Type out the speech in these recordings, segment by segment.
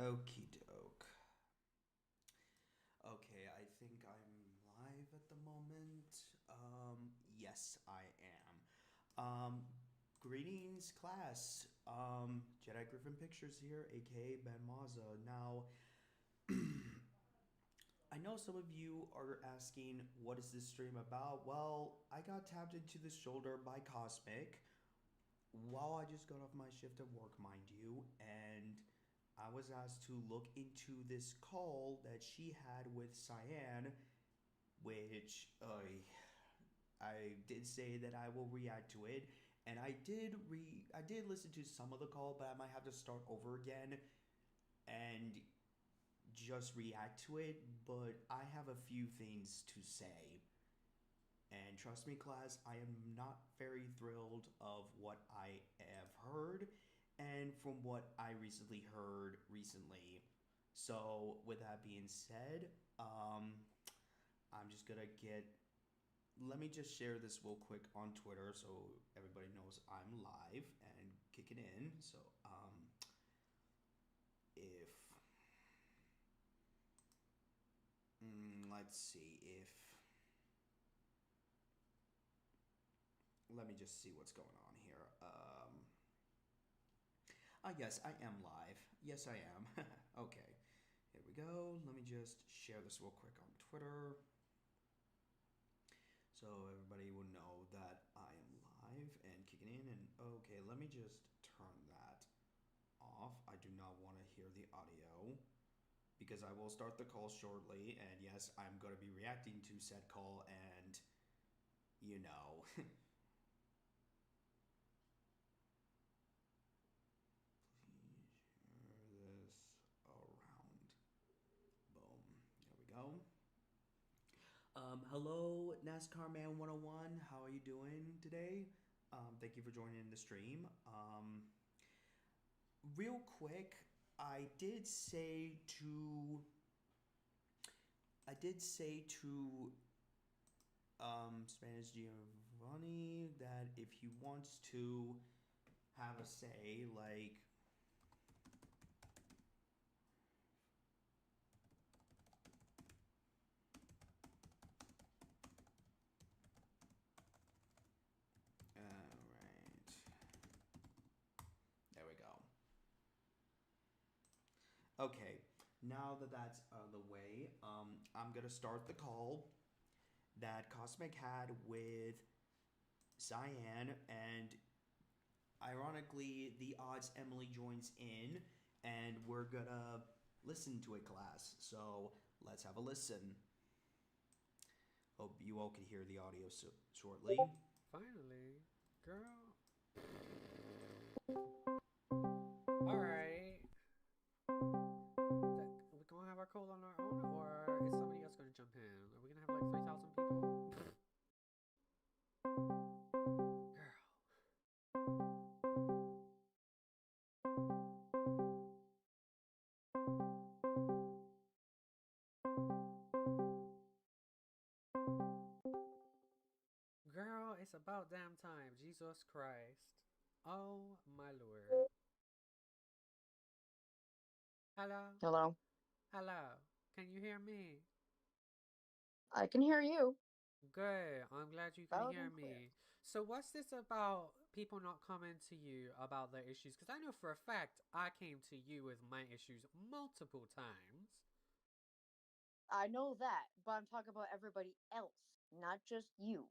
Okie doke. Okay, I think I'm live at the moment. Yes, I am. Greetings, class. Jedi Griffin Pictures here, aka Ben Maza. Now, I know some of you are asking, what is this stream about? Well, I got tapped into the shoulder by Cosmic while I just got off my shift at work, mind you, and I was asked to look into this call that she had with Cyan, which I did say that I will react to it, and I did listen to some of the call, but I might have to start over again and just react to it. But I have a few things to say. And trust me, class, I am not very thrilled of what I have heard and from what I recently heard recently. So, with that being said, I'm just gonna get. Let me just share this real quick on Twitter so everybody knows I'm live and kicking in. So, if. Let's see if. Let me just see what's going on here. Yes, I am live. Yes, I am. Okay, here we go. Let me just share this real quick on Twitter so everybody will know that I am live and kicking in. And okay, let me just turn that off. I do not want to hear the audio because I will start the call shortly. And yes, I'm going to be reacting to said call and, you know. This around. Boom. There we go. Hello, NASCAR Man 101. How are you doing today? Thank you for joining the stream. Real quick, I did say to. I did say to Spanish Giovanni that if he wants to have a say, like. Alright. There we go. Okay, now that that's out of the way, I'm gonna start the call that Cosmic had with Cyan, and ironically, the odds Emily joins in, and we're gonna listen to a class. So let's have a listen. Hope you all can hear the audio shortly. Finally, girl. Alright. We gonna have our call on our own, or is somebody else gonna jump in? Are we gonna have like 3,000 people? Girl. Girl, it's about damn time. Jesus Christ. Oh my lord. Hello? Hello. Hello. Can you hear me? I can hear you. Good. I'm glad you can Loud hear and clear. me. So, what's this about people not coming to you about their issues? Because I know for a fact I came to you with my issues multiple times. I know that, but I'm talking about everybody else, not just you.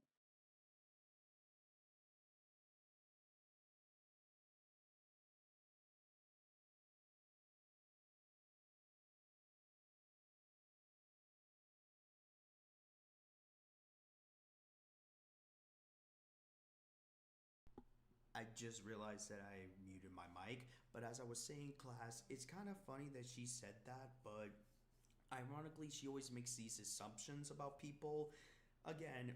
I just realized that I muted my mic, but as I was saying, class, it's kind of funny that she said that, but ironically, she always makes these assumptions about people. Again,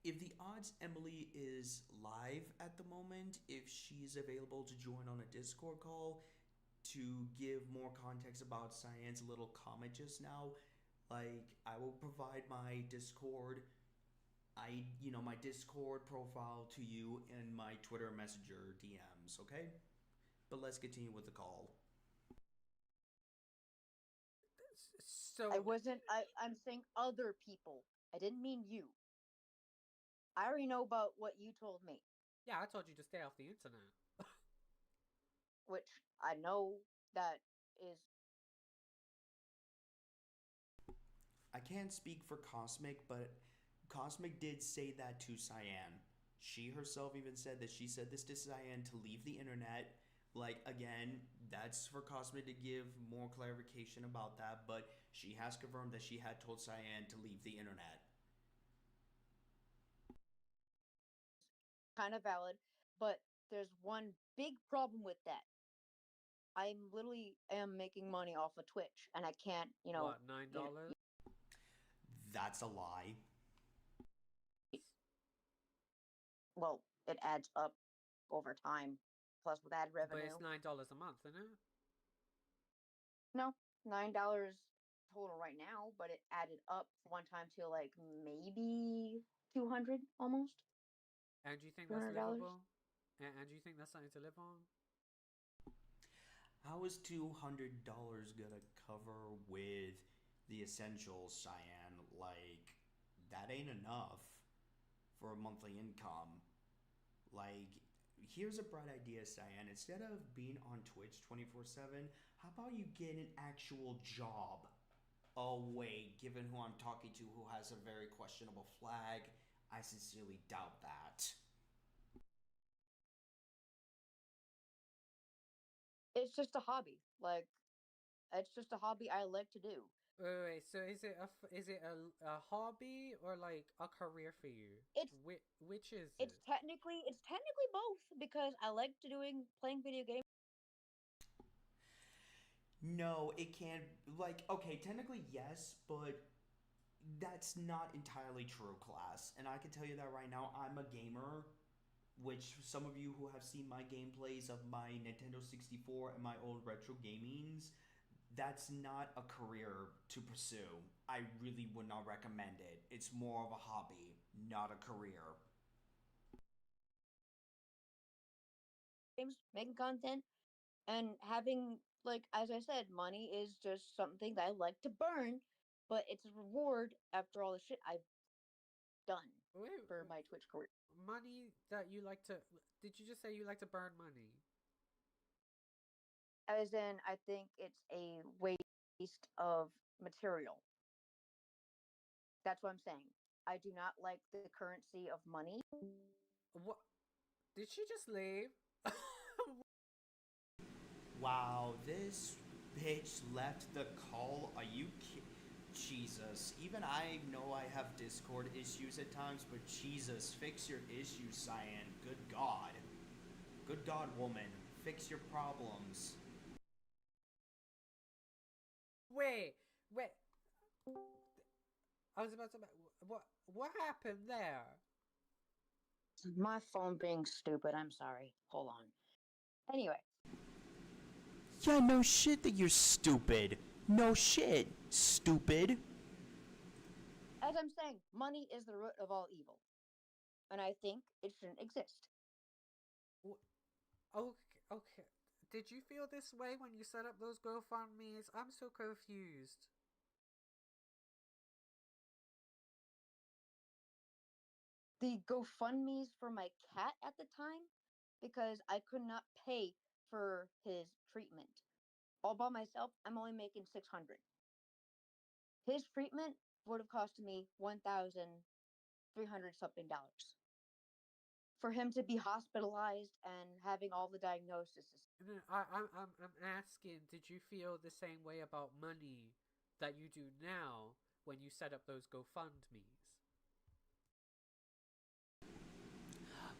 if the odds Emily is live at the moment, if she's available to join on a Discord call to give more context about Cyan's little comment just now, like I will provide my Discord my Discord profile to you in my Twitter Messenger DMs, okay? But let's continue with the call. So I wasn't. I'm saying other people. I didn't mean you. I already know about what you told me, yeah, I told you to stay off the internet. which I know that is. I can't speak for Cosmic, but Cosmic did say that to Cyan. She herself even said that she said this to Cyan to leave the internet. Like, again, that's for Cosmic to give more clarification about that, but she has confirmed that she had told Cyan to leave the internet. Kind of valid, but there's one big problem with that. I'm literally am making money off of Twitch, and I can't, What, $9? you know, That's a lie. well, it adds up over time, plus with ad But it's revenue. $9 a month, isn't it? No, $9 total right now, but it added up one time to like maybe 200 almost. And do you think that's $200. livable? And do you think that's something to live on? How is $200 gonna cover with the essentials, Cyan? Like, that ain't enough for a monthly income. Like, here's a bright idea, Cyan. Instead of being on Twitch 24/7, how about you get an actual job? Oh, wait, given who I'm talking to who has a very questionable flag, I sincerely doubt that. It's just a hobby. Like, it's just a hobby I like to do. Wait. So is it a hobby or like a career for you? It's Which is it's it? technically both because I like to doing playing video games. No, it can't. Like, okay, technically, yes, but that's not entirely true, class. And I can tell you that right now, I'm a gamer, which some of you who have seen my gameplays of my Nintendo 64 and my old retro gamings, that's not a career to pursue. I really would not recommend it. It's more of a hobby, not a career. Games, making content, and having, like, as I said, money is just something that I like to burn, but it's a reward after all the shit I've done Wait, for my Twitch career. money that you like to. Did you just say you like to burn money? As in, I think it's a waste of material. That's what I'm saying. I do not like the currency of money. What? Did she just leave? Wow, this bitch left the call. Are you Jesus. Even I know I have Discord issues at times, but Jesus, fix your issues, Cyan. Good God. Good God, woman. Fix your problems. Wait, wait. I was about to. What happened there? My phone being stupid. I'm sorry. Hold on. Anyway, Yeah, no shit that you're stupid. No shit, stupid. as I'm saying, money is the root of all evil, and I think it shouldn't exist. Okay, okay. Did you feel this way when you set up those GoFundMe's? I'm so confused. The GoFundMe's for my cat at the time because I could not pay for his treatment. All by myself, I'm only making 600. His treatment would have cost me 1,300 something dollars for him to be hospitalized and having all the diagnoses. No, I'm asking, did you feel the same way about money that you do now when you set up those GoFundMe's?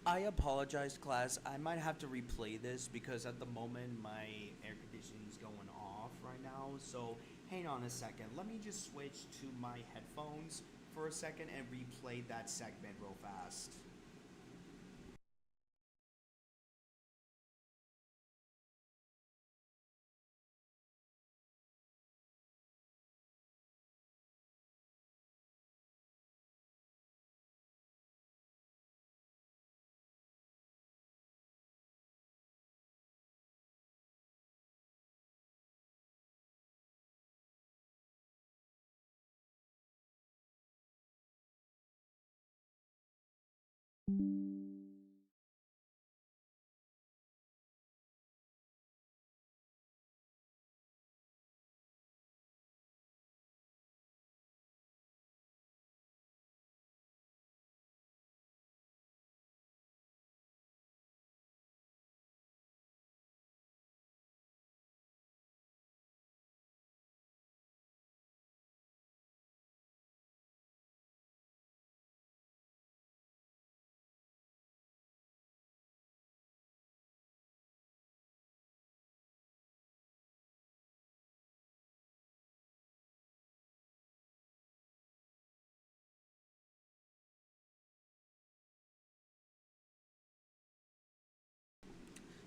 I apologize, class. I might have to replay this because at the moment my air conditioning is going off right now. So hang on a second. Let me just switch to my headphones for a second and replay that segment real fast.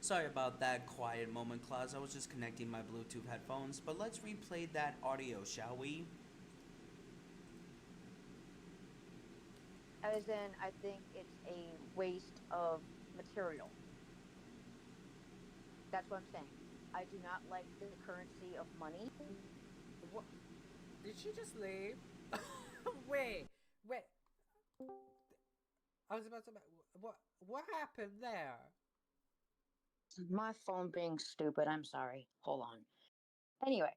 Sorry about that quiet moment, class. I was just connecting my Bluetooth headphones, but let's replay that audio, shall we? As in, I think it's a waste of material. That's what I'm saying. I do not like the currency of money. What? Did she just leave? wait, wait. I was about to. What happened there? My phone being stupid. I'm sorry. Hold on. Anyway,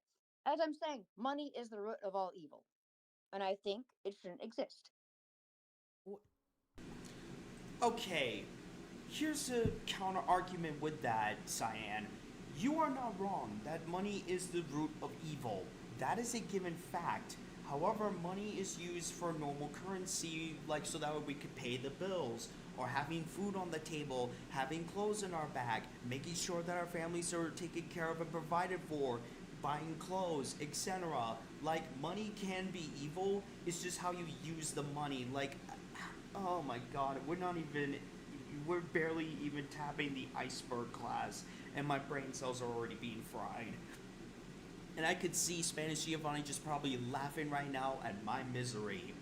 as I'm saying, money is the root of all evil, and I think it shouldn't exist. Okay, here's a counter argument with that, Cyan. You are not wrong that money is the root of evil. That is a given fact. However, money is used for normal currency, like so that way we could pay the bills, or having food on the table, having clothes in our bag, making sure that our families are taken care of and provided for, buying clothes, etc. Like, money can be evil, it's just how you use the money. Like, oh my god, we're barely even tapping the iceberg class, and my brain cells are already being fried. And I could see Spanish Giovanni just probably laughing right now at my misery.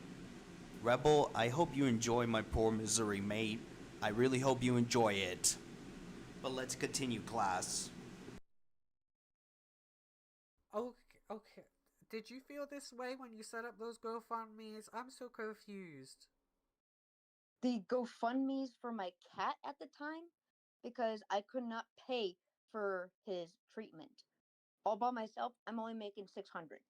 Rebel, I hope you enjoy my poor misery, mate. I really hope you enjoy it. But let's continue, class. Okay, okay. Did you feel this way when you set up those GoFundMe's? I'm so confused. The GoFundMe's for my cat at the time because I could not pay for his treatment. All by myself, I'm only making 600.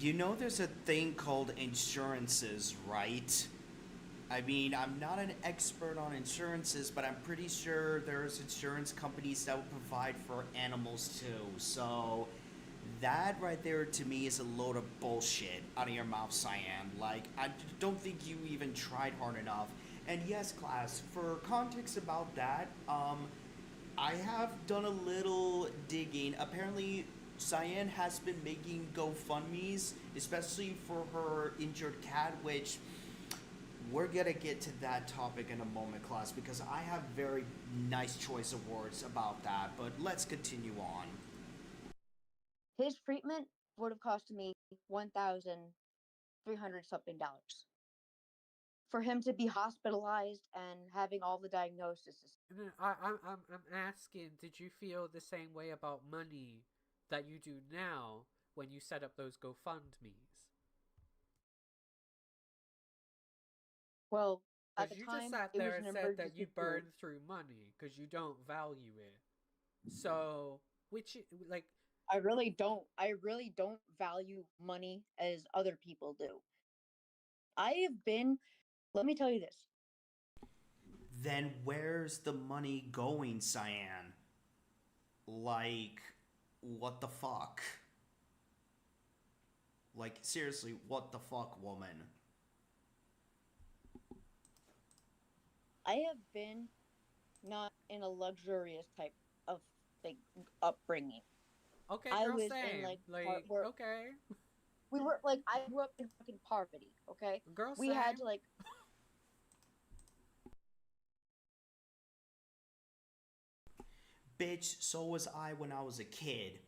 You know there's a thing called insurances, right? I mean, I'm not an expert on insurances, but I'm pretty sure there's insurance companies that will provide for animals too. So, that right there to me is a load of bullshit out of your mouth, Cyan. Like, I don't think you even tried hard enough. And yes, class, for context about that, I have done a little digging. Apparently, Cyan has been making GoFundMe's, especially for her injured cat, which we're gonna get to that topic in a moment, class, because I have very nice choice of words about that. But let's continue on. His treatment would have cost me 1,300 something dollars for him to be hospitalized and having all the diagnoses. No, I'm asking, did you feel the same way about money that you do now when you set up those GoFundMe's? Well, at Because the you just time, sat it was there and an said that you emergency food. burn through money because you don't value it. So, which, like, I really don't value money as other people do. I have been, let me tell you this. Then where's the money going, Cyan? Like, what the fuck? Like, seriously, what the fuck, woman? I have been not in a luxurious type of thing upbringing. okay, I girl, was in same. like part Like, where okay, we were like I grew up in fucking poverty, okay? girl, We had same. to like Bitch, so was I when I was a kid.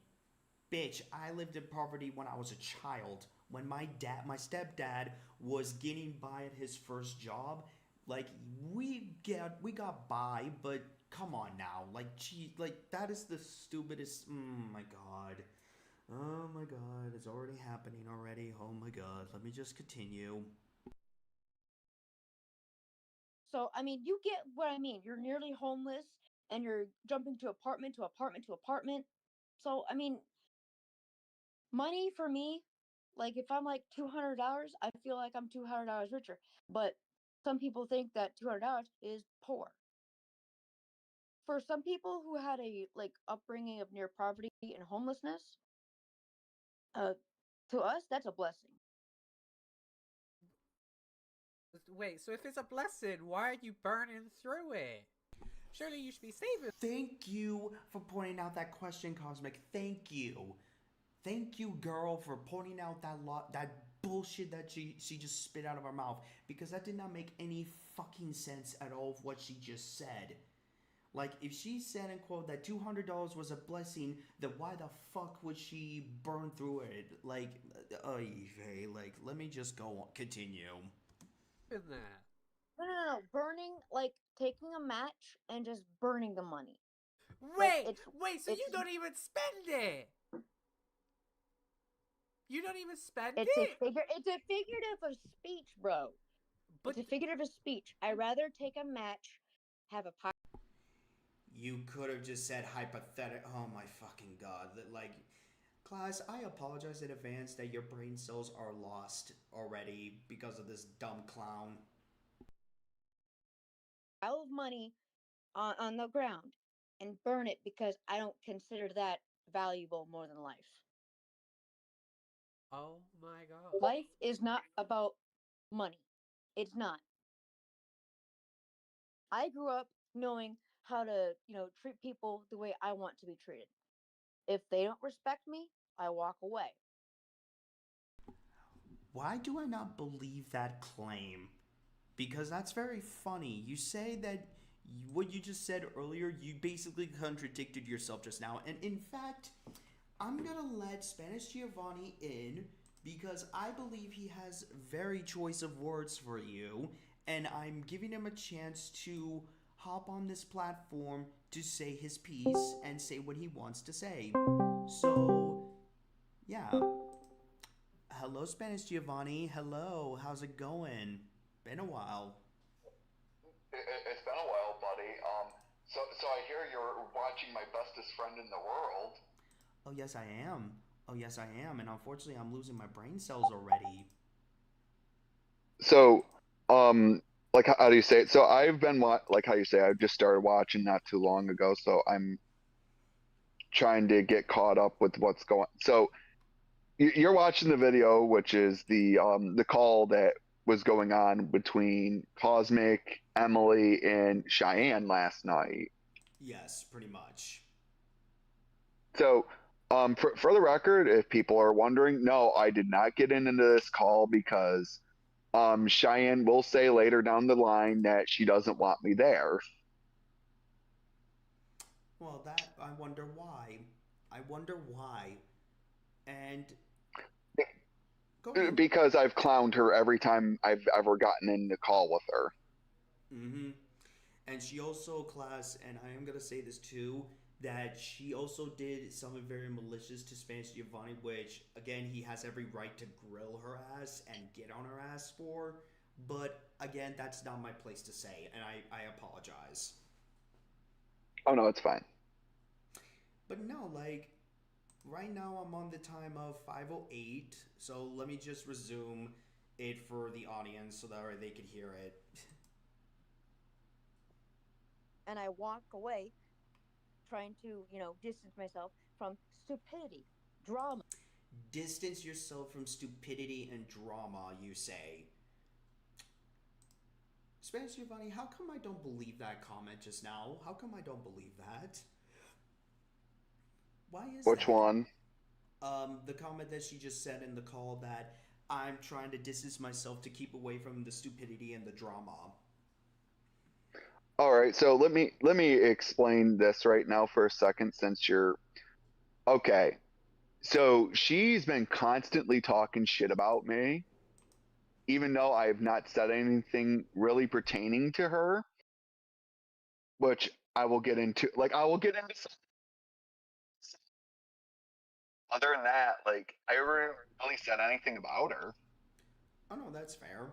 Bitch, I lived in poverty when I was a child. When my stepdad was getting by at his first job, like we got by, but come on now, like gee, like that is the stupidest. My god, oh my god, it's already happening already. Oh my god, let me just continue. So, I mean, you get what I mean. You're nearly homeless and you're jumping to apartment to apartment to apartment. So, I mean, money for me, like if I'm like $200, I feel like I'm $200 richer. But some people think that $200 is poor. For some people who had a like upbringing of near poverty and homelessness, uh, to us that's a blessing. Wait, so if it's a blessing, why are you burning through it? Surely you should be saving. Thank you for pointing out that question, Cosmic. Thank you. Thank you, girl, for pointing out that bullshit that she just spit out of her mouth, because that did not make any fucking sense at all of what she just said. Like, if she said, and quote, that $200 was a blessing, then why the fuck would she burn through it? Like, hey, like, let me just go on, continue. In that. No. Burning, like taking a match and just burning the money. Like Wait, wait, so it's you don't even spend it? You don't even spend it's a it? figurative of speech, bro. But It's a figurative of speech. I rather take a match, have a pie. You could have just said hypothetical. Oh my fucking god. Like, class, I apologize in advance that your brain cells are lost already because of this dumb clown. Pile of money on the ground and burn it because I don't consider that valuable more than life. oh my god. Life is not about money. It's not. I grew up knowing how to, treat people the way I want to be treated. If they don't respect me, I walk away. Why do I not believe that claim? Because that's very funny. You say that what you just said earlier, you basically contradicted yourself just now. And in fact, I'm gonna let Spanish Giovanni in because I believe he has very choice of words for you, and I'm giving him a chance to hop on this platform to say his piece and say what he wants to say. So, yeah. Hello, Spanish Giovanni. Hello, how's it going? Been a while. It's been a while, buddy. So I hear you're watching my bestest friend in the world. Oh, yes, I am. Oh, yes, I am. And unfortunately, I'm losing my brain cells already. So, like how do you say it? So I've been like how you say I've just started watching not too long ago. So I'm trying to get caught up with what's going. So you're watching the video, which is the call that was going on between Cosmic, Emily, and Cheyenne last night. Yes, pretty much. So, for the record, if people are wondering, no, I did not get into this call because Cheyenne will say later down the line that she doesn't want me there. Well, that, I wonder why. I wonder why. And go ahead. Because I've clowned her every time I've ever gotten in the call with her. Mm-hmm. And she also, class, and I am gonna say this too, that she also did something very malicious to Spanish Giovanni, which again he has every right to grill her ass and get on her ass for. But again, that's not my place to say, and I apologize. Oh no, it's fine. But no, like right now I'm on the time of 5:08, so let me just resume it for the audience so that they could hear it. And I walk away trying to, distance myself from stupidity, drama. Distance yourself from stupidity and drama, you say. Spanish Giovanni, how come I don't believe that comment just now? How come I don't believe that? Why is Which that? one? The comment that she just said in the call that I'm trying to distance myself to keep away from the stupidity and the drama. All right, so let me explain this right now for a second since you're okay. So she's been constantly talking shit about me, even though I have not said anything really pertaining to her, which I will get into. Like, I will get into some. Other than that, like, I haven't really said anything about her. Oh no, that's fair.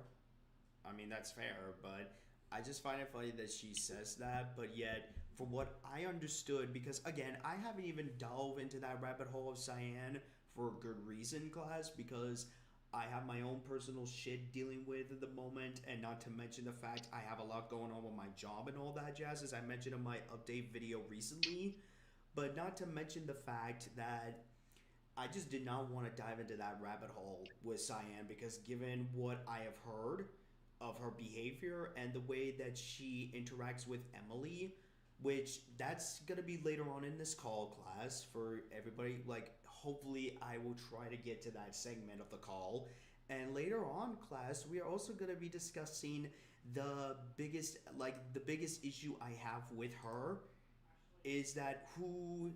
I mean, that's fair, but I just find it funny that she says that, but yet, from what I understood, because again, I haven't even delved into that rabbit hole of Cyan for a good reason, class, because I have my own personal shit dealing with at the moment, and not to mention the fact I have a lot going on with my job and all that jazz, as I mentioned in my update video recently. But not to mention the fact that I just did not want to dive into that rabbit hole with Cyan because given what I have heard of her behavior and the way that she interacts with Emily, which that's going to be later on in this call class for everybody, like hopefully I will try to get to that segment of the call. And later on class, we are also going to be discussing the biggest issue I have with her is that who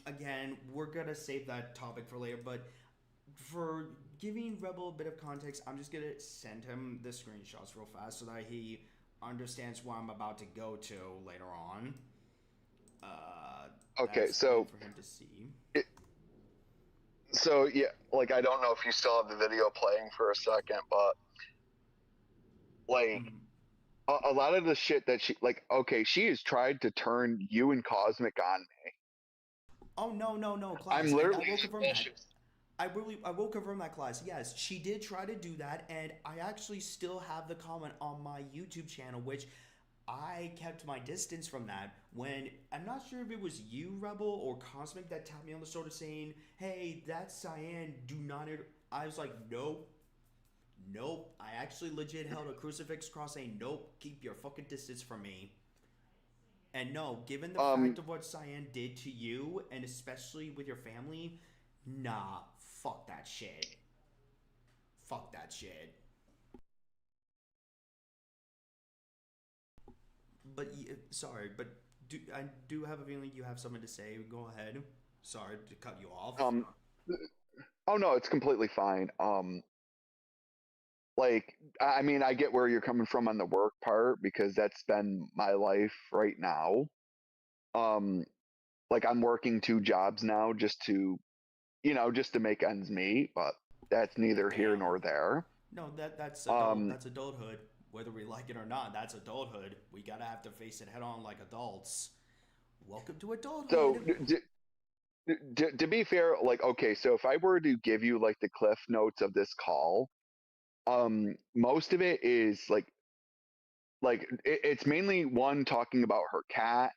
again we're gonna save that topic for later, but for giving Rebel a bit of context, I'm just gonna send him the screenshots real fast so that he understands where I'm about to go to later on. Okay, That's fine so for him to see. it, so yeah, like I don't know if you still have the video playing for a second, but like Mhm. a lot of the shit that she like, okay, she has tried to turn you and Cosmic on me. Oh no no no I'm class, and I literally will confirm that. I will confirm that class. Yes, she did try to do that, and I actually still have the comment on my YouTube channel, which I kept my distance from that. When I'm not sure if it was you, Rebel, or Cosmic that tapped me on the shoulder saying, "Hey, that's Cyan. Do not." I was like, "Nope, nope." I actually legit held a crucifix cross saying, "Nope, keep your fucking distance from me." And no, given the um fact of what Cyan did to you, and especially with your family, nah, fuck that shit. Fuck that shit. But sorry, but I do have a feeling you have something to say. Go ahead. Sorry to cut you off. um oh no, it's completely fine. Like I mean, I get where you're coming from on the work part because that's been my life right now. Um like I'm working two jobs now just to, just to make ends meet, but that's neither here Damn. nor there. No, that's adult. Um That's adulthood. Whether we like it or not, that's adulthood. We gotta have to face it head on like adults. Welcome to so adulthood. to be fair, like okay, so if I were to give you like the cliff notes of this call, most of it is it's mainly one talking about her cat.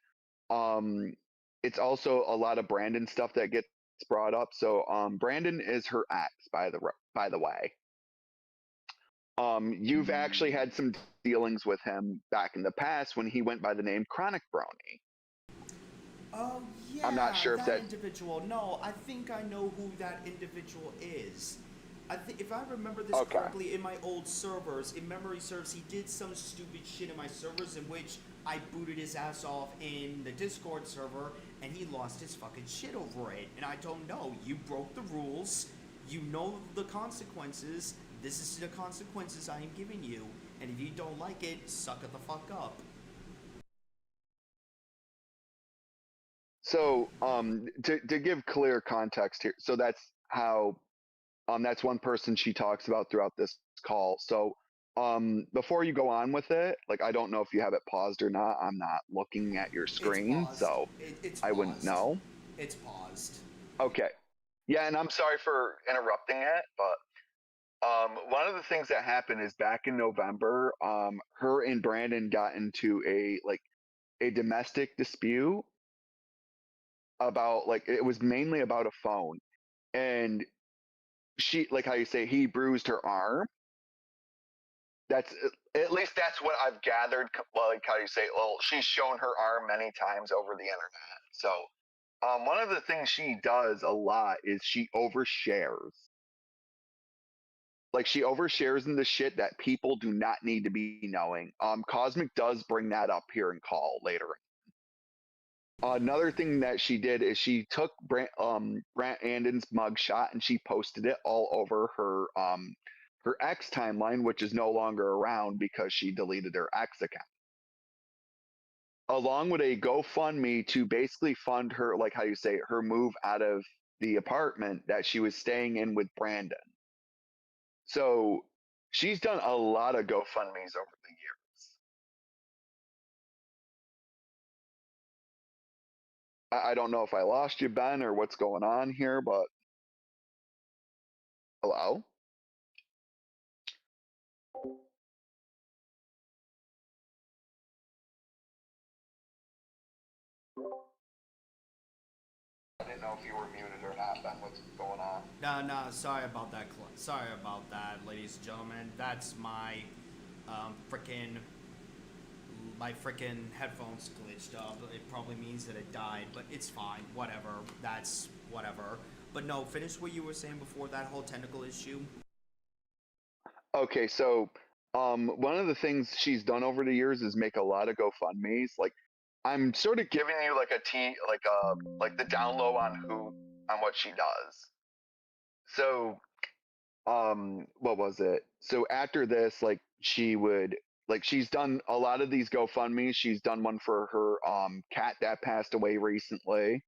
Um, it's also a lot of Brandon stuff that gets brought up. So Brandon is her ex, by the way. You've actually had some dealings with him back in the past when he went by the name Chronic Brony. Oh I'm not yeah, sure if that that. individual. No, I think I know who that individual is. I think if I remember this Okay. correctly, in my old servers, in memory serves, he did some stupid shit in my servers in which I booted his ass off in the Discord server, and he lost his fucking shit over it. And I told him, no, you broke the rules. You know the consequences. This is the consequences I am giving you. And if you don't like it, suck it the fuck up. So to give clear context here, so that's one person she talks about throughout this call. So before you go on with it, like I don't know if you have it paused or not. I'm not looking at your It's screen, paused. so It's I wouldn't paused. know. It's paused. Okay. Yeah, and I'm sorry for interrupting it, but one of the things that happened is back in November, her and Brandon got into a domestic dispute about like it was mainly about a phone, and she like how you say he bruised her arm. That's at least that's what I've gathered. Like how you say, well, she's shown her arm many times over the internet. So one of the things she does a lot is she overshares. Like she overshares in the shit that people do not need to be knowing. Cosmic does bring that up here in call later. Another thing that she did is she took Brant Andon's mugshot and she posted it all over her X timeline, which is no longer around because she deleted her X account, along with a GoFundMe to basically fund her, like how you say, her move out of the apartment that she was staying in with Brandon. So she's done a lot of GoFundMe's over the years. I don't know if I lost you, Ben, or what's going on here, but hello? I didn't know if you were muted or not, Ben. What's going on? No, sorry about that. Sorry about that, ladies and gentlemen. That's my freaking headphones glitched up. It probably means that it died, but it's fine. Whatever. That's whatever. But no, finish what you were saying before that whole technical issue. Okay, so one of the things she's done over the years is make a lot of GoFundMe's. Like, I'm sort of giving you like like the down low on what she does. So what was it? So after this, like she's done a lot of these GoFundMe's. She's done one for her cat that passed away recently.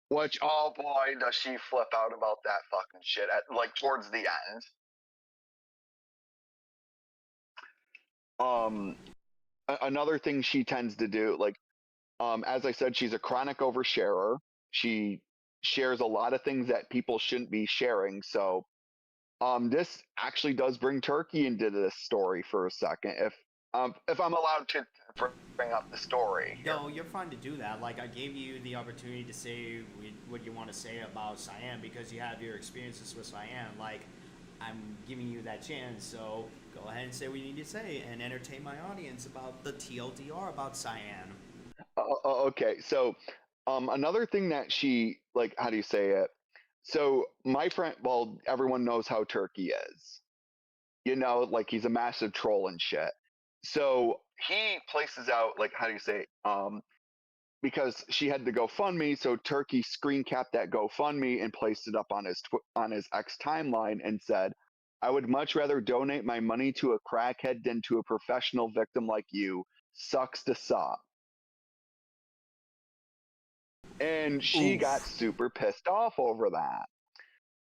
Which, oh boy, does she flip out about that fucking shit at like towards the end. Um, Another thing she tends to do, like, as I said, she's a chronic oversharer. She shares a lot of things that people shouldn't be sharing. So, this actually does bring Turkey into this story for a second. If I'm allowed to bring up the story. No, you're fine to do that. Like, I gave you the opportunity to say what you want to say about Cyan because you have your experiences with Cyan. Like, I'm giving you that chance, so go ahead and say what you need to say and entertain my audience about the TLDR about Cyan. Okay, so another thing that she like, how do you say it? So my friend, well, everyone knows how Turkey is. You know, like he's a massive troll and shit. So he places out like, how do you say? Because she had the GoFundMe, so Turkey screen capped that GoFundMe and placed it up on on his X timeline and said, "I would much rather donate my money to a crackhead than to a professional victim like you. Sucks to suck." And she got Oof. super pissed off over that.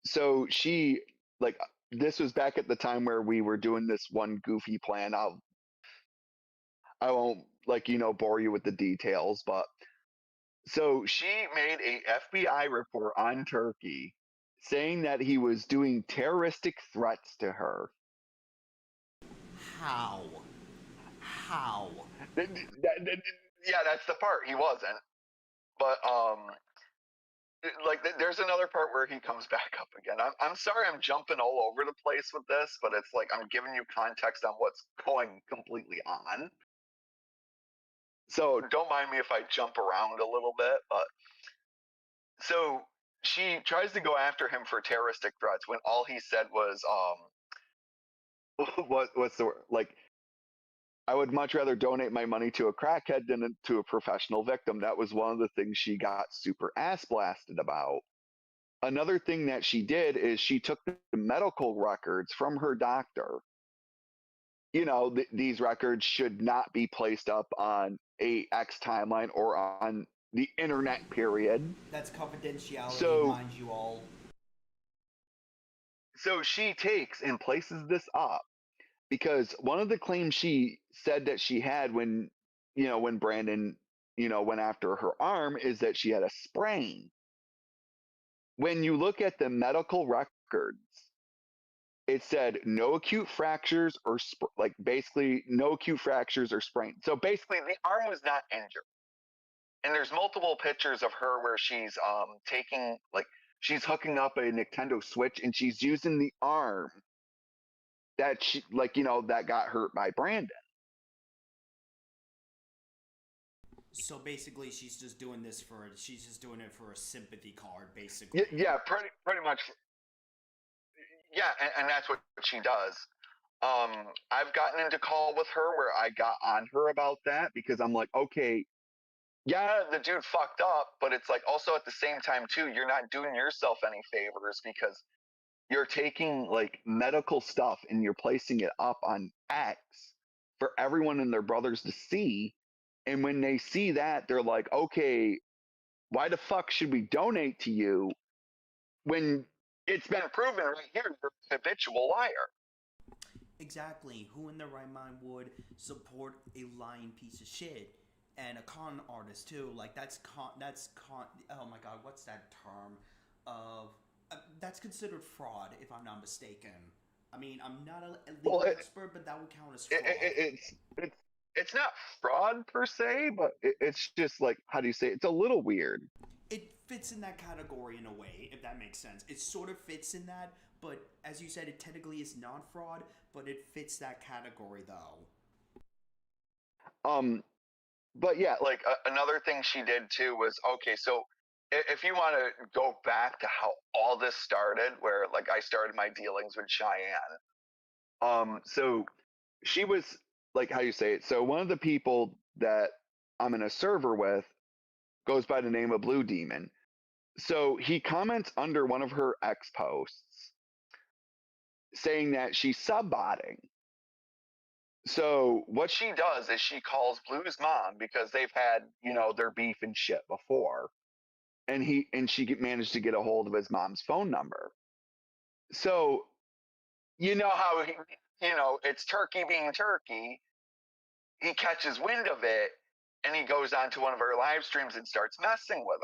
So she like this was back at the time where we were doing this one goofy plan. I won't like bore you with the details, but so she made a FBI report on Turkey saying that he was doing terroristic threats to her. How? How? Yeah, that's the part. He wasn't. But like there's another part where he comes back up again. I'm sorry I'm jumping all over the place with this, but it's like I'm giving you context on what's going completely on. So don't mind me if I jump around a little bit, but so she tries to go after him for terroristic threats when all he said was what's the word? Like, I would much rather donate my money to a crackhead than to a professional victim. That was one of the things she got super ass blasted about. Another thing that she did is she took the medical records from her doctor. These records should not be placed up on a X timeline or on the internet, period. That's confidentiality, So, mind you all. so she takes and places this up because one of the claims she said that she had when Brandon, went after her arm is that she had a sprain. When you look at the medical records, it said no acute fractures or like basically no acute fractures or sprain. So basically the arm was not injured. And there's multiple pictures of her where she's taking like she's hooking up a Nintendo Switch and she's using the arm that she that got hurt by Brandon. So basically, she's just doing it for a sympathy card, basically. Yeah, pretty much. Yeah, and that's what she does. I've gotten into call with her where I got on her about that because I'm like, okay, yeah, the dude fucked up, but it's like also at the same time too, you're not doing yourself any favors because you're taking like medical stuff and you're placing it up on X for everyone and their brothers to see. And when they see that, they're like, okay, why the fuck should we donate to you when it's been proven right here you're a habitual liar? Exactly. Who in their right mind would support a lying piece of shit? and a con artist too. Like that's con. That's con. Oh my god, what's that term? Of that's considered fraud, if I'm not mistaken. I mean, I'm not a Well, legal expert, but that would count as fraud. it's not fraud per se, but it's just like, how do you say it? It's a little weird. It fits in that category in a way, if that makes sense. It sort of fits in that, but as you said, it technically is not fraud, but it fits that category though. Um, but yeah, like another thing she did too was, okay, so if you want to go back to how all this started, where like I started my dealings with Cheyenne, so she was like, how you say it? So one of the people that I'm in a server with goes by the name of Blue Demon. So he comments under one of her ex posts saying that she's subbotting. So what she does is she calls Blue's mom because they've had, their beef and shit before. And she managed to get a hold of his mom's phone number. So you know how it's turkey being turkey. He catches wind of it and he goes onto one of her live streams and starts messing with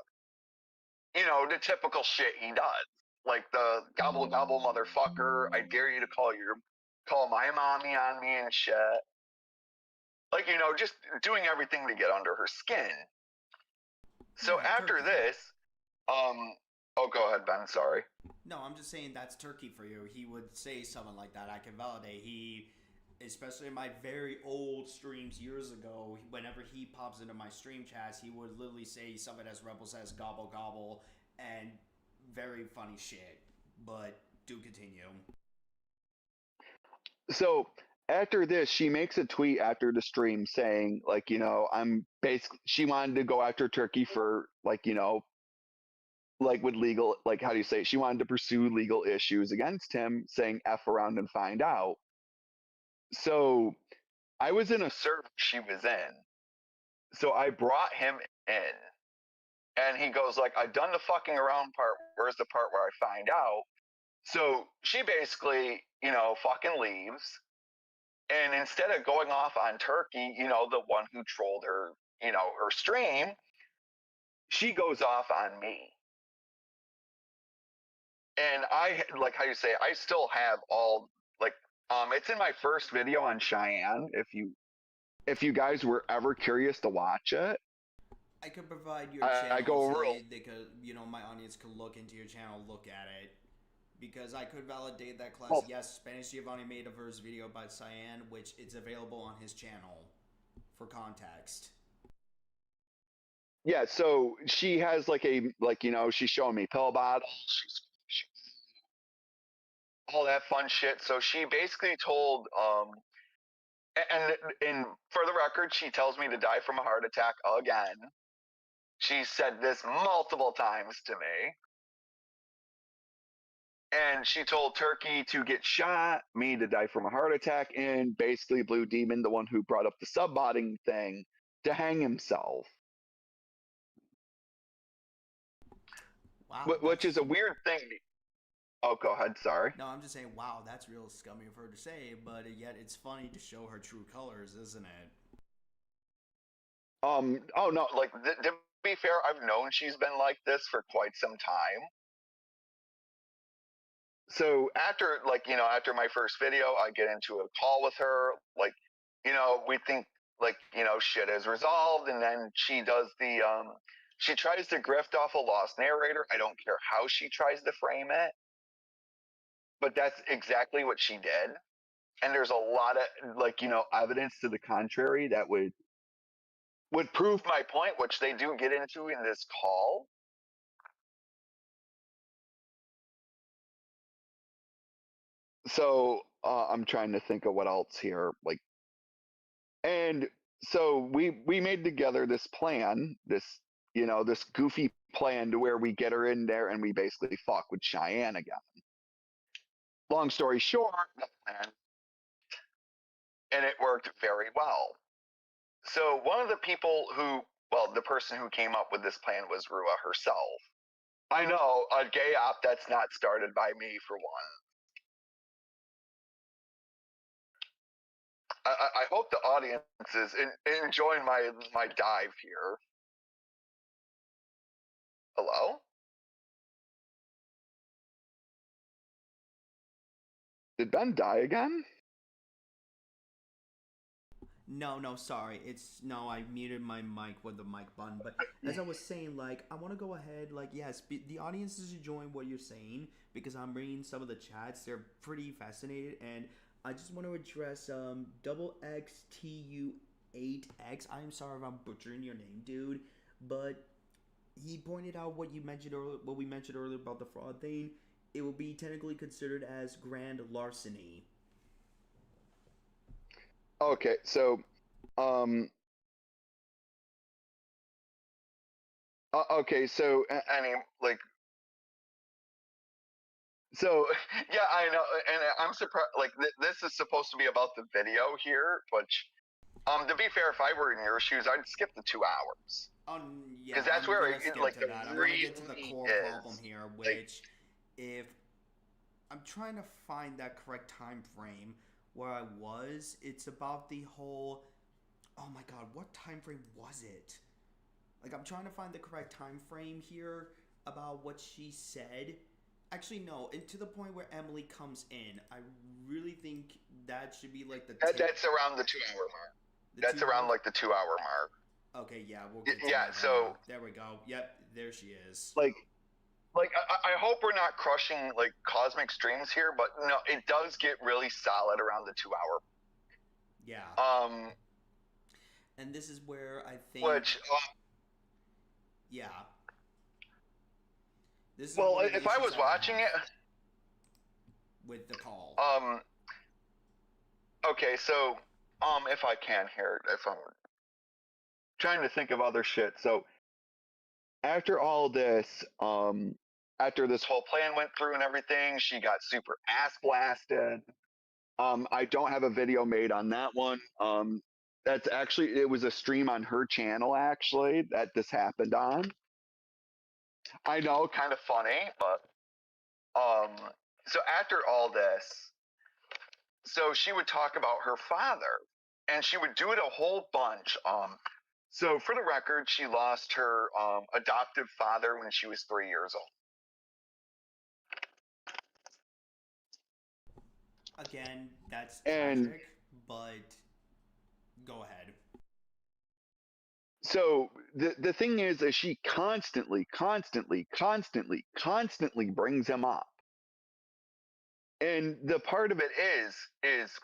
her. The typical shit he does. Like the gobble gobble motherfucker, I dare you to call my mommy on me and shit. Like, just doing everything to get under her skin. So Yeah, after turkey. this, oh, go ahead, Ben, sorry. No, I'm just saying that's turkey for you. He would say something like that. I can validate. Especially in my very old streams years ago, whenever he pops into my stream chats, he would literally say something as Rebel says, gobble gobble, and very funny shit. But do continue. So after this, she makes a tweet after the stream saying, like, I'm basically, she wanted to go after Turkey for, like, like with legal, like, how do you say it? She wanted to pursue legal issues against him, saying F around and find out. So I was in a server she was in. So I brought him in. And he goes, like, I've done the fucking around part. Where's the part where I find out? So she basically, fucking leaves. And instead of going off on Turkey, the one who trolled her, her stream, she goes off on me. And I, like how you say, I still have all, like, it's in my first video on Cheyenne. If you guys were ever curious to watch it, I could provide your channel I go so real. they could, my audience could look into your channel, look at it. Because I could validate that class. Oh. Yes, Spanish Giovanni made a verse video by Cyan, which it's available on his channel for context. Yeah, so she has she's showing me pill bottles, she's all that fun shit. So she basically told, and for the record, she tells me to die from a heart attack again. She said this multiple times to me. And she told Turkey to get shot, me to die from a heart attack, and basically Blue Demon, the one who brought up the subbotting thing, to hang himself. Wow. Which is a weird thing. Oh, go ahead. Sorry. No, I'm just saying, wow, that's real scummy of her to say, but yet it's funny to show her true colors, isn't it? Oh, no. Like, to be fair, I've known she's been like this for quite some time. So after after my first video, I get into a call with her. Like, we think shit is resolved, and then she does she tries to grift off a lost narrator. I don't care how she tries to frame it, but that's exactly what she did. And there's a lot of evidence to the contrary that would prove my point, which they do get into in this call. So I'm trying to think of what else here. And so we made together this plan, this goofy plan to where we get her in there and we basically fuck with Cheyenne again. Long story short, the plan, and it worked very well. So one of the people the person who came up with this plan was Rua herself. I know, a gay op that's not started by me, for one. I hope the audience is enjoying my dive here. Hello? Did Ben die again? No, sorry. I muted my mic with the mic button. But as I was saying, like, I want to go ahead, like, yes, the audience is enjoying what you're saying because I'm reading some of the chats. They're pretty fascinated, and I just want to address double XTU8X. I'm sorry if I'm butchering your name, dude, but he pointed out what you mentioned earlier, what we mentioned earlier about the fraud thing. It will be technically considered as grand larceny. Okay, so um okay, so any like so yeah, I know, and I'm surprised. Like this is supposed to be about the video here, which to be fair, if I were in your shoes, I'd skip the 2 hours. Yeah, Because that's I'm where gonna skip like to the that. I want to really get to the core problem is here, like which, if I'm trying to find that correct time frame where I was, it's about the whole. Oh my God, what time frame was it? Like, I'm trying to find the correct time frame here about what she said. Actually, no, and to the point where Emily comes in, I really think that should be like the that's around the 2 hour mark. That's 2 around hour. like the 2 hour mark. Okay, yeah, we'll get to Yeah, that right so now. There we go. Yep, there she is. like I hope we're not crushing like cosmic streams here, but no, it does get really solid around the 2 hour. Yeah. And this is where I think. Which. Yeah. This is well, one of the if I was watching it. With the call. Okay, so if I can here, if I'm trying to think of other shit. So after all this, after this whole plan went through and everything, she got super ass blasted. I don't have a video made on that one. That's actually, it was a stream on her channel actually that this happened on. I know, kind of funny, but so after all this, so she would talk about her father, and she would do it a whole bunch. So for the record, she lost her adoptive father when she was 3 years old. Again, that's tragic, but go ahead. So the thing is she constantly brings him up. And the part of it is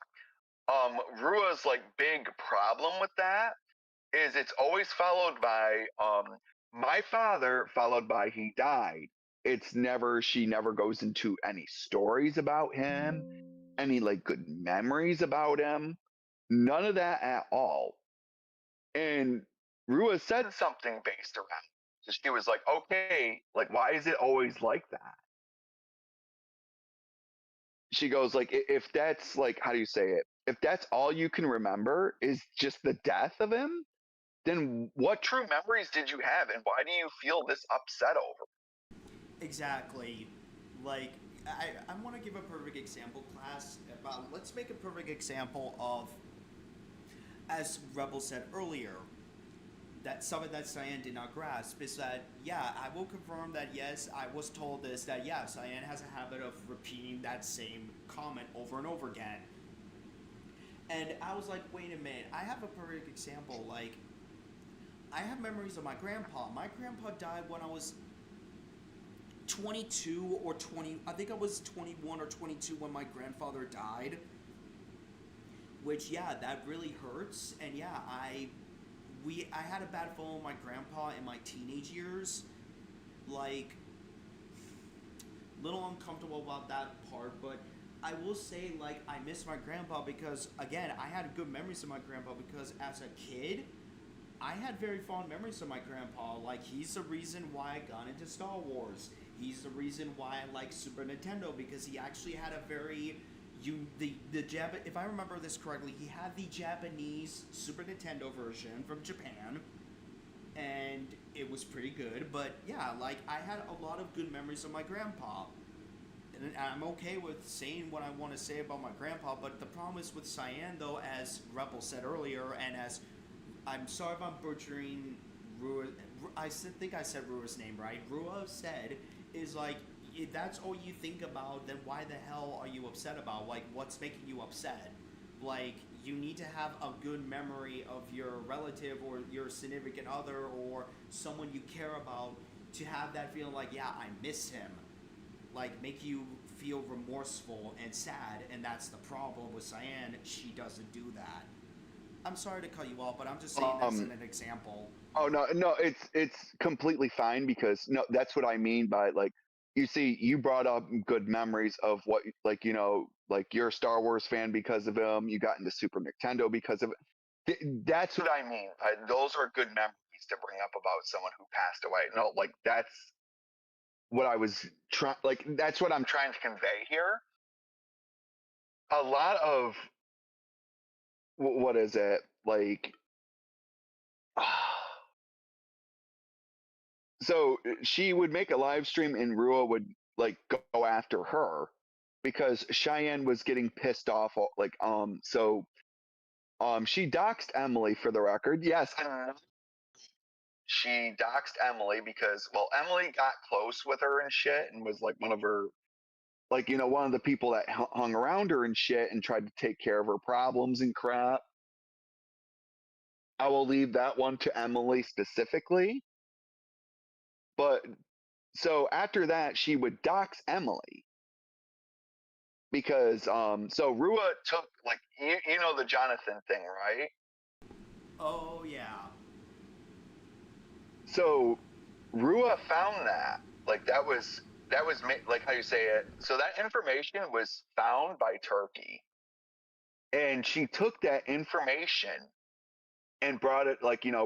Rua's like big problem with that is it's always followed by my father followed by he died. It's never, she never goes into any stories about him, any like good memories about him, none of that at all. And Rua said something based around it. So she was like, okay, like why is it always like that? She goes like, if that's like, how do you say it, if that's all you can remember is just the death of him, then what true memories did you have, and why do you feel this upset over? Exactly. Like, I want to give a perfect example, class. Let's make a perfect example of, as Rebel said earlier, that something that Cyan did not grasp is that, yeah, I will confirm that, yes, I was told this, that, yeah, Cyan has a habit of repeating that same comment over and over again. And I was like, wait a minute, I have a perfect example. Like, I have memories of my grandpa. My grandpa died when I was 22 or 20. I think I was 21 or 22 when my grandfather died. Which, yeah, that really hurts. And yeah, I had a bad fall with my grandpa in my teenage years. Like, little uncomfortable about that part, but I will say, like, I miss my grandpa because, again, I had good memories of my grandpa because as a kid, I had very fond memories of my grandpa. Like, he's the reason why I got into Star Wars. He's the reason why I like Super Nintendo, because he actually had a very if I remember this correctly, he had the Japanese Super Nintendo version from Japan, and it was pretty good. But yeah, like, I had a lot of good memories of my grandpa. and I'm okay with saying what I want to say about my grandpa, but the problem is with Cyan, though, as Rebel said earlier, and as I'm sorry if I'm butchering Rua. Think I said Rua's name right. Rua said is like if that's all you think about, then why the hell are you upset about? Like, what's making you upset? Like, you need to have a good memory of your relative or your significant other or someone you care about to have that feeling like, yeah, I miss him. Like, make you feel remorseful and sad, and that's the problem with Cyan. She doesn't do that. I'm sorry to cut you off, but I'm just saying that's an example. Oh no, it's completely fine because no, that's what I mean by like you see you brought up good memories of what like like you're a Star Wars fan because of him. You got into Super Nintendo because of it. That's what I mean. Those are good memories to bring up about someone who passed away. No, like that's what I was trying. Like that's what I'm trying to convey here. A lot of what is it like? So she would make a live stream and Rua would like go after her because Cheyenne was getting pissed off she doxed Emily for the record. Yes, she doxed Emily because Emily got close with her and shit and was like one of her one of the people that hung around her and shit and tried to take care of her problems and crap. I will leave that one to Emily specifically. But so after that, she would dox Emily because so Rua took like you know the Jonathan thing, right? Oh yeah. So Rua found that like that was like how you say it. So that information was found by Turkey, and she took that information and brought it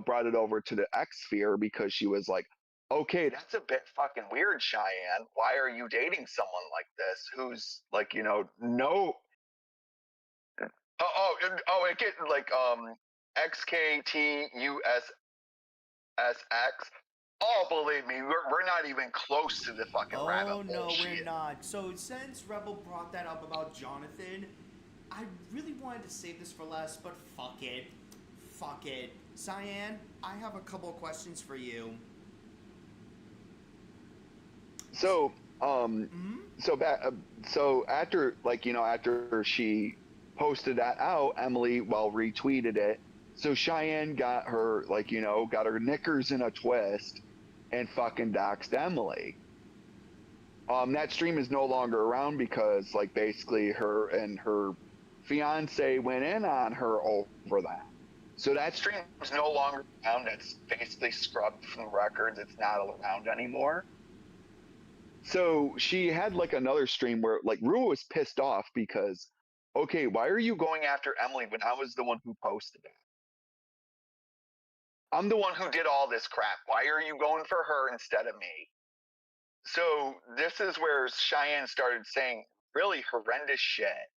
brought it over to the X Sphere because she was like, okay, that's a bit fucking weird, Cheyenne. Why are you dating someone like this who's like no it get like XKTUSSX. Oh, believe me, we're not even close to the fucking rabbit Oh hole no, shit. we're not. So since Rebel brought that up about Jonathan, I really wanted to save this for last, but fuck it. Fuck it. Cyan, I have a couple of questions for you. So Mm-hmm. so after after she posted that out, Emily retweeted it. So Cheyenne got her got her knickers in a twist and fucking doxed Emily. That stream is no longer around because basically her and her fiance went in on her over that. So that stream is no longer around. It's basically scrubbed from the records. It's not around anymore. So she had another stream where Rua was pissed off because, okay, why are you going after Emily when I was the one who posted it? I'm the one who did all this crap. Why are you going for her instead of me? So this is where Cheyenne started saying really horrendous shit.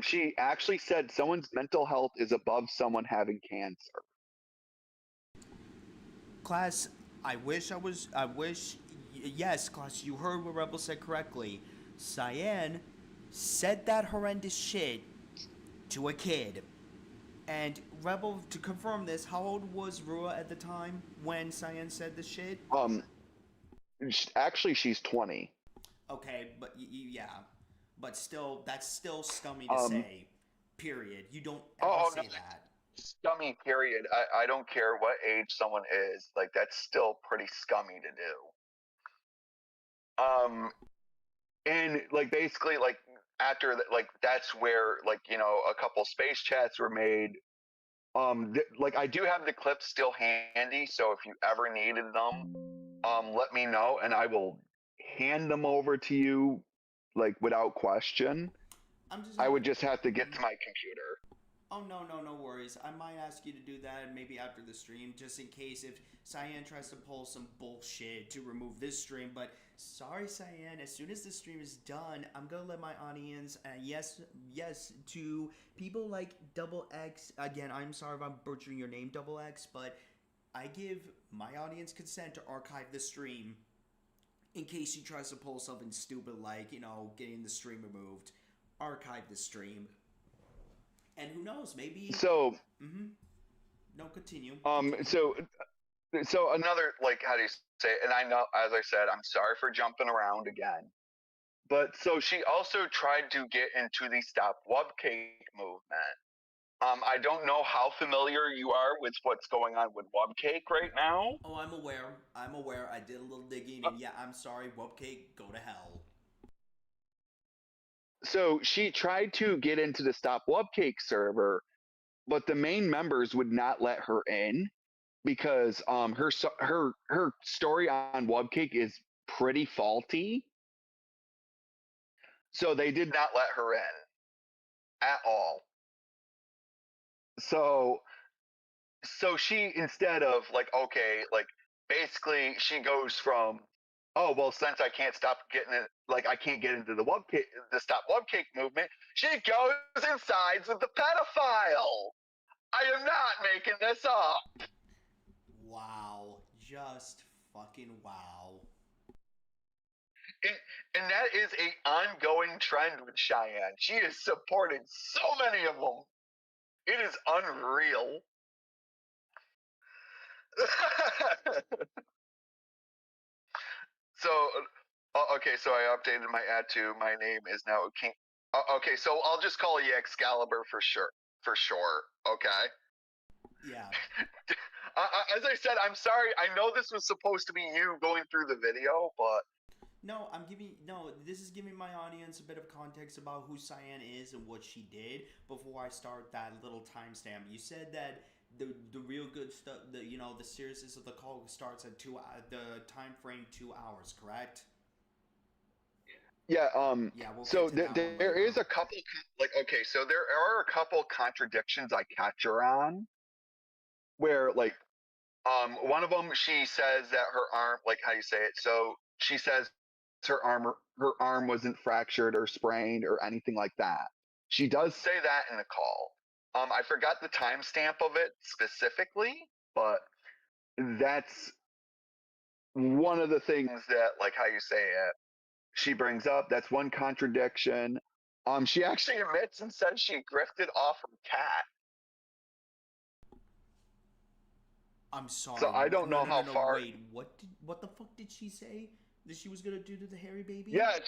She actually said someone's mental health is above someone having cancer. Class, yes, class, you heard what Rebel said correctly. Cyan said that horrendous shit to a kid. And Rebel, to confirm this, how old was Rua at the time when Cyan said the shit? Actually, she's 20. Okay, but yeah. But still, that's still scummy to say. Period. You don't ever say that. Scummy, period. I don't care what age someone is. That's still pretty scummy to do. And basically after that, that's where a couple space chats were made. I do have the clips still handy, so if you ever needed them, let me know and I will hand them over to you without question. I would just have to get to my computer. Oh, no worries. I might ask you to do that maybe after the stream, just in case if Cyan tries to pull some bullshit to remove this stream. But sorry, Cyan, as soon as the stream is done, I'm going to let my audience, yes, to people like Double X, again, I'm sorry if I'm butchering your name, Double X, but I give my audience consent to archive the stream in case she tries to pull something stupid like, getting the stream removed, archive the stream. And who knows, maybe... So, No, continue. so another, like, how do you say it? And I know, as I said, I'm sorry for jumping around again. But so she also tried to get into the Stop Wubcake movement. I don't know how familiar you are with what's going on with Wubcake right now. Oh, I'm aware. I did a little digging, and yeah, I'm sorry, Wubcake, go to hell. So she tried to get into the Stop Wubcake server, but the main members would not let her in because her story on Wubcake is pretty faulty. So they did not let her in at all. So she, instead of like, okay, like basically she goes from, oh well, since I can't stop getting it, like I can't get into the Stop Wubcake movement, she goes and sides with the pedophile. I am not making this up. Wow. Just fucking wow. And that is a ongoing trend with Cheyenne. She has supported so many of them. It is unreal. So, okay, so I updated my ad to my name is now King. Okay, so I'll just call you Excalibur for sure. Okay. Yeah. As I said, I'm sorry. I know this was supposed to be you going through the video, but No, this is giving my audience a bit of context about who Cyan is and what she did before I start that little timestamp. You said that the real good stuff, the seriousness of the call starts at the time frame 2 hours, correct? yeah. Yeah, we'll So get to that one there later. is a couple, like, okay, so there are a couple contradictions I catch her on, where like, one of them, she says that her arm, like, how you say it? So she says her arm wasn't fractured or sprained or anything like that. She does say that in the call. I forgot the timestamp of it specifically, but that's one of the things that, like, how you say it, she brings up. That's one contradiction. She actually admits and says she grifted off her cat. I'm sorry. So I don't know how far. Wait, what the fuck did she say that she was gonna do to the hairy baby? Yeah.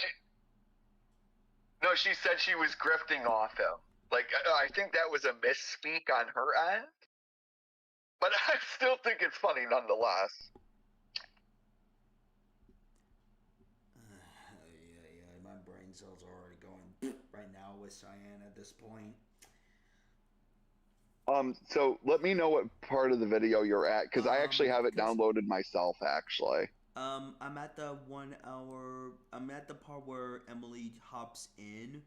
No, she said she was grifting off him. Like, I think that was a misspeak on her end. But I still think it's funny nonetheless. Yeah, my brain cells are already going right now with Cyan at this point. So let me know what part of the video you're at, because I actually have it downloaded myself, actually. I'm at the 1 hour. I'm at the part where Emily hops in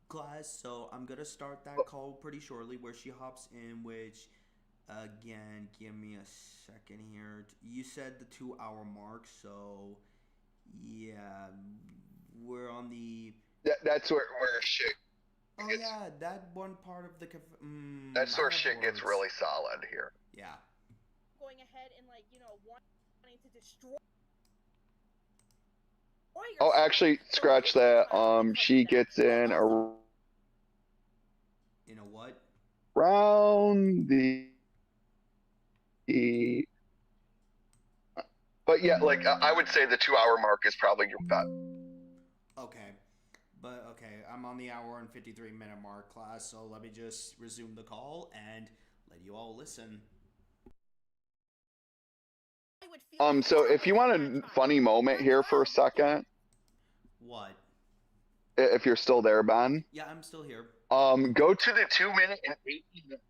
class, so I'm gonna start that call pretty shortly, where she hops in. Which, again, give me a second here. You said the 2 hour mark, so yeah, we're on the. That's where shit. Oh yeah, that one part of the. That's where shit gets really solid here. Yeah. Going ahead and wanting to destroy. Oh, actually, scratch that. She gets in a what? Around the. But yeah, like, I would say the 2 hour mark is probably your bet. Okay. But okay, I'm on the hour and 53-minute mark, class, so let me just resume the call and let you all listen. So if you want a funny moment here for a second. What? If you're still there, Ben. Yeah, I'm still here. Go to the 2 minute and 18 minute.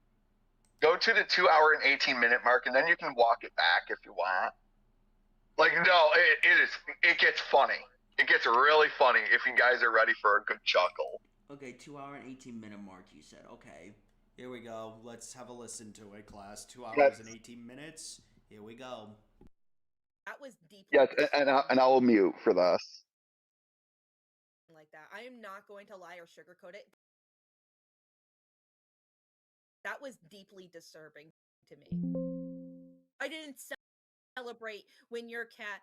Go to the 2 hour and 18-minute mark, and then you can walk it back if you want. Like, no, it gets funny. It gets really funny if you guys are ready for a good chuckle. Okay, 2 hour and 18-minute mark, you said. Okay. Here we go. Let's have a listen to it, class. 2 hours and 18 minutes. Here we go. That was deeply. Yes, and I will mute for this. Like that. I am not going to lie or sugarcoat it. That was deeply disturbing to me. I didn't celebrate when your cat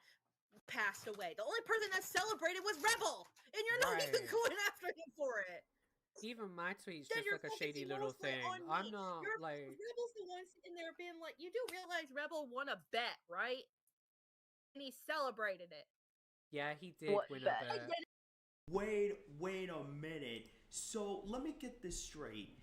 passed away. The only person that celebrated was Rebel, and you're not even Right. going after him for it. Even my tweet's Then just you're like a shady focusing little mostly thing. on I'm me. not like. Rebel's the one sitting there being like, you do realize Rebel won a bet, right? And he celebrated it. Yeah, he did What win bet? a bet. Wait a minute. So let me get this straight.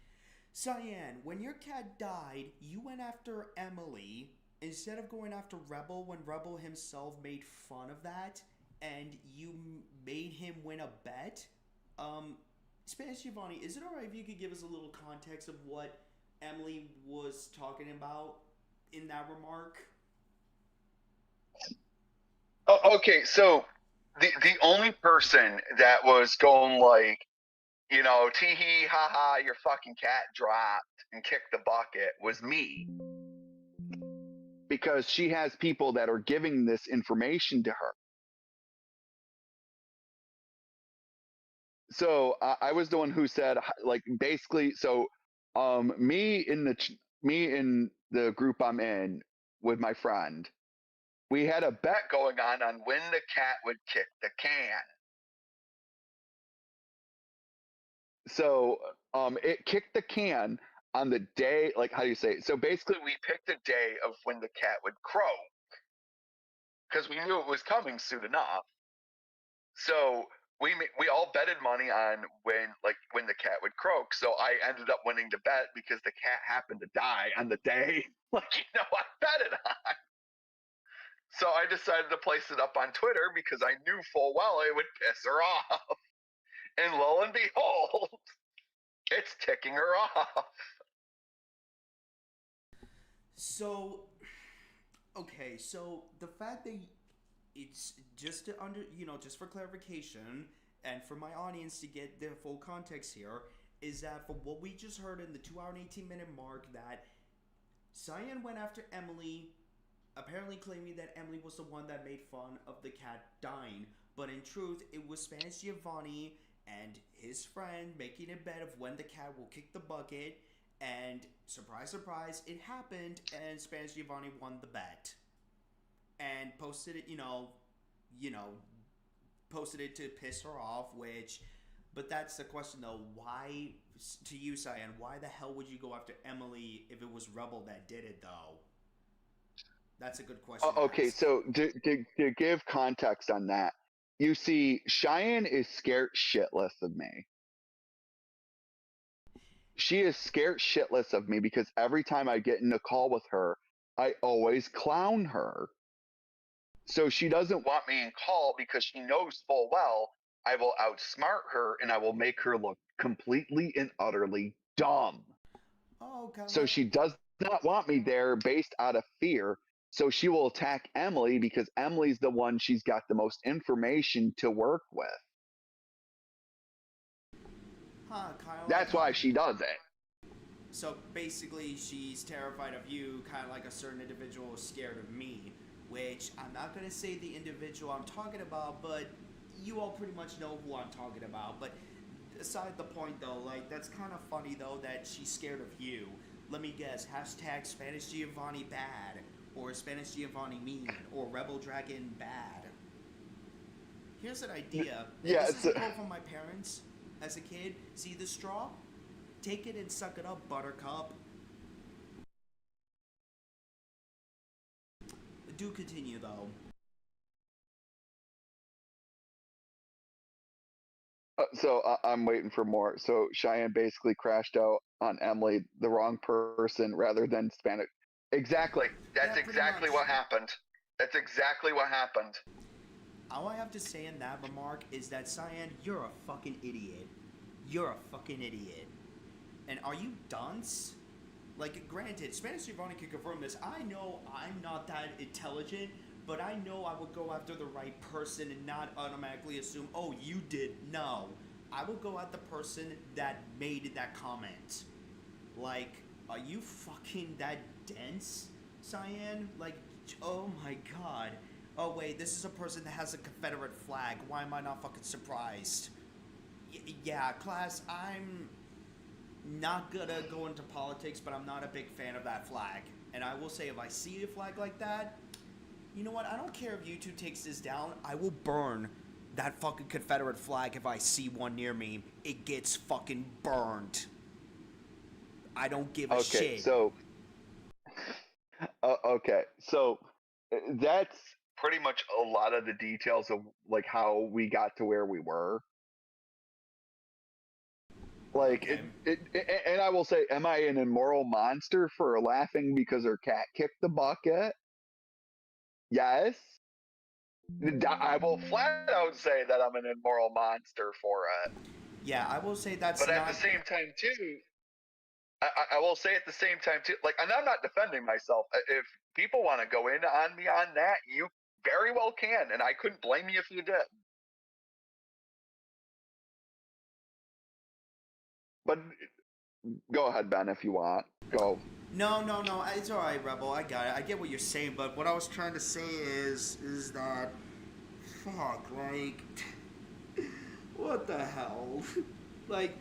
Cyan, when your cat died, you went after Emily instead of going after Rebel when Rebel himself made fun of that and you made him win a bet? Spanish Giovanni, is it alright if you could give us a little context of what Emily was talking about in that remark? Oh, okay, so the only person that was going like, you know, tee hee ha ha, your fucking cat dropped and kicked the bucket was me. Because she has people that are giving this information to her. So I was the one who said, like, basically, so me in the group I'm in with my friend, we had a bet going on when the cat would kick the can. So it kicked the can on the day, like, how do you say it? So basically, we picked a day of when the cat would croak because we knew it was coming soon enough. So we all betted money on when the cat would croak. So I ended up winning the bet because the cat happened to die on the day I betted on. So I decided to place it up on Twitter because I knew full well it would piss her off. And lo and behold, it's ticking her off. So, okay, so the fact that it's just to just for clarification and for my audience to get the full context here, is that from what we just heard in the 2 hour and 18-minute mark, that Cyan went after Emily, apparently claiming that Emily was the one that made fun of the cat dying, but in truth, it was Spanish Giovanni and his friend making a bet of when the cat will kick the bucket, and surprise, surprise, it happened, and Spanish Giovanni won the bet. And posted it, posted it to piss her off, but that's the question though, why, to you, Cyan, why the hell would you go after Emily if it was Rebel that did it, though? That's a good question. Okay, so to give context on that, you see, Cheyenne is scared shitless of me. She is scared shitless of me because every time I get in a call with her, I always clown her. So she doesn't want me in call because she knows full well I will outsmart her and I will make her look completely and utterly dumb. Oh, kind of So like... she does not want me there based out of fear. So she will attack Emily because Emily's the one she's got the most information to work with. That's why she does it. So basically, she's terrified of you, kind of like a certain individual is scared of me, which I'm not going to say the individual I'm talking about, but you all pretty much know who I'm talking about. But aside the point, though, like, that's kind of funny, though, that she's scared of you. Let me guess, hashtag Spanish Giovanni bad, or Spanish Giovanni mean, or Rebel Dragon bad. Here's an idea. Yeah, this is a quote from my parents as a kid. See the straw? Take it and suck it up, Buttercup. Do continue, though. So I'm waiting for more. So Cheyenne basically crashed out on Emily, the wrong person, rather than Spanish. Exactly. That's exactly what happened. That's exactly what happened. All I have to say in that remark is that, Cyan, you're a fucking idiot. You're a fucking idiot. And are you dunce? Like, granted, Spanish Giovanni can confirm this. I know I'm not that intelligent, but I know I would go after the right person and not automatically assume, oh, you did. No. I will go at the person that made that comment. Like, are you fucking that dense, Cyan? Like, oh my god. Oh wait, this is a person that has a Confederate flag. Why am I not fucking surprised? Yeah, class, I'm not gonna go into politics, but I'm not a big fan of that flag. And I will say, if I see a flag like that, You know what? I don't care if YouTube takes this down. I will burn that fucking Confederate flag if I see one near me. It gets fucking burned. I don't give a Okay, shit. so okay, so that's pretty much a lot of the details of like how we got to where we were. Like Okay. and I will say, am I an immoral monster for laughing because her cat kicked the bucket? Yes. I will flat out say that I'm an immoral monster for it. Yeah, I will say that's But at the not. same time, too, I will say at the same time, too, like, and I'm not defending myself. If people want to go in on me on that, you very well can, and I couldn't blame you if you did. But go ahead, Ben, if you want. Go. No, no, no. It's all right, Rebel. I got it. I get what you're saying, but what I was trying to say is that, fuck, like, what the hell? Like,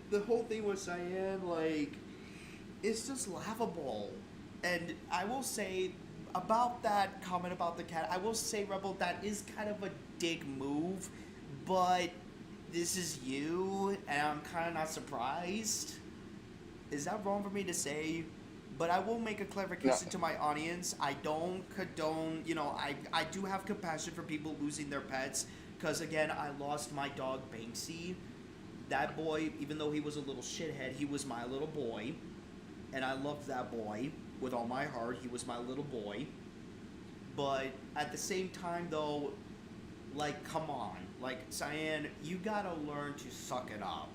the whole thing with Cyan, like, it's just laughable. And I will say about that comment about the cat, I will say, Rebel, that is kind of a dick move, but this is you, and I'm kind of not surprised. Is that wrong for me to say? But I will make a clarification to my audience. I don't condone, I do have compassion for people losing their pets. Because, again, I lost my dog, Banksy. That boy, even though he was a little shithead, he was my little boy. And I loved that boy with all my heart. He was my little boy. But at the same time, though, like, come on. Like, Cyan, you gotta learn to suck it up.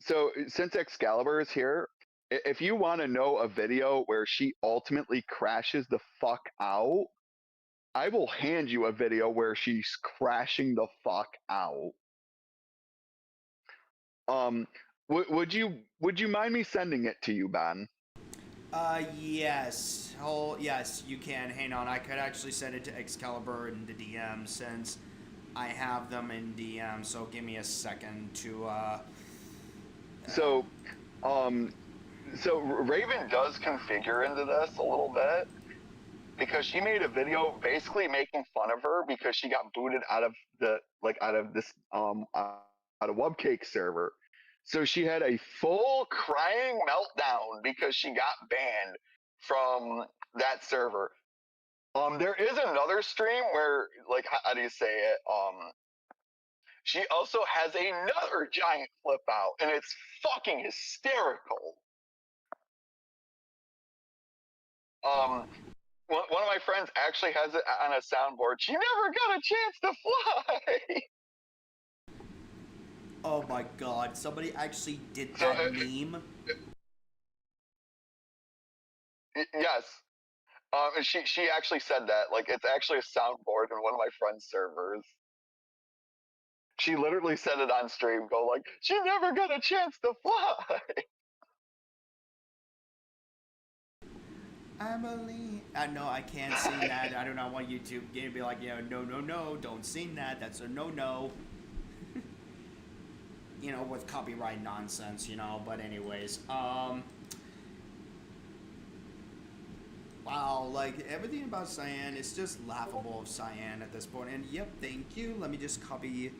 So since Excalibur is here, if you want to know a video where she ultimately crashes the fuck out, I will hand you a video where she's crashing the fuck out. Um, would you mind me sending it to you, Ben? Yes. Oh, yes, you can. Hang on. I could actually send it to Excalibur in the DM since I have them in DM. So give me a second to, So, so Raven does configure into this a little bit because she made a video basically making fun of her because she got booted out of this out of Wubcake server. So she had a full crying meltdown because she got banned from that server. There is another stream where, like, how do you say it? She also has another giant flip out, and it's fucking hysterical. One of my friends actually has it on a soundboard. She never got a chance to fly. oh my god, somebody actually did So, that meme. yes. And she actually said that. Like, it's actually a soundboard in one of my friend's servers. She literally said it on stream, go like, she never got a chance to fly. I believe. No, I can't sing that. I do not want YouTube to be like, no, no, no, don't sing that. That's a no-no. With copyright nonsense, But anyways, wow, like everything about Cyan is just laughable of Cyan at this point. And yep, thank you. Let me just copy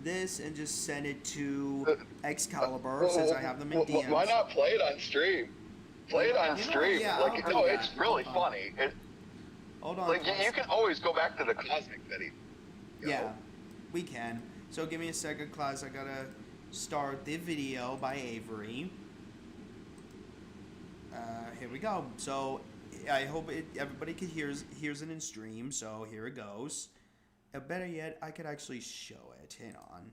this and just send it to Excalibur since I have them in DMs. Why not play it on stream? Play it on stream. Yeah, like, no, it's really funny. Hold on. Like, you can always go back to the Cosmic video. Yeah, we can. So give me a second, class. I gotta start the video by Avery. Here we go. So I hope everybody can hears it in stream. So here it goes. Better yet, I could actually show it. Hang on.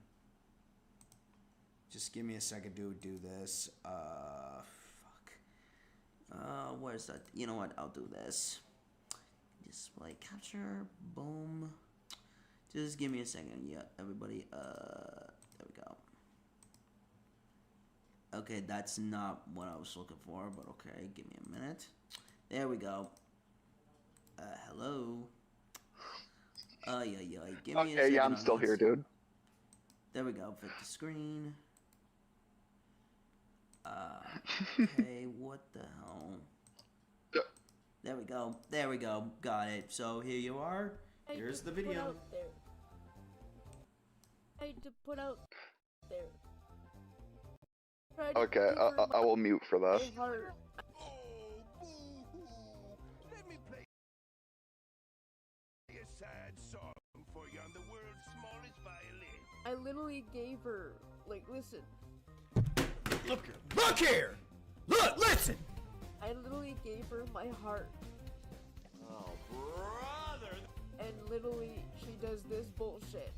Just give me a second to do this. Where's that? You know what? I'll do this. Display capture. Boom. Just give me a second. Yeah, everybody. There we go. Okay, that's not what I was looking for, but okay, give me a minute. There we go. Hello. Yeah. Give me a second. Yeah, I'm still here, dude. There we go. Fit the screen. Okay, what the hell? There we go. There we go. Got it. So here you are. Here's the video. I had to put out there. Okay, I will mute for that. Let me play a sad song for you on the world's smallest violin. I literally gave her, like, listen. Look here! Look, listen! I literally gave her my heart. Oh, brother! And literally, she does this bullshit.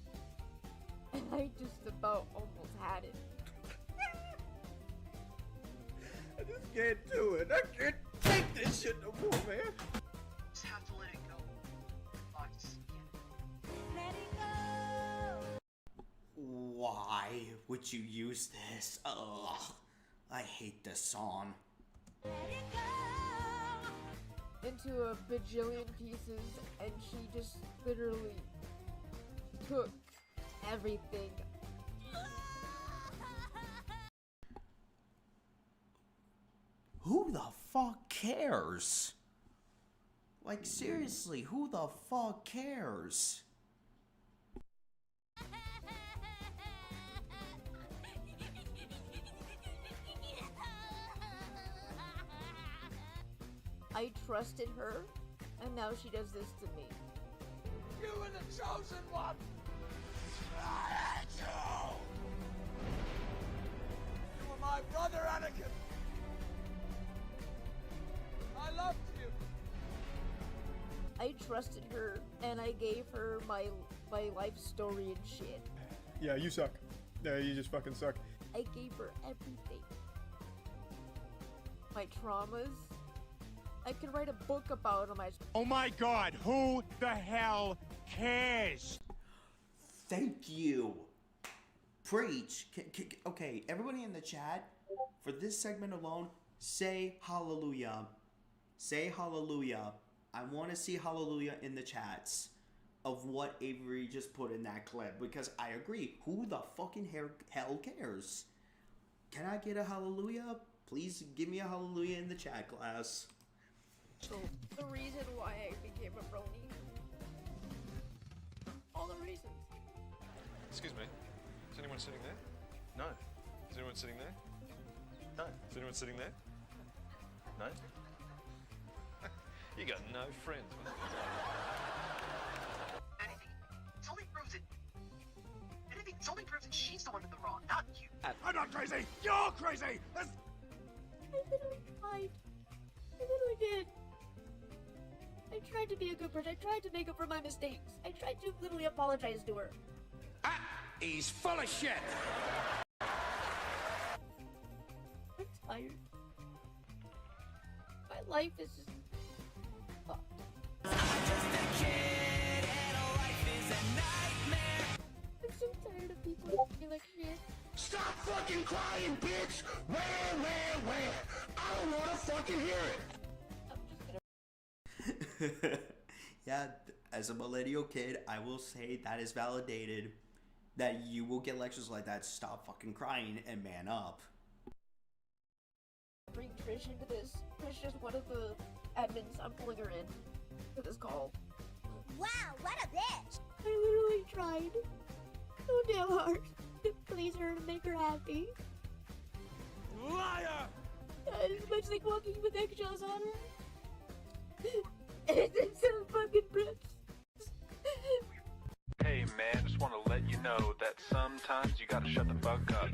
And I just about almost had it. I just can't do it. I can't take this shit no more, man. Just have to let it go. Let it go! Why would you use this? Ugh. I hate this song. Let it go! Into a bajillion pieces, and she just literally took everything. Who the fuck cares? Like, seriously, who the fuck cares? I trusted her, and now she does this to me. You were the chosen one! You were my brother, Anakin! I loved you! I trusted her, and I gave her my life story and shit. Yeah, you suck. Yeah, you just fucking suck. I gave her everything. My traumas. I could write a book about them. Oh my god, who the hell cares? Thank you. Preach. Okay, everybody in the chat, for this segment alone, say hallelujah. Say hallelujah. I want to see hallelujah in the chats of what Avery just put in that clip, because I agree. Who the fucking hell cares? Can I get a hallelujah? Please give me a hallelujah in the chat, class. So, the reason why I became a brony. All the reasons. Excuse me. Is anyone sitting there? No. Is anyone sitting there? No. Is anyone sitting there? No. You got no friends. Anything. It's only proves it. Anything. It's only proves that she's the one in the wrong, not you. I'm not crazy! You're crazy! I literally tried. I literally did. I tried to be a good person. I tried to make up for my mistakes. I tried to literally apologize to her. Ah, he's full of shit! I'm tired. My life is just fucked. I'm so tired of people acting like shit. Stop fucking crying, bitch! Where? I don't wanna fucking hear it! Yeah, as a millennial kid, I will say that is validated. That you will get lectures like that. Stop fucking crying and man up. Bring Trish into this. Trish is one of the admins. I'm pulling her in for this call. Wow, what a bitch! I literally tried so damn hard to please her and make her happy. Liar! As much like walking with eggshells on her. It's so fucking breaths. Hey man, just want to let you know that sometimes you gotta shut the fuck up.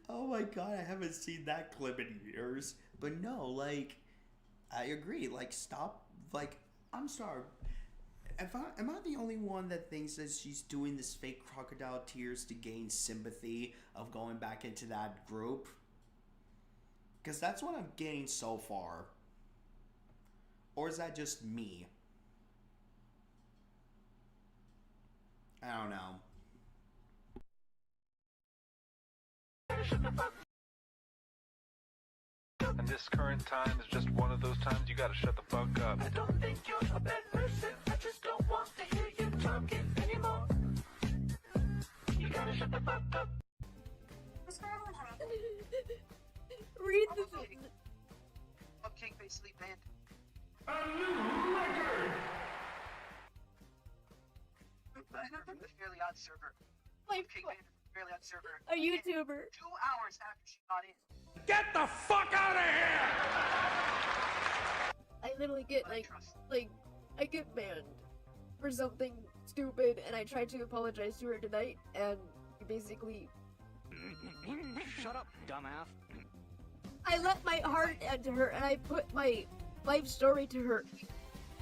Oh my god, I haven't seen that clip in years. But no, like, I agree. Like, stop. Like, I'm sorry. Am I the only one that thinks that she's doing this fake crocodile tears to gain sympathy of going back into that group? Because that's what I'm getting so far. Or is that just me? I don't know. And this current time is just one of those times you gotta shut the fuck up. I don't think you're a bad person. I just don't want to hear you talking anymore. You gotta shut the fuck up. Read the thing. Cupcake basically from the Fairly Odd server. My Cake Bandit from the Fairly Odd server. a YouTuber. 2 hours after she got in. Get the fuck out of here! I literally get like I get banned for something stupid, and I tried to apologize to her tonight, and basically Shut up, dumbass. I let my heart into her, and I put my life story to her,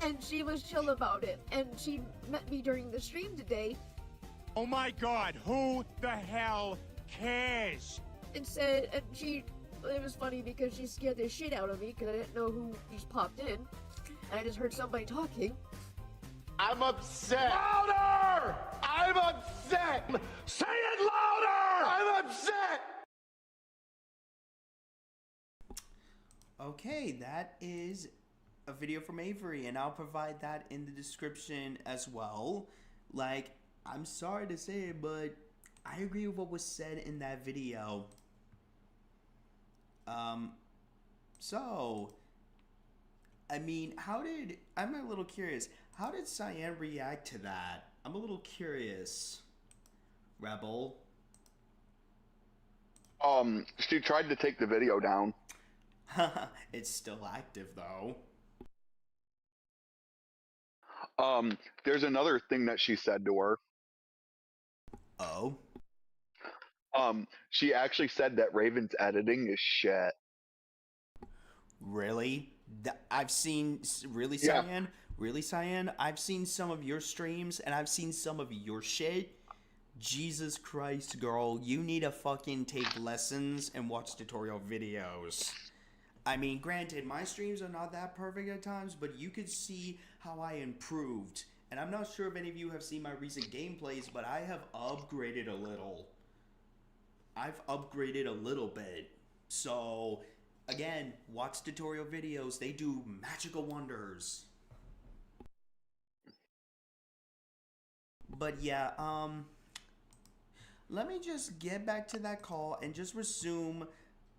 and she was chill about it, and she met me during the stream today. Oh my god, who the hell cares? And said, and it was funny because she scared the shit out of me because I didn't know who just popped in, and I just heard somebody talking. I'm upset. Louder! I'm upset! Say it louder! I'm upset! Okay, that is a video from Avery, and I'll provide that in the description as well. Like, I'm sorry to say it, but I agree with what was said in that video. So, I mean, I'm a little curious, how did Cyan react to that? I'm a little curious, Rebel. She tried to take the video down. It's still active, though. There's another thing that she said to her. Oh? She actually said that Raven's editing is shit. Really? I've seen, really, Yeah. Cyan? Really, Cyan? I've seen some of your streams, and I've seen some of your shit. Jesus Christ, girl, you need to fucking take lessons and watch tutorial videos. I mean, granted, my streams are not that perfect at times, but you could see how I improved. And I'm not sure if any of you have seen my recent gameplays, but I have upgraded a little. I've upgraded a little bit. So, again, watch tutorial videos. They do magical wonders. But yeah, let me just get back to that call and just resume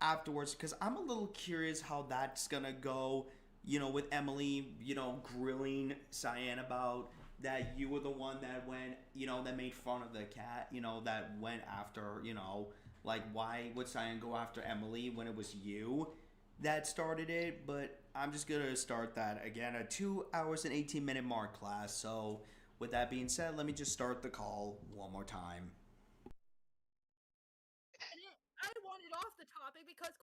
afterwards, because I'm a little curious how that's gonna go, you know, with Emily, you know, grilling Cyan about that you were the one that went, you know, that made fun of the cat, you know, that went after, you know, like, why would Cyan go after Emily when it was you that started it? But I'm just gonna start that again, a 2 hours and 18-minute mark, class. So with that being said, let me just start the call one more time. I wanted off the topic because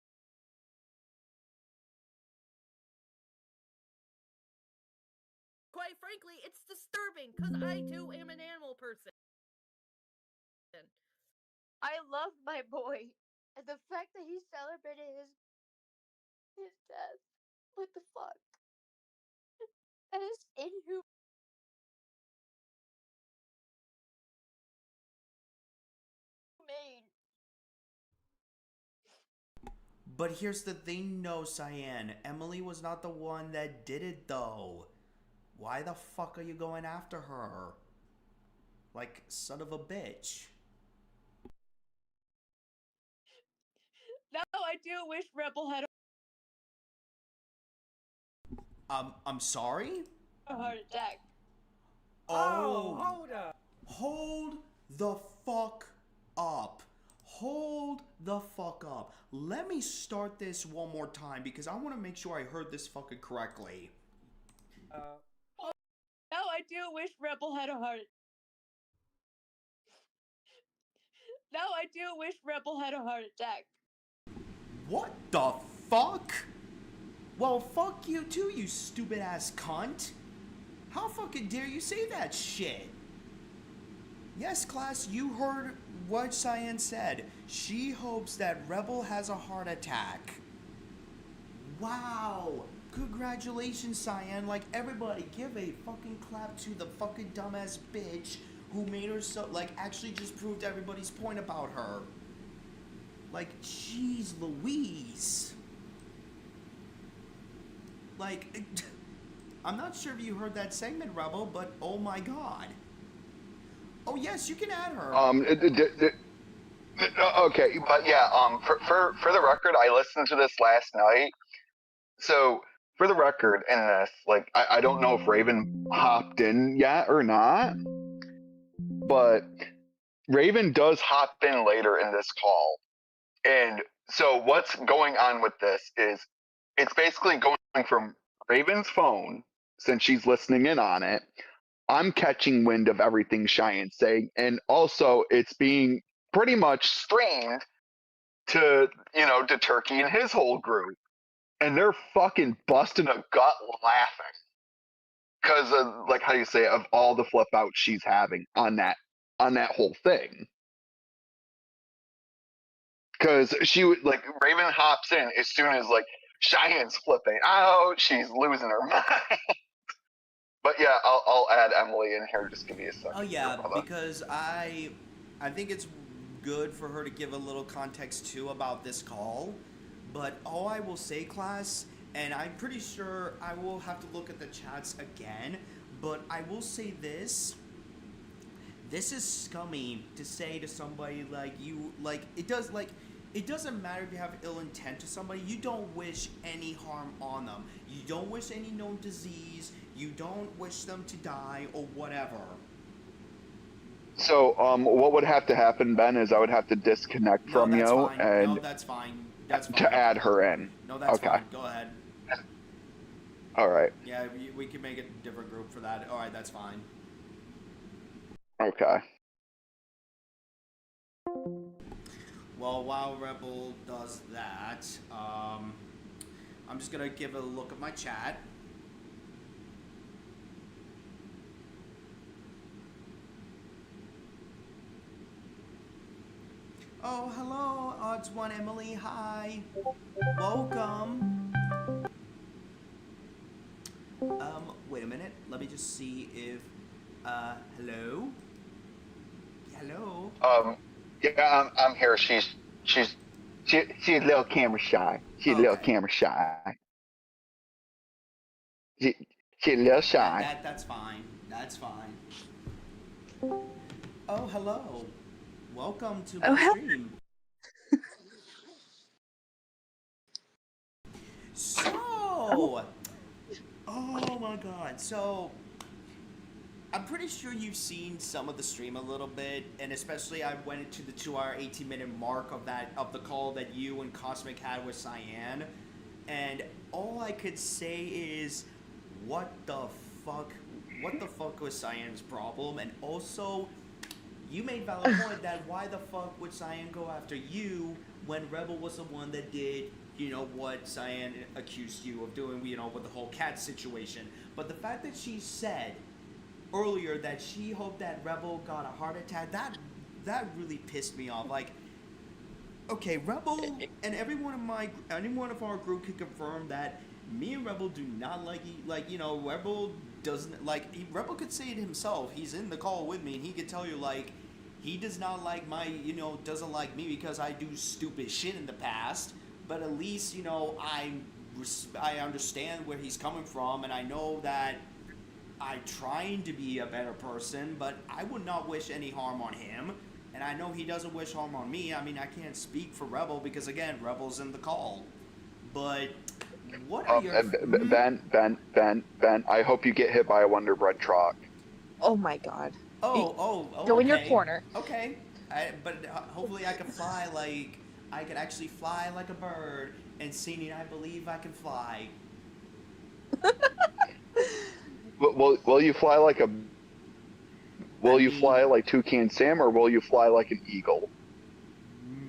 quite frankly, it's disturbing because I too am an animal person. I love my boy, and the fact that he celebrated his death. What the fuck? That is inhumane. But here's the thing, no, Cyan. Emily was not the one that did it, though. Why the fuck are you going after her? Like, son of a bitch. Now I do wish Rebel had I'm sorry? a heart attack. Oh, hold up. Hold the fuck up. Hold the fuck up. Let me start this one more time because I want to make sure I heard this fucking correctly. Now I do wish Rebel had a heart. Now I do wish Rebel had a heart attack. What the fuck? Well, fuck you too, you stupid ass cunt. How fucking dare you say that shit? Yes, class, you heard what Cyan said. She hopes that Rebel has a heart attack. Wow. Congratulations, Cyan. Like, everybody, give a fucking clap to the fucking dumbass bitch who made her so, like, actually just proved everybody's point about her. Like, jeez Louise. Like, I'm not sure if you heard that segment, Rebel, but oh my god. Oh yes, you can add her. Okay, but yeah, for the record, I listened to this last night. So, for the record, and like, I don't know if Raven hopped in yet or not, but Raven does hop in later in this call. And so what's going on with this is it's basically going from Raven's phone, since she's listening in on it. I'm catching wind of everything Cheyenne's saying, and also it's being pretty much streamed to, to Turkey and his whole group. And they're fucking busting a gut laughing. Because of, like, how you say, of all the flip outs she's having on that whole thing. Because she would, like, Raven hops in as soon as, like, Cheyenne's flipping out, she's losing her mind. But yeah, I'll add Emily in here. Just give me a second. Oh yeah, because I think it's good for her to give a little context too about this call. But all I will say, class, and I'm pretty sure I will have to look at the chats again, but I will say this. This is scummy to say to somebody like you, like, it doesn't matter if you have ill intent to somebody. You don't wish any harm on them. You don't wish any known disease. You don't wish them to die or whatever. So, what would have to happen, Ben, is I would have to disconnect from you, fine. and No, that's fine. That's fine. to add her in. No, that's okay. fine. Go ahead. All right. Yeah, we can make a different group for that. All right, that's fine. Okay. Well, while Rebel does that, I'm just gonna give a look at my chat. Oh, hello, Odds One Emily. Hi, welcome. Wait a minute. Let me just see if. Hello. Hello. Yeah, I'm here. She's a little camera shy. She's a little camera shy. She's a little shy. That's fine. That's fine. Oh, hello. Welcome to my stream. So, oh my god. So, I'm pretty sure you've seen some of the stream a little bit, and especially I went into the 2-hour, 18-minute mark of the call that you and Cosmic had with Cyan, and all I could say is, what the fuck was Cyan's problem? And also, you made valid point that why the fuck would Cyan go after you when Rebel was the one that did, what Cyan accused you of doing, with the whole cat situation. But the fact that she said earlier that she hoped that Rebel got a heart attack, that really pissed me off. Like, okay, Rebel and any one of our group can confirm that me and Rebel do not Rebel doesn't Rebel could say it himself. He's in the call with me and he could tell you, like, he does not like doesn't like me because I do stupid shit in the past, but at least, I understand where he's coming from, and I know that I'm trying to be a better person, but I would not wish any harm on him, and I know he doesn't wish harm on me. I mean, I can't speak for Rebel because, again, Rebel's in the call. But what are your... Ben, I hope you get hit by a Wonder Bread truck. Oh my god. Oh, Go in your okay. corner. Okay. But hopefully I can fly I could actually fly like a bird, and Sini, I believe I can fly. Will you fly like a... Will you fly like Toucan Sam, or will you fly like an eagle?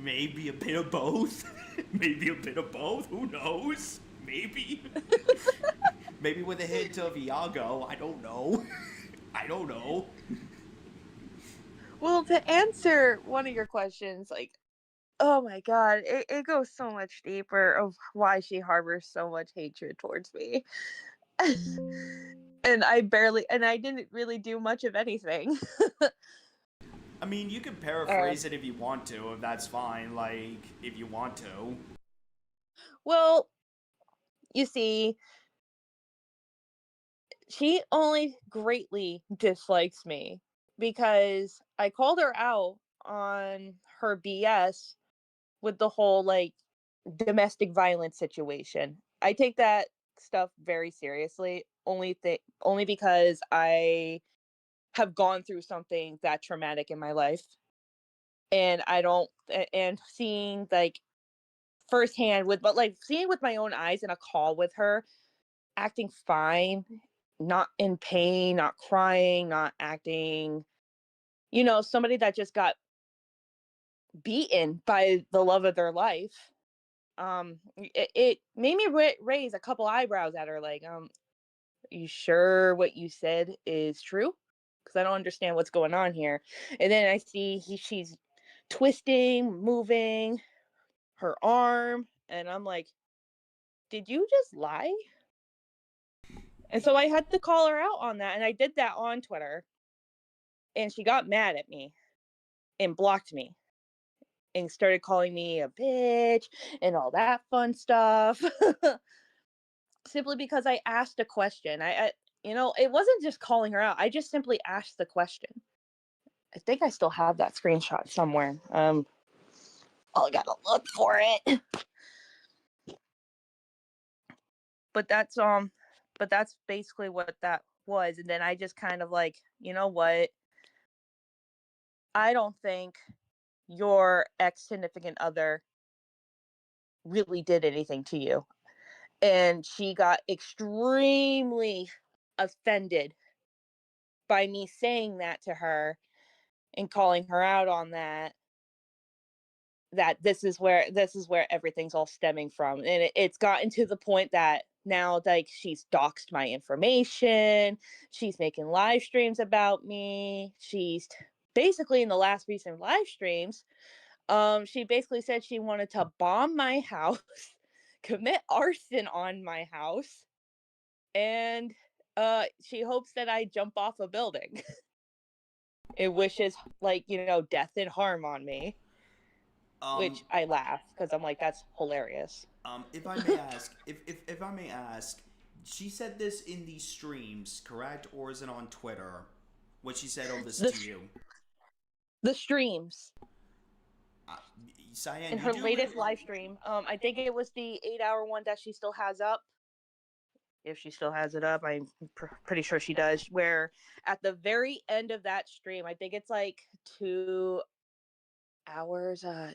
Maybe a bit of both. Maybe a bit of both. Who knows? Maybe. Maybe with a hint of Iago. I don't know. I don't know. Well, to answer one of your questions, like, oh my god, it goes so much deeper of why she harbors so much hatred towards me. And I didn't really do much of anything. I mean, you can paraphrase it if you want to, if that's fine, like, if you want to. Well, you see, she only greatly dislikes me because I called her out on her BS with the whole, like, domestic violence situation. I take that stuff very seriously, only because I have gone through something that traumatic in my life. And I don't, and seeing like firsthand but like seeing with my own eyes in a call with her, acting fine, not in pain, not crying, not acting, somebody that just got beaten by the love of their life. It made me raise a couple eyebrows at her, like, you sure what you said is true? Because I don't understand what's going on here. And then I see she's twisting, moving her arm, and I'm like, did you just lie? And so I had to call her out on that, and I did that on Twitter. And she got mad at me and blocked me and started calling me a bitch and all that fun stuff. Simply because I asked a question. It wasn't just calling her out. I just simply asked the question. I think I still have that screenshot somewhere. I gotta look for it. But that's basically what that was. And then I just kind of like, you know what? I don't think your ex-significant other really did anything to you. And she got extremely offended by me saying that to her and calling her out on that this is where everything's all stemming from. And it's gotten to the point that now, like, she's doxed my information, she's making live streams about me. She's basically, in the last recent live streams, she basically said she wanted to bomb my house, commit arson on my house, and she hopes that I jump off a building. It wishes, like, death and harm on me. Which I laugh because I'm like, that's hilarious. If I may ask, if I may ask, she said this in these streams, correct, or is it on Twitter? What she said all this to you? The streams. Cyan, in her latest live stream. I think it was the 8-hour one that she still has up. If she still has it up, I'm pretty sure she does. Where at the very end of that stream, I think it's like 2 hours. I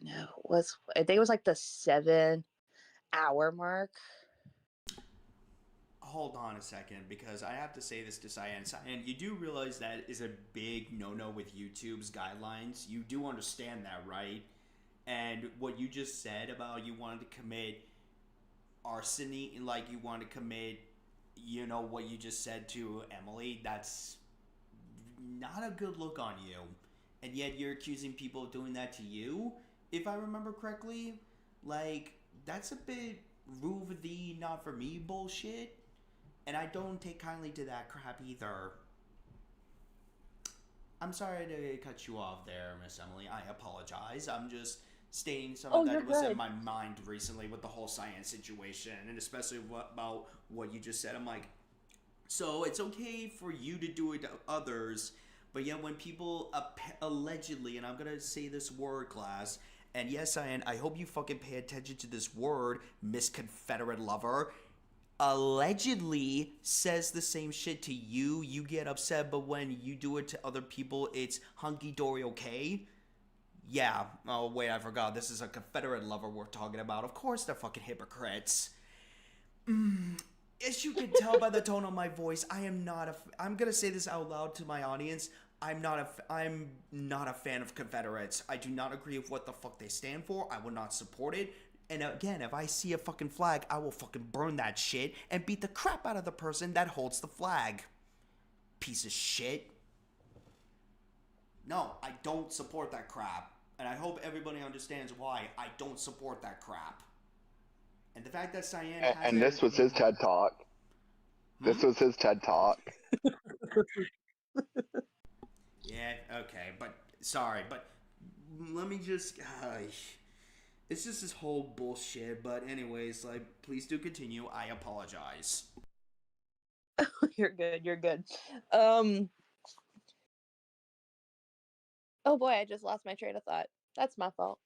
think it was like the 7-hour mark. Hold on a second, because I have to say this to Cyan. Cyan, you do realize that is a big no-no with YouTube's guidelines. You do understand that, right? And what you just said about you wanted to commit arsony, like you want to commit, what you just said to Emily, that's not a good look on you. And yet you're accusing people of doing that to you, if I remember correctly. Like, that's a bit rule of thee, not for me bullshit. And I don't take kindly to that crap either. I'm sorry to cut you off there, Miss Emily. I apologize. I'm just stating something that was in my mind recently with the whole science situation, and especially about what you just said. I'm like, so it's okay for you to do it to others, but yet when people allegedly, and I'm gonna say this word, class, and yes, Cyan, I hope you fucking pay attention to this word, Miss Confederate Lover, allegedly says the same shit to you, you get upset, but when you do it to other people, it's hunky-dory okay? Yeah, oh wait, I forgot, this is a Confederate lover we're talking about. Of course they're fucking hypocrites. As you can tell by the tone of my voice, I'm gonna say this out loud to my audience, I'm not a fan of Confederates. I do not agree with what the fuck they stand for. I will not support it. And again, if I see a fucking flag, I will fucking burn that shit and beat the crap out of the person that holds the flag. Piece of shit. No, I don't support that crap. And I hope everybody understands why I don't support that crap. And the fact that Cyan has... And this was his TED Talk. This was his TED Talk. Yeah, okay, but... Sorry, but... Let me just... it's just this whole bullshit, but anyways, like, please do continue. I apologize. You're good. Oh boy, I just lost my train of thought. That's my fault.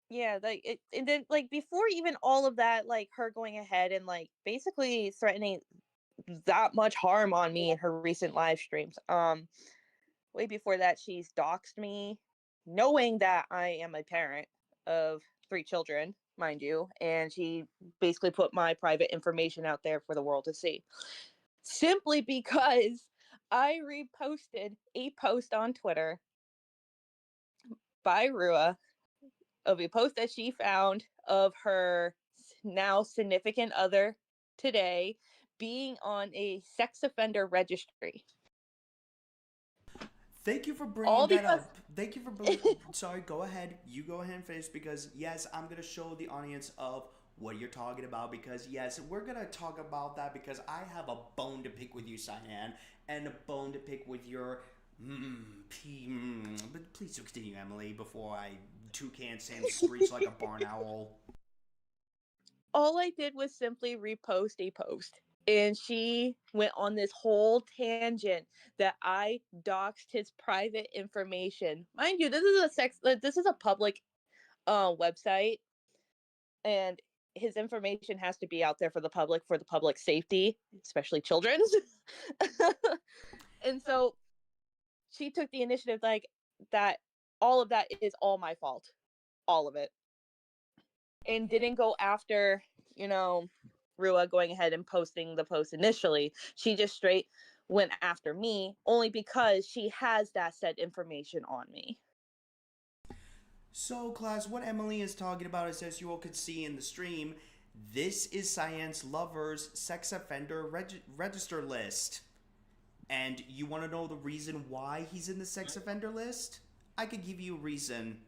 Yeah, like it, and then like before even all of that, like her going ahead and like basically threatening that much harm on me in her recent live streams. Way before that, she's doxed me, knowing that I am a parent of 3 children, mind you, and she basically put my private information out there for the world to see. Simply because I reposted a post on Twitter by Rua of a post that she found of her now significant other today being on a sex offender registry. Thank you for All bringing that because up. Thank you for sorry, go ahead. You go ahead and finish because yes, I'm going to show the audience of what you're talking about because yes, we're going to talk about that because I have a bone to pick with you, Cyan, and a bone to pick with your but please continue, Emily, before I toucan Sam screech like a barn owl. all I did was simply repost a post. And she went on this whole tangent that I doxed his private information. Mind you, this is a public website, and his information has to be out there for the public safety, especially children's. And so she took the initiative like that all of that is all my fault. All of it. And didn't go after, Rua going ahead and posting the post initially. She just straight went after me only because she has that said information on me. So, class, what Emily is talking about is, as you all could see in the stream, this is Cyan's lover's sex offender register list. And you want to know the reason why he's in the sex offender list? I could give you a reason.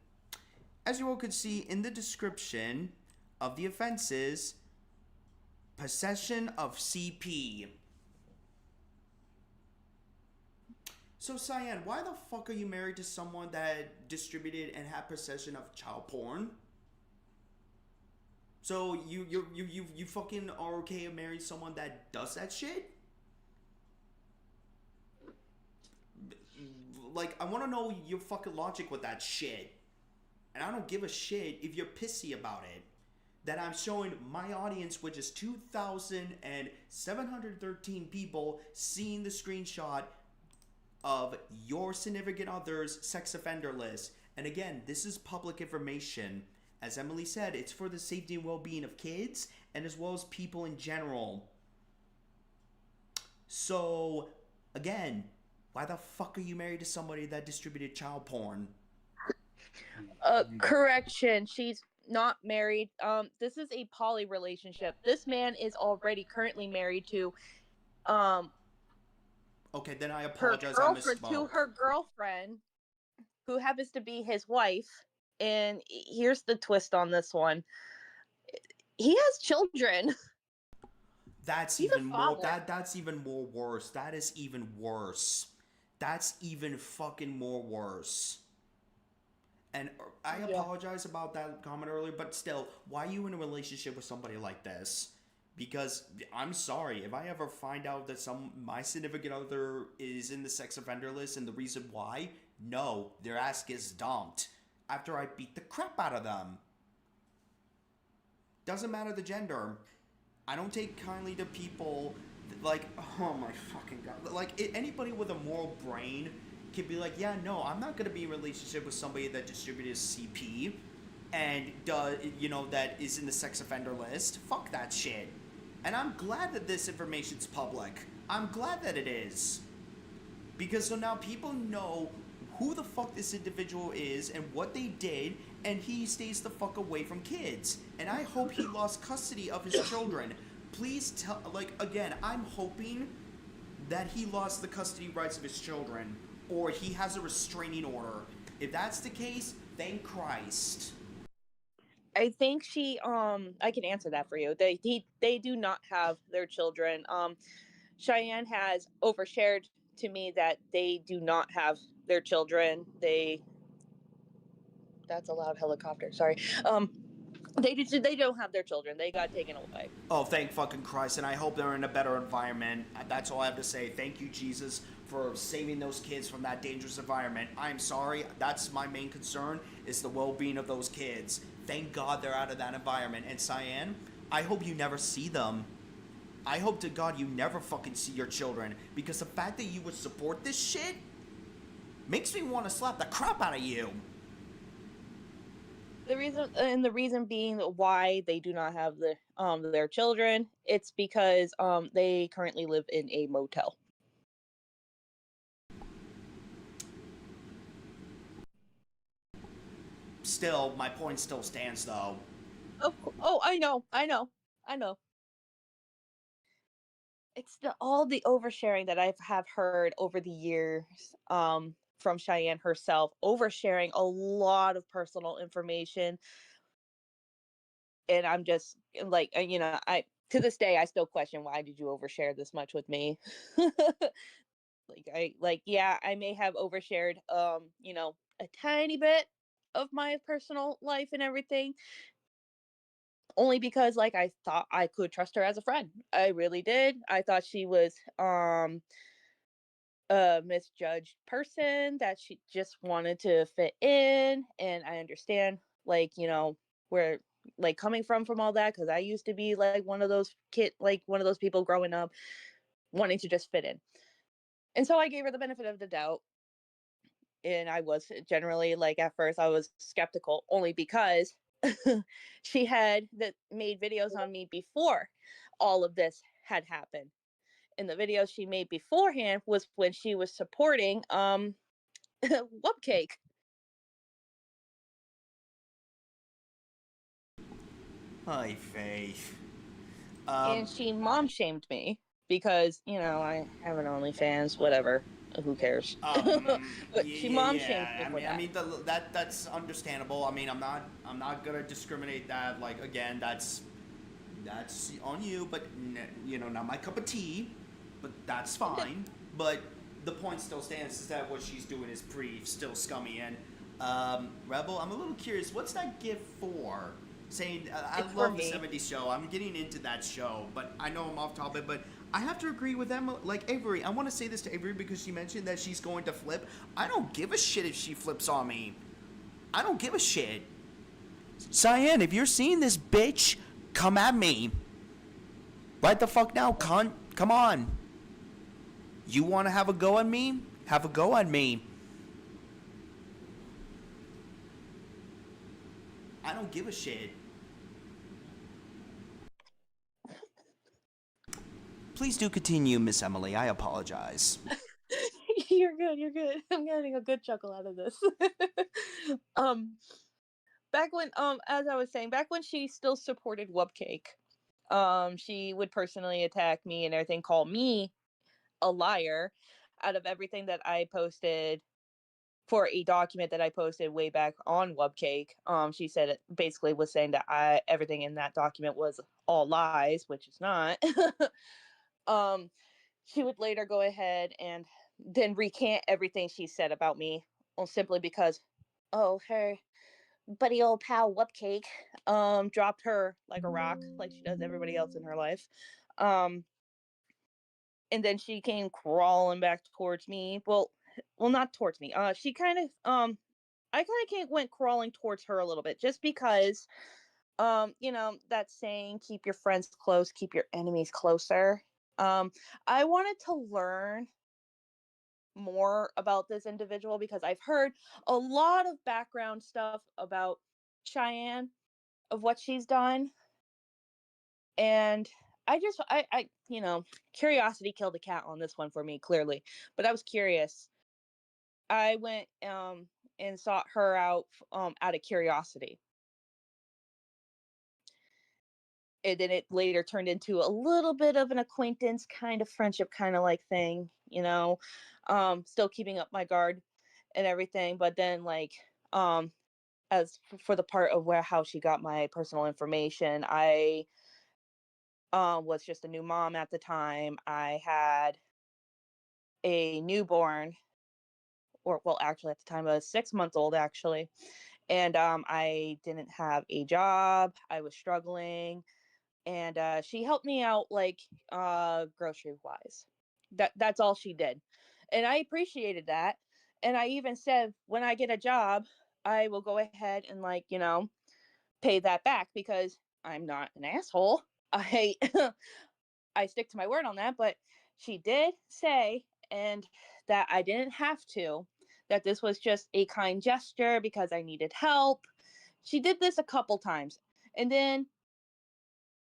As you all could see in the description of the offenses, possession of CP. So, Cyan, why the fuck are you married to someone that distributed and had possession of child porn? So you fucking are okay to marry someone that does that shit? Like, I want to know your fucking logic with that shit. And I don't give a shit if you're pissy about it. That I'm showing my audience, which is 2,713 people, seeing the screenshot of your significant other's sex offender list. And again, this is public information. As Emily said, it's for the safety and well-being of kids and as well as people in general. So, again, why the fuck are you married to somebody that distributed child porn? Correction, she's not married. This is a poly relationship. This man is already currently married to okay, then I apologize. I misspoke. To her girlfriend, who happens to be his wife. And here's the twist on this one: he has children. That's even more. That's even more worse. That is even worse. That's even fucking more worse. And I apologize about that comment earlier, but still, why are you in a relationship with somebody like this? Because I'm sorry, if I ever find out that my significant other is in the sex offender list and the reason why, no, their ass gets dumped after I beat the crap out of them. Doesn't matter the gender. I don't take kindly to people like, oh my fucking god, like anybody with a moral brain can be like, yeah, no, I'm not gonna be in a relationship with somebody that distributed CP and that is in the sex offender list. Fuck that shit. And I'm glad that this information's public. I'm glad that it is. Because so now people know who the fuck this individual is and what they did, and he stays the fuck away from kids. And I hope he lost custody of his children. Please tell, again, I'm hoping that he lost the custody rights of his children, or he has a restraining order. If that's the case, thank Christ. I think I can answer that for you. They do not have their children. Cheyanne has overshared to me that they do not have their children. That's a loud helicopter, sorry. They don't have their children. They got taken away. Oh, thank fucking Christ, and I hope they're in a better environment. That's all I have to say. Thank you, Jesus, for saving those kids from that dangerous environment. I'm sorry, that's my main concern, is the well-being of those kids. Thank God they're out of that environment. And Cyan, I hope you never see them. I hope to God you never fucking see your children, because the fact that you would support this shit makes me want to slap the crap out of you. The reason being why they do not have their children, it's because they currently live in a motel. Still, my point still stands, though. Oh, I know. It's all the oversharing that I have heard over the years from Cheyanne herself, oversharing a lot of personal information. And I'm just like, I to this day I still question, why did you overshare this much with me? I may have overshared a tiny bit of my personal life and everything, only because I thought I could trust her as a friend. I really did. I thought she was a misjudged person that she just wanted to fit in, and I understand where coming from all that, because I used to be one of those people growing up wanting to just fit in. And so I gave her the benefit of the doubt, and I was generally at first I was skeptical, only because she had made videos on me before all of this had happened. And the videos she made beforehand was when she was supporting Whoopcake. Hi, Faith. And she mom shamed me because, I have an OnlyFans, whatever. Who cares? But she mom shamed me. I mean, that's understandable. I mean, I'm not gonna discriminate that. Again, that's on you. But not my cup of tea. But that's fine. But the point still stands, is that what she's doing is pretty still scummy. And Rebel, I'm a little curious. What's that gift for? Saying I love the 70s show. I'm getting into that show, but I know I'm off topic. But I have to agree with Emma. Avery, I want to say this to Avery because she mentioned that she's going to flip. I don't give a shit if she flips on me. I don't give a shit. Cyan, if you're seeing this, bitch, come at me. Right the fuck now, cunt. Come on. You want to have a go at me? Have a go at me. I don't give a shit. Please do continue, Miss Emily. I apologize. You're good. I'm getting a good chuckle out of this. Back when, as I was saying, back when she still supported Whoopcake, she would personally attack me and everything, call me a liar out of everything that I posted for a document that I posted way back on Whoopcake. She said it basically was saying that everything in that document was all lies, which is not. She would later go ahead and then recant everything she said about me, simply because, her buddy old pal Whoopcake dropped her like a rock, like she does everybody else in her life. And then she came crawling back towards me. Well, not towards me. She kind of I kind of went crawling towards her a little bit, just because that saying, keep your friends close, keep your enemies closer. I wanted to learn more about this individual because I've heard a lot of background stuff about Cheyanne, of what she's done. And I curiosity killed the cat on this one for me, clearly. But I was curious. I went and sought her out out of curiosity. And then it later turned into a little bit of an acquaintance, kind of friendship, kind of thing, still keeping up my guard and everything. But then as for the part of how she got my personal information, I was just a new mom at the time. I had a newborn, or well, actually at the time I was 6 months old, actually. and I didn't have a job. I was struggling, and she helped me out like grocery wise. That's all she did, and I appreciated that. And I even said, when I get a job, I will go ahead and, like, pay that back, because I'm not an asshole. I I stick to my word on that. But she did say, and that I didn't have to, that this was just a kind gesture because I needed help. She did this a couple times. And then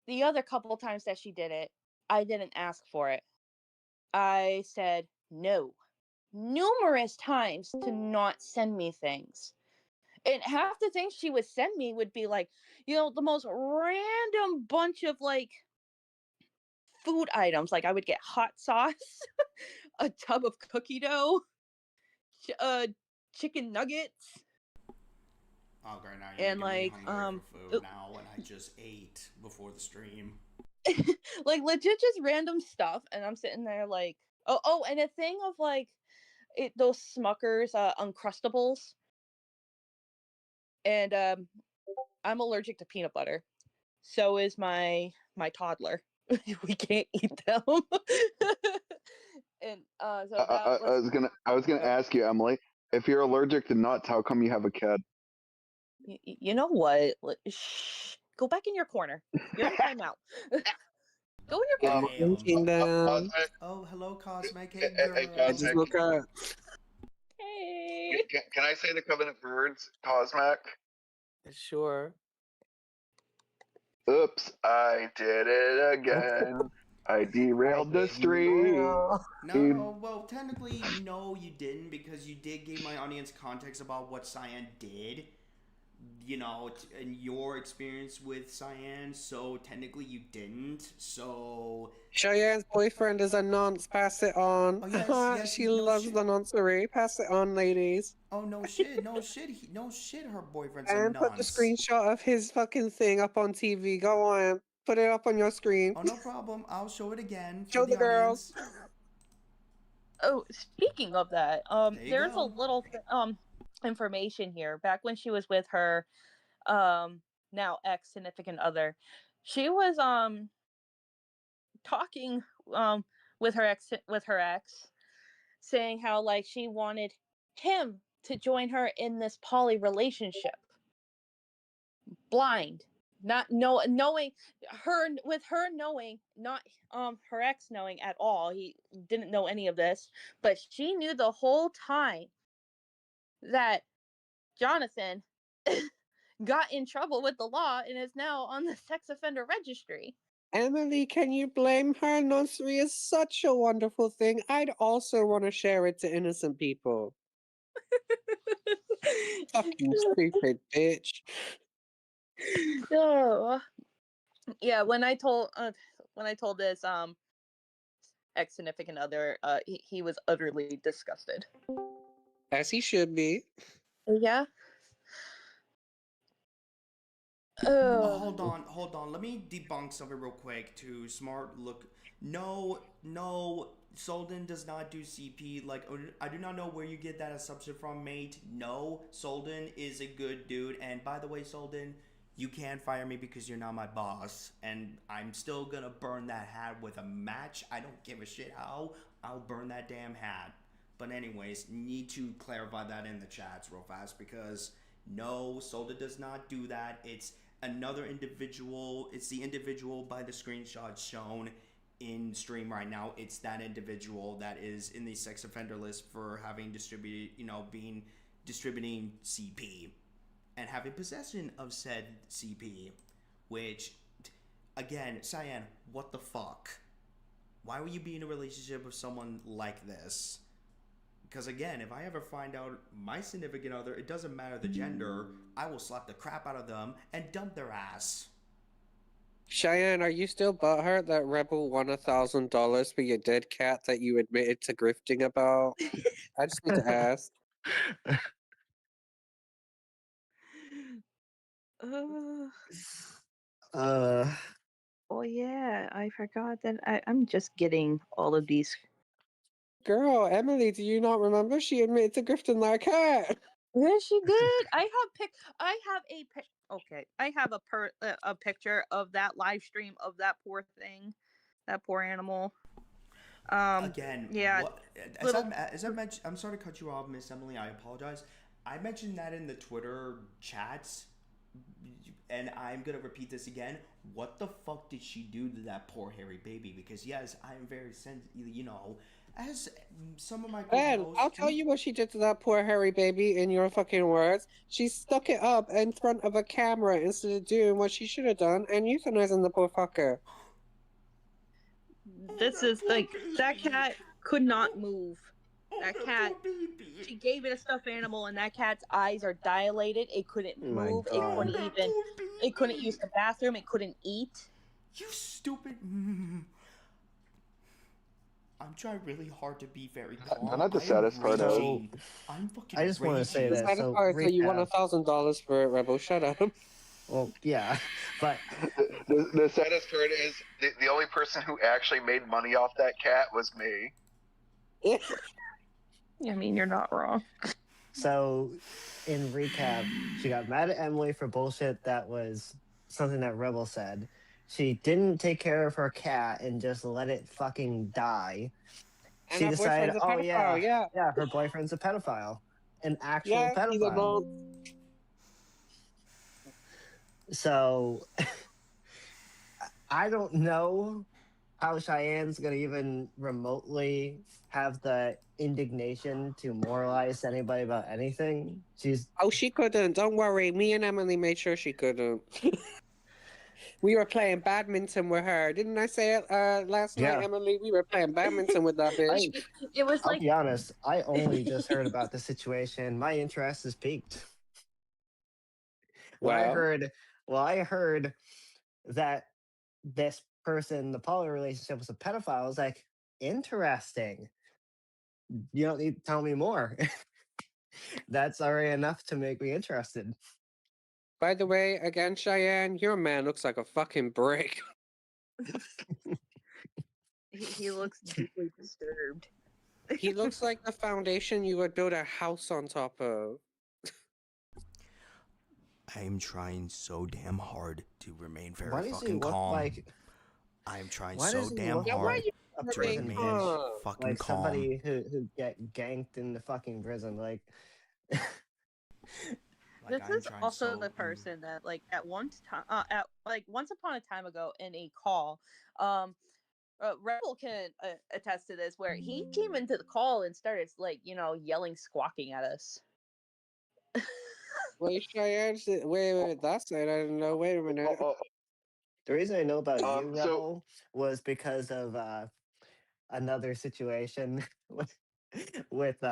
the other couple times that she did it, I didn't ask for it. I said no numerous times to not send me things. And half the things she would send me would be like, the most random bunch of, like, food items. Like, I would get hot sauce, a tub of cookie dough, chicken nuggets. Oh, great! Now you're And, making me like, hungry for food now when I just ate before the stream. like, legit just random stuff, and I'm sitting there like, oh, and a thing of, like, those Smuckers Uncrustables, and I'm allergic to peanut butter. So is my toddler. We can't eat them. And so that was. I was gonna ask you, Emily, if you're allergic to nuts, how come you have a kid? You know what? Shh. Go back in your corner. You're in timeout. Go in your corner. Oh, hello, Cosmic. Hey, Hey, girl. Cosmic. Hey. Can I say the covenant words, Cosmic? Sure. Oops, I did it again. I derailed the stream. No, well, technically, no, you didn't, because you did give my audience context about what Cyan did, and your experience with Cyan, so technically you didn't, so... Cheyanne's boyfriend is a nonce, pass it on. Oh, yes, she loves the noncery, pass it on, ladies. Oh, no shit, her boyfriend's a And nonce. put the screenshot of his fucking thing up on TV, go on. Put it up on your screen. Oh, no problem, I'll show it again for Show the girls. Oh, speaking of that, there's go. a little information here. Back when she was with her now ex significant other, she was talking with her ex, saying how, like, she wanted him to join her in this poly relationship. Blind, not knowing her, with her knowing, not her ex knowing at all. He didn't know any of this, but she knew the whole time that Jonathan got in trouble with the law and is now on the sex offender registry. Emily, can you blame her? Noncery is such a wonderful thing. I'd also want to share it to innocent people. Fuck you, stupid bitch. Oh, yeah. When I told this ex significant other, he was utterly disgusted. As he should be. Yeah. Hold on. Let me debunk something real quick to smart look. No, Solden does not do CP. Like, I do not know where you get that assumption from, mate. No, Solden is a good dude. And by the way, Solden, you can't fire me because you're not my boss. And I'm still gonna burn that hat with a match. I don't give a shit how. I'll burn that damn hat. But anyways, need to clarify that in the chats real fast, because no, Solden does not do that. It's another individual. It's the individual by the screenshot shown in stream right now. It's that individual that is in the sex offender list for having distributing CP and having possession of said CP, which, again, Cyan, what the fuck? Why would you be in a relationship with someone like this? Because, again, if I ever find out my significant other, it doesn't matter the gender, I will slap the crap out of them and dump their ass. Cheyanne, are you still butthurt that Rebel won $1,000 for your dead cat that you admitted to grifting about? I just need to ask. Oh yeah, I forgot that I'm just getting all of these. Girl, Emily, do you not remember? She admitted to grifting that cat. Yeah, she did. I have a okay. I have a picture of that live stream of that poor thing, that poor animal. Again, Yeah, what as I mentioned, I'm sorry to cut you off, Miss Emily. I apologize. I mentioned that in the Twitter chats, and I'm gonna repeat this again. What the fuck did she do to that poor hairy baby? Because yes, I am very you know, as some of my Ben, co-hosts, I'll tell you what she did to that poor hairy baby in your fucking words. She stuck it up in front of a camera instead of doing what she should have done and euthanizing the poor fucker. This is like that cat could not move. That cat, she gave it a stuffed animal, and that cat's eyes are dilated. It couldn't move. It couldn't even. It couldn't use the bathroom. It couldn't eat. You stupid. I'm trying really hard to be very calm. Not the saddest part of. I'm fucking. I just want to say The that. saddest part, so you won $1,000 for it, Rebel. Shut up. Well, yeah, but the saddest part is the only person who actually made money off that cat was me. I mean, you're not wrong. So, in recap, she got mad at Emily for bullshit that was something that Rebel said. She didn't take care of her cat and just let it fucking die. And She her decided, boyfriend's a oh pedophile, yeah, her boyfriend's a pedophile, an actual yeah, he's a pedophile. mom. So, I don't know how Cheyenne's gonna even remotely have the indignation to moralize anybody about anything. She couldn't. Don't worry. Me and Emily made sure she couldn't. We were playing badminton with her. Didn't I say it last night, Yeah. Emily? We were playing badminton with that bitch. It was I'll be honest, I only just heard about the situation. My interest is piqued. When I heard that this person, the poly relationship was a pedophile, I was like, interesting. You don't need to tell me more. That's already enough to make me interested. By the way, again, Cheyenne, your man looks like a fucking brick. He looks deeply disturbed. He looks like the foundation you would build a house on top of. I'm trying so damn hard to remain Why very does he fucking look calm. like? I'm trying Why so does he damn look hard like a to prison remain bitch? fucking Like calm. somebody who get ganked in the fucking prison. Like This I'm is trying also so- the person that, like, at once upon a time ago in a call, Rebel can attest to this, where he came into the call and started, like, yelling, squawking at us. Wait, Cheyenne, wait, that's it. I don't know. Wait a minute. the reason I know about you, so- Rebel, was because of another situation with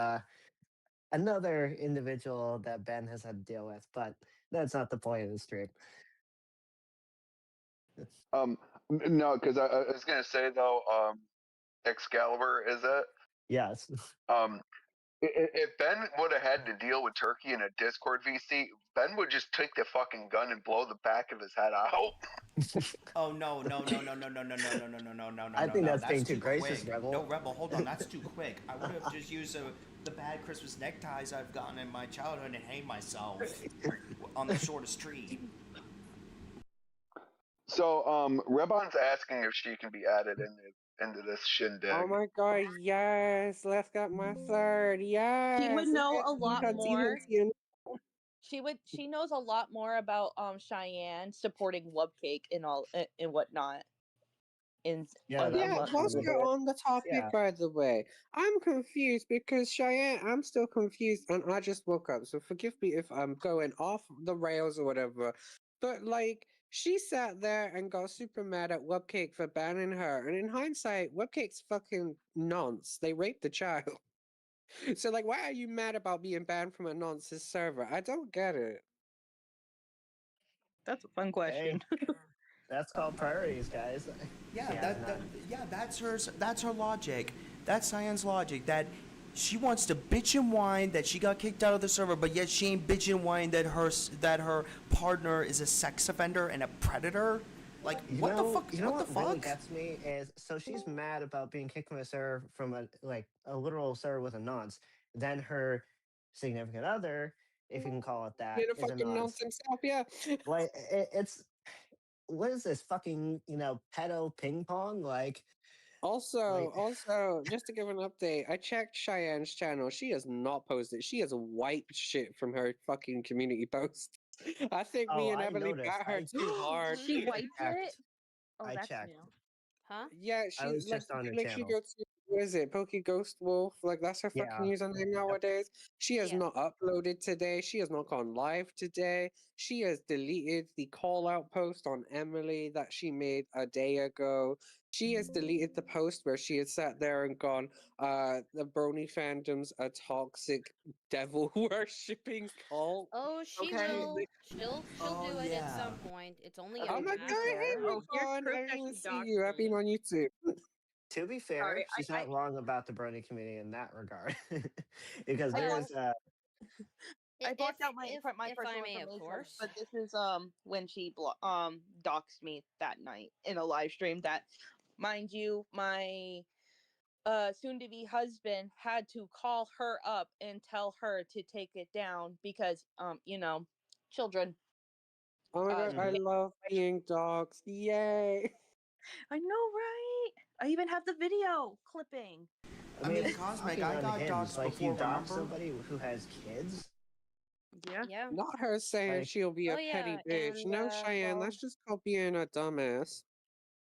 another individual that Ben has had to deal with, but that's not the point of the stream. No, because I was gonna say though, Excalibur is it? Yes. If Ben would have had to deal with Turkey in a Discord VC, Ben would just take the fucking gun and blow the back of his head out. Oh no! I think that's being too too gracious, quick. Rebel. No, Rebel, hold on, that's too quick. I would have just used the bad Christmas neckties I've gotten in my childhood and hanged myself on the shortest tree. So, Rebon's asking if she can be added into this shindig. Oh my god, yes! Let's get my third, yes! She would know a lot Because more. even- She knows a lot more about Cheyenne supporting Wubcake and all and whatnot. Yeah, whilst we're on the topic, by the way, I'm confused because Cheyenne, I'm still confused, and I just woke up, so forgive me if I'm going off the rails or whatever. But like, she sat there and got super mad at Wubcake for banning her, and in hindsight, Wubcake's fucking nonce. They raped the child. So like, why are you mad about being banned from a nonce's server? I don't get it. That's a fun question. Hey, that's called priorities, guys. Yeah, that's her logic. That's Cyan's logic. That she wants to bitch and whine that she got kicked out of the server, but yet she ain't bitch and whine that her partner is a sex offender and a predator. Like, what the fuck? What really gets me is, so she's mad about being kicked from a server, from a literal server with a nonce. Then her significant other if you can call it that, Being a is fucking anonymous. nonsense self, yeah. Like it's what is this fucking pedo ping pong like? Also, just to give an update, I checked Cheyenne's channel. She has not posted. She has wiped shit from her fucking community posts. I think me Oh, and I Emily noticed. bat her too hard. She wiped it? checked. Oh, I that's checked. new. Huh? Yeah, I was just on her like she channel. go to what is it, Pokey Ghost Wolf? Like that's her fucking Yeah. username nowadays. She has not uploaded today. She has not gone live today. She has deleted the call out post on Emily that she made a day ago. She has deleted the post where she had sat there and gone, the Brony fandom's a toxic devil worshipping cult. Oh, she will. She'll do it at some point. It's only a I'm like, matter. go ahead, Oh, here's Nicole. proof I that didn't she see doxed you. I've been me. on YouTube. To be fair, Sorry, she's not wrong about the Brony community in that regard, because I there's blocked out my if personal I may, of information, course. but this is when she doxed me that night in a live stream. That, mind you, my soon-to-be husband had to call her up and tell her to take it down because children. Oh my god, I love being dogs. Yay! I know, right? I even have the video clipping. I mean, Cosmic, I got doxed like before, you dox remember? somebody who has kids. Yeah. Not her saying Like- she'll be a petty bitch. and, No, Cheyenne, that's just called being a dumbass.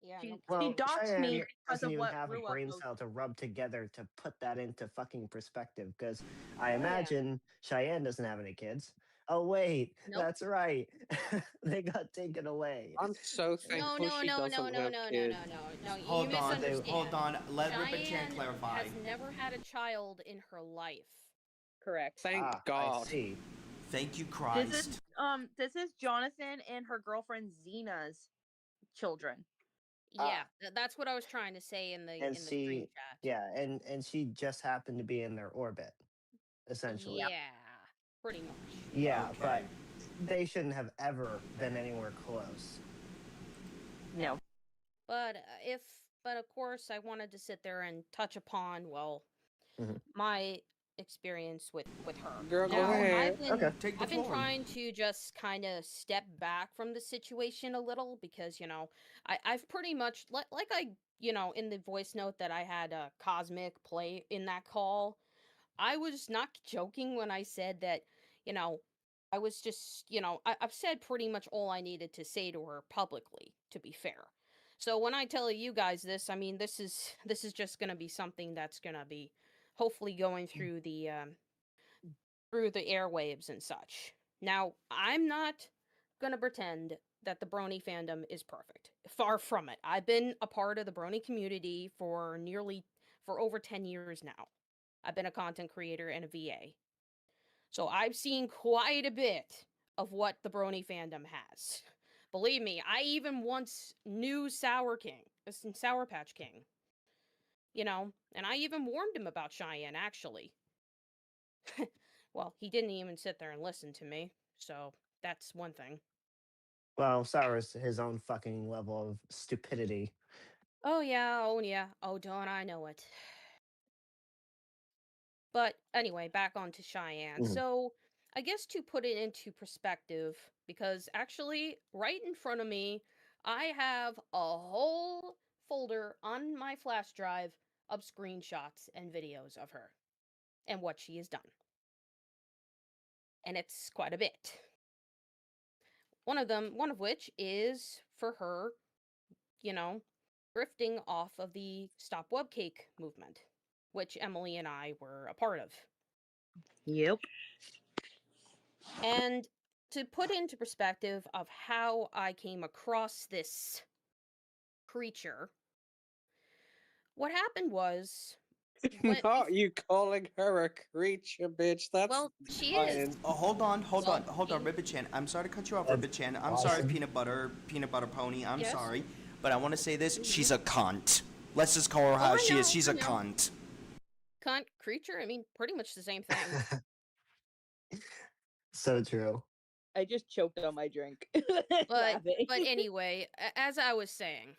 Yeah, She Well, doxed me Cheyenne because doesn't of even what have a grew up brain those. cell to rub together to put that into fucking perspective. Because I yeah. imagine Cheyenne doesn't have any kids. Oh wait, Nope. that's right. They got taken away. I'm so thankful she doesn't have kids. No, you Hold on, misunderstand. hold on. Let Ripper Chan Cheyenne clarify. has never had a child in her life. Correct. Thank I God. see. Thank you, Christ. This is Jonathan and her girlfriend Zena's children. Yeah, that's what I was trying to say in the And screen she, chat. yeah, and she just happened to be in their orbit, essentially. Yeah, pretty much. Yeah, Okay. but they shouldn't have ever been anywhere close. No. But of course, I wanted to sit there and touch upon Mhm. my experience with her. Girl, go Now, ahead. Take the I've been floor. trying to just kind of step back from the situation a little because I've pretty much like I in the voice note that I had Cosmic play in that call. I was not joking when I said that I was just I've said pretty much all I needed to say to her publicly, to be fair. So when I tell you guys this, I mean this is just gonna be something that's gonna be hopefully going through the airwaves and such. Now, I'm not gonna pretend that the Brony fandom is perfect. Far from it. I've been a part of the Brony community for over 10 years now. I've been a content creator and a VA. So I've seen quite a bit of what the Brony fandom has. Believe me, I even once knew Sour Patch King. And I even warned him about Cheyenne, actually. Well, he didn't even sit there and listen to me, so that's one thing. Well, Sour's his own fucking level of stupidity. Oh, yeah. Oh, don't I know it. But anyway, back on to Cheyenne. Mhm. So, I guess to put it into perspective, because actually, right in front of me, I have a whole folder on my flash drive of screenshots and videos of her and what she has done. And it's quite a bit. One of which is for her, drifting off of the Stop Webcake movement, which Emily and I were a part of. Yep. And to put into perspective of how I came across this creature, what happened was Not you calling her a creature, bitch. That's well, she is. Oh, hold on, Ribbit Chan. I'm sorry to cut you off, Ribbit Chan. I'm sorry, Peanut Butter Pony. I'm Yes? sorry, but I want to say this: she's a cunt. Let's just call her how she is. She's a I know. cunt. Cunt, creature, I mean, pretty much the same thing. So true. I just choked on my drink. But anyway, as I was saying,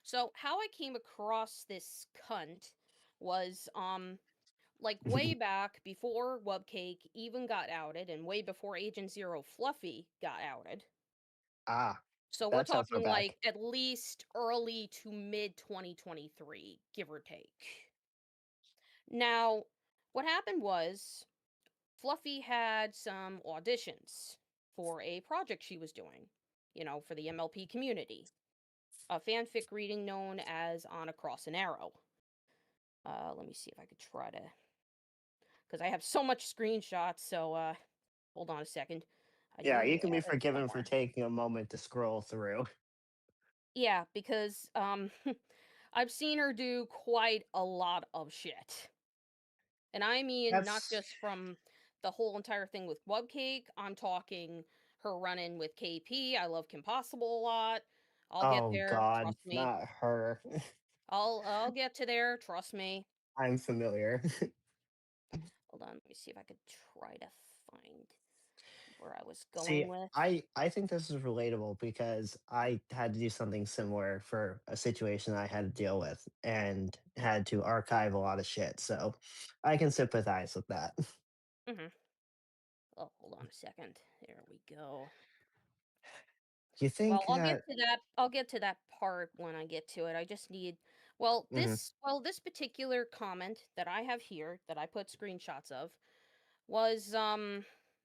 so how I came across this cunt was like way back before Webcake even got outed, and way before Agent Zero Fluffy got outed. Ah, So we're that's how far talking back. like at least early to mid 2023, give or take. Now, what happened was Fluffy had some auditions for a project she was doing, for the MLP community. A fanfic reading known as On a Cross and Arrow. Let me see if I could try to, because I have so much screenshots, so hold on a second. Yeah, you can be forgiven for taking a moment to scroll through. Yeah, because I've seen her do quite a lot of shit. And I mean not just from the whole entire thing with Webcake, I'm talking her run-in with KP. I love Kim Possible a lot. I'll get Oh there, God, trust me. not her. I'll get to there, trust me. I'm familiar. Hold on, let me see if I could try to find where I was See, going with. I think this is relatable because I had to do something similar for a situation I had to deal with and had to archive a lot of shit. So I can sympathize with that. Mm-hmm. Oh, hold on a second. There we go. You think Well, I'll that? get to that. I'll get to that part when I get to it. I just need. Well, Mhm. this particular comment that I have here that I put screenshots of was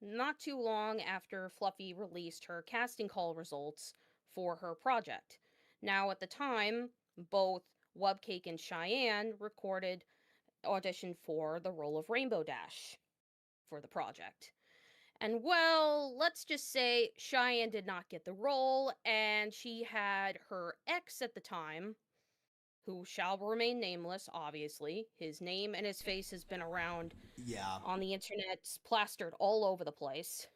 not too long after Fluffy released her casting call results for her project. Now, at the time, both Webcake and Cheyanne recorded audition for the role of Rainbow Dash for the project. And well, let's just say Cheyanne did not get the role, and she had her ex at the time, who shall remain nameless, obviously. His name and his face has been around on the internet, plastered all over the place.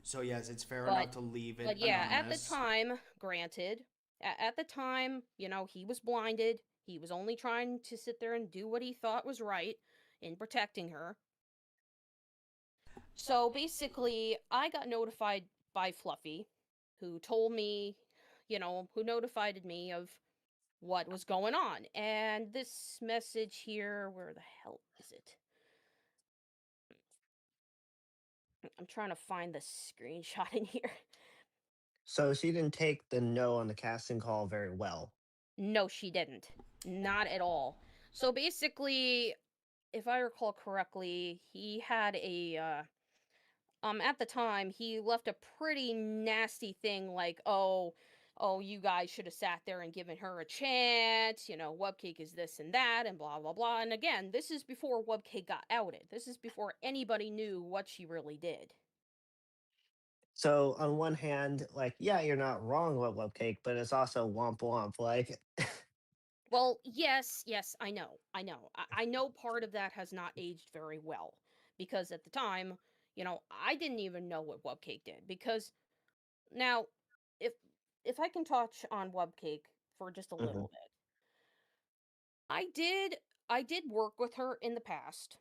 So yes, it's fair enough to leave it But yeah, at the anonymous. time, granted, at the time, he was blinded. He was only trying to sit there and do what he thought was right in protecting her. So basically, I got notified by Fluffy, who told me, who notified me of what was going on. And this message here, where the hell is it? I'm trying to find the screenshot in here. So she didn't take the no on the casting call very well. No, she didn't. Not at all. So basically, if I recall correctly, he had a at the time he left a pretty nasty thing like, oh, you guys should have sat there and given her a chance, Webcake is this and that and blah blah blah. And again, this is before Webcake got outed. This is before anybody knew what she really did. So on one hand, like, yeah, you're not wrong about Webcake, but it's also womp womp. Like, Well, yes, I know. I know part of that has not aged very well because at the time, I didn't even know what Webcake did because now, if I can touch on Webcake for just a little bit, I did work with her in the past,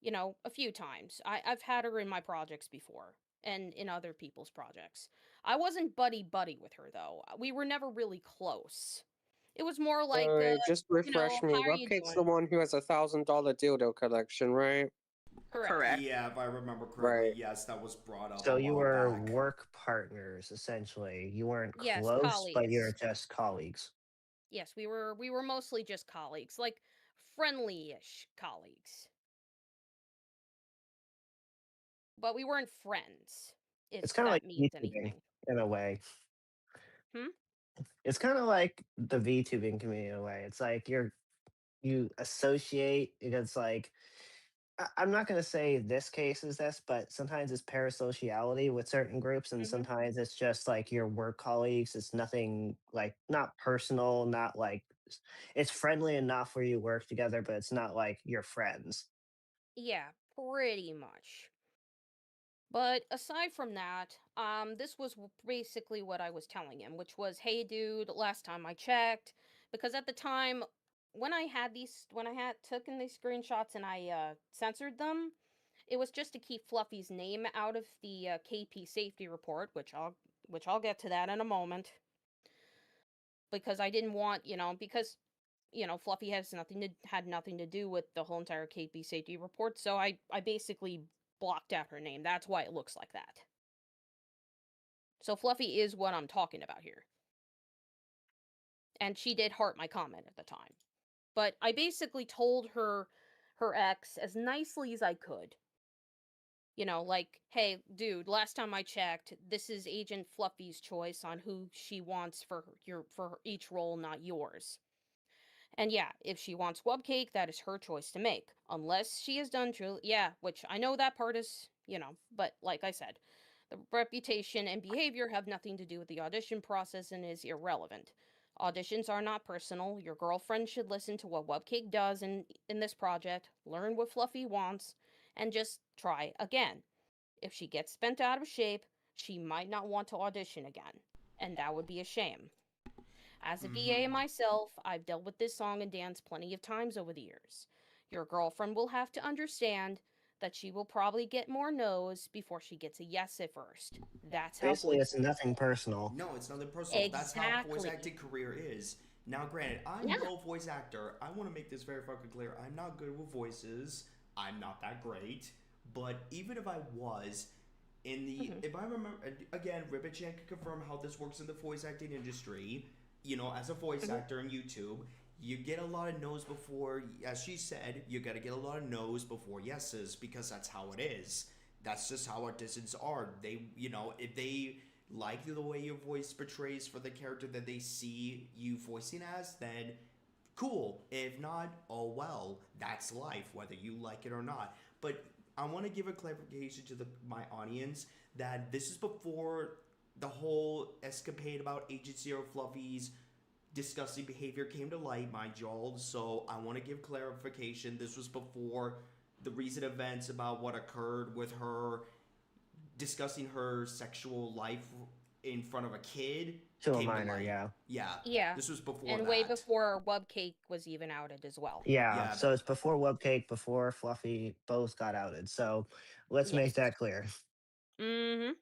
a few times. I've had her in my projects before and in other people's projects. I wasn't buddy with her though. We were never really close. It was more like, just refresh me. how are you Webcake's doing? the one who has $1,000 dildo collection, right? Correct. Yeah, if I remember correctly, Right. yes, that was brought up. so a you while were back. work partners essentially. You weren't Yes, close, but you're colleagues. just colleagues. Yes, we were mostly just colleagues, like friendly-ish colleagues. But we weren't friends, if It's kind of that like means VTubing anything. in a way. Hmm? It's kind of like the VTubing community in a way. It's like you associate. It's like I'm not going to say this case is this, but sometimes it's parasociality with certain groups, and Mhm. sometimes it's just like your work colleagues. It's nothing like not personal, not like it's friendly enough where you work together, but it's not like your friends. Yeah, pretty much. But aside from that, this was basically what I was telling him, which was, hey, dude, last time I checked, because at the time when I had taken these screenshots and I censored them, it was just to keep Fluffy's name out of the KP safety report, which I'll get to that in a moment, because I didn't want, because Fluffy had nothing to do with the whole entire KP safety report, so I basically blocked out her name. That's why it looks like that. So Fluffy is what I'm talking about here. And she did heart my comment at the time. But I basically told her ex as nicely as I could. Like, hey, dude, last time I checked, this is Agent Fluffy's choice on who she wants for each role, not yours. And yeah, if she wants Wubcake, that is her choice to make. Unless she has done truly, yeah, which I know that part is, but like I said, the reputation and behavior have nothing to do with the audition process and is irrelevant. Auditions are not personal. Your girlfriend should listen to what Wubcake does in this project, learn what Fluffy wants, and just try again. If she gets bent out of shape, she might not want to audition again, and that would be a shame. As a VA myself, I've dealt with this song and dance plenty of times over the years. Your girlfriend will have to understand that she will probably get more no's before she gets a yes at first. That's how Basically, it's nothing personal. No, it's nothing personal. Exactly. That's how voice acting career is. Now, granted, I'm no voice actor. I want to make this very fucking clear. I'm not good with voices. I'm not that great. But even if I was, if I remember, again, Cheyanne can confirm how this works in the voice acting industry. As a voice actor on YouTube, you get a lot of no's before, as she said, you got to get a lot of no's before yeses, because that's how it is. That's just how auditions are. They, if they like the way your voice portrays for the character that they see you voicing as, then cool. If not, oh well, that's life, whether you like it or not. But I want to give a clarification to my audience that this is before the whole escapade about Agent Zero Fluffy's disgusting behavior came to light, mind y'all. So I want to give clarification. This was before the recent events about what occurred with her discussing her sexual life in front of a kid. To a minor, yeah. Yeah. This was before and that. way before Wubcake was even outed as well. Yeah, so it's before Wubcake, before Fluffy, both got outed. So let's make that clear. Mm-hmm.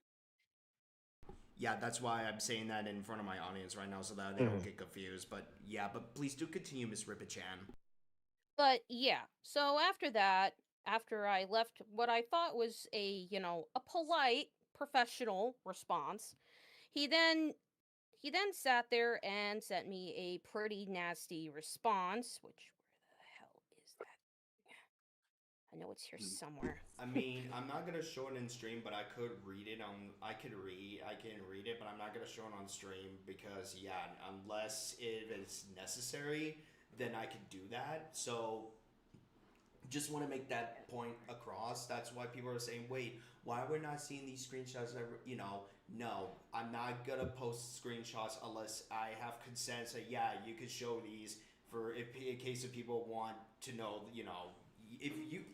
Yeah, that's why I'm saying that in front of my audience right now, so that they don't get confused. But yeah, please do continue, Miss Cheyanne. But yeah, so after that, after I left what I thought was a polite, professional response, he then sat there and sent me a pretty nasty response, which, where the hell is that? I know it's here somewhere. I mean, I'm not gonna show it in stream, but I could read it on. I can read it, but I'm not gonna show it on stream because unless if it's necessary, then I could do that. So, just want to make that point across. That's why people are saying, "Wait, why are we not seeing these screenshots?" No, I'm not gonna post screenshots unless I have consent. So yeah, you could show these in case of people want to know.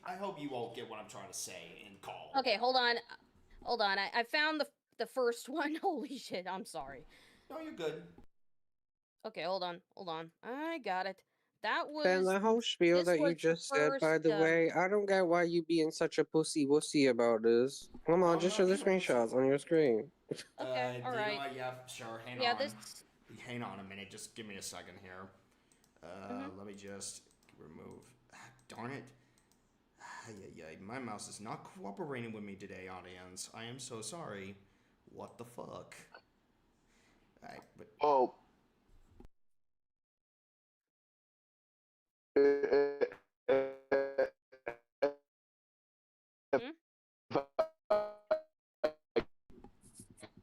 I hope you all get what I'm trying to say in call. Okay, hold on. I found the first one. Holy shit! I'm sorry. No, you're good. Okay, hold on. I got it. That was Ben, the whole spiel that you just said, by the way, I don't get why you being such a pussy wussy about this. Come on, just show the screenshots on your screen. Okay, all right. Yeah, sure. Hang on. Hang on a minute. Just give me a second here. Let me just remove. Darn it. My mouse is not cooperating with me today, audience. I am so sorry. What the fuck? Oh.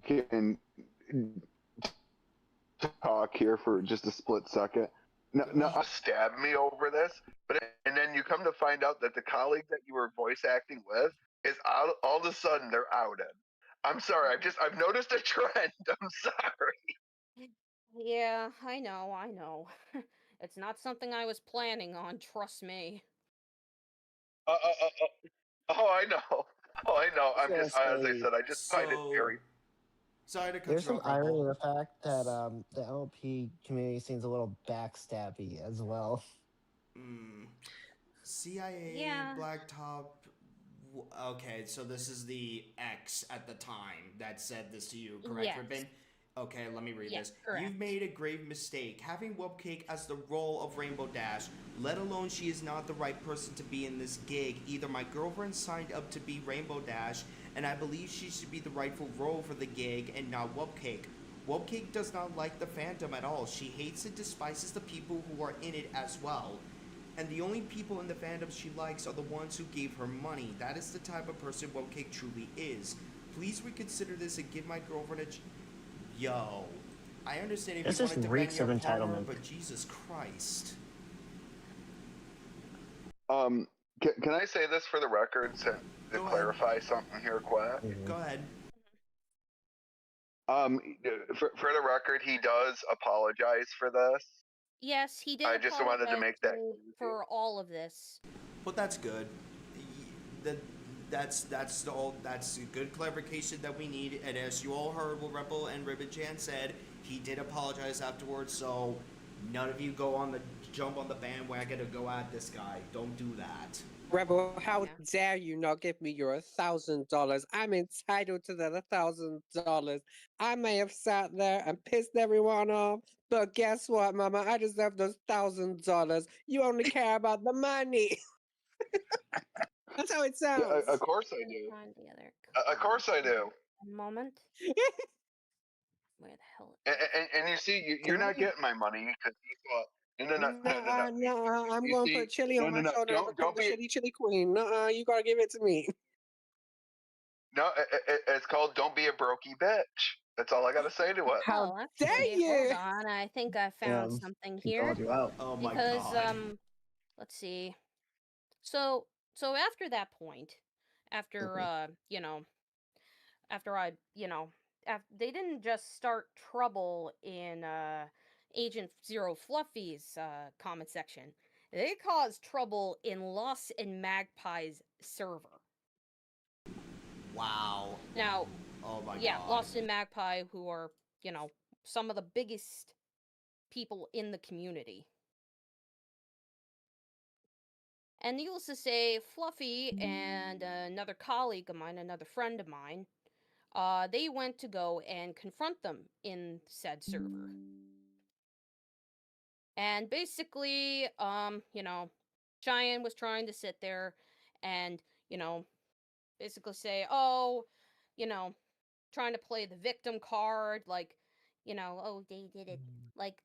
Can talk here for just a split second. No, stab me over this, and then you come to find out that the colleague that you were voice acting with is out. All of a sudden, they're outed. I'm sorry. I've noticed a trend. I'm sorry. Yeah, I know. It's not something I was planning on. Trust me. Oh, I know. I'm just, as I said, I just find it very. Sorry to cut There's you some off. irony in the fact that the LP community seems a little backstabby as well. CIA, Blacktop. Okay, so this is the ex at the time that said this to you, correct, Griffin? Okay, let me read Yeah, this. correct. You've made a grave mistake. Having Webcake as the role of Rainbow Dash, let alone she is not the right person to be in this gig. Either my girlfriend signed up to be Rainbow Dash, and I believe she should be the rightful role for the gig, and not Webcake. Webcake does not like the fandom at all. She hates and despises the people who are in it as well. And the only people in the fandom she likes are the ones who gave her money. That is the type of person Webcake truly is. Please reconsider this and give my girlfriend a... Yo, I understand if This you just wanted to bang reeks your of partner, entitlement. but Jesus Christ. Can I say this for the record to clarify something here, quick? Go ahead. For the record, he does apologize for this. Yes, he did. I just wanted to make that for all of this. But that's good. That's a good clarification that we need. And as you all heard what Rebel and Ribbon Chan said, he did apologize afterwards. So none of you jump on the bandwagon to go at this guy. Don't do that. Rebel, how dare you not give me your $1,000? I'm entitled to that $1,000. I may have sat there and pissed everyone off, but guess what, Mama? I deserve those $1,000. You only care about the money. That's how it sounds. Yeah, of course I do. Of course I do. A moment. Where the hell? And you see, you're not getting my money because you thought. No. I'm going to put chili on my shoulder and become the shitty chili queen. You gotta give it to me. No, it's called "Don't Be a Brokey Bitch." That's all I gotta say to it. How dare actually, you? Hold on, I think I found something he here. called you out. Oh my because God. let's see. So after that point, after after I they didn't just start trouble in Agent Zero Fluffy's comment section. They caused trouble in Lost in Magpie's server. Wow. Now, oh my yeah, God. Lost in Magpie, who are some of the biggest people in the community. And needless to say, Fluffy and another colleague of mine, another friend of mine, they went to go and confront them in said server. And basically, Cheyenne was trying to sit there and, basically say, oh, trying to play the victim card, like, oh, they did it. Like,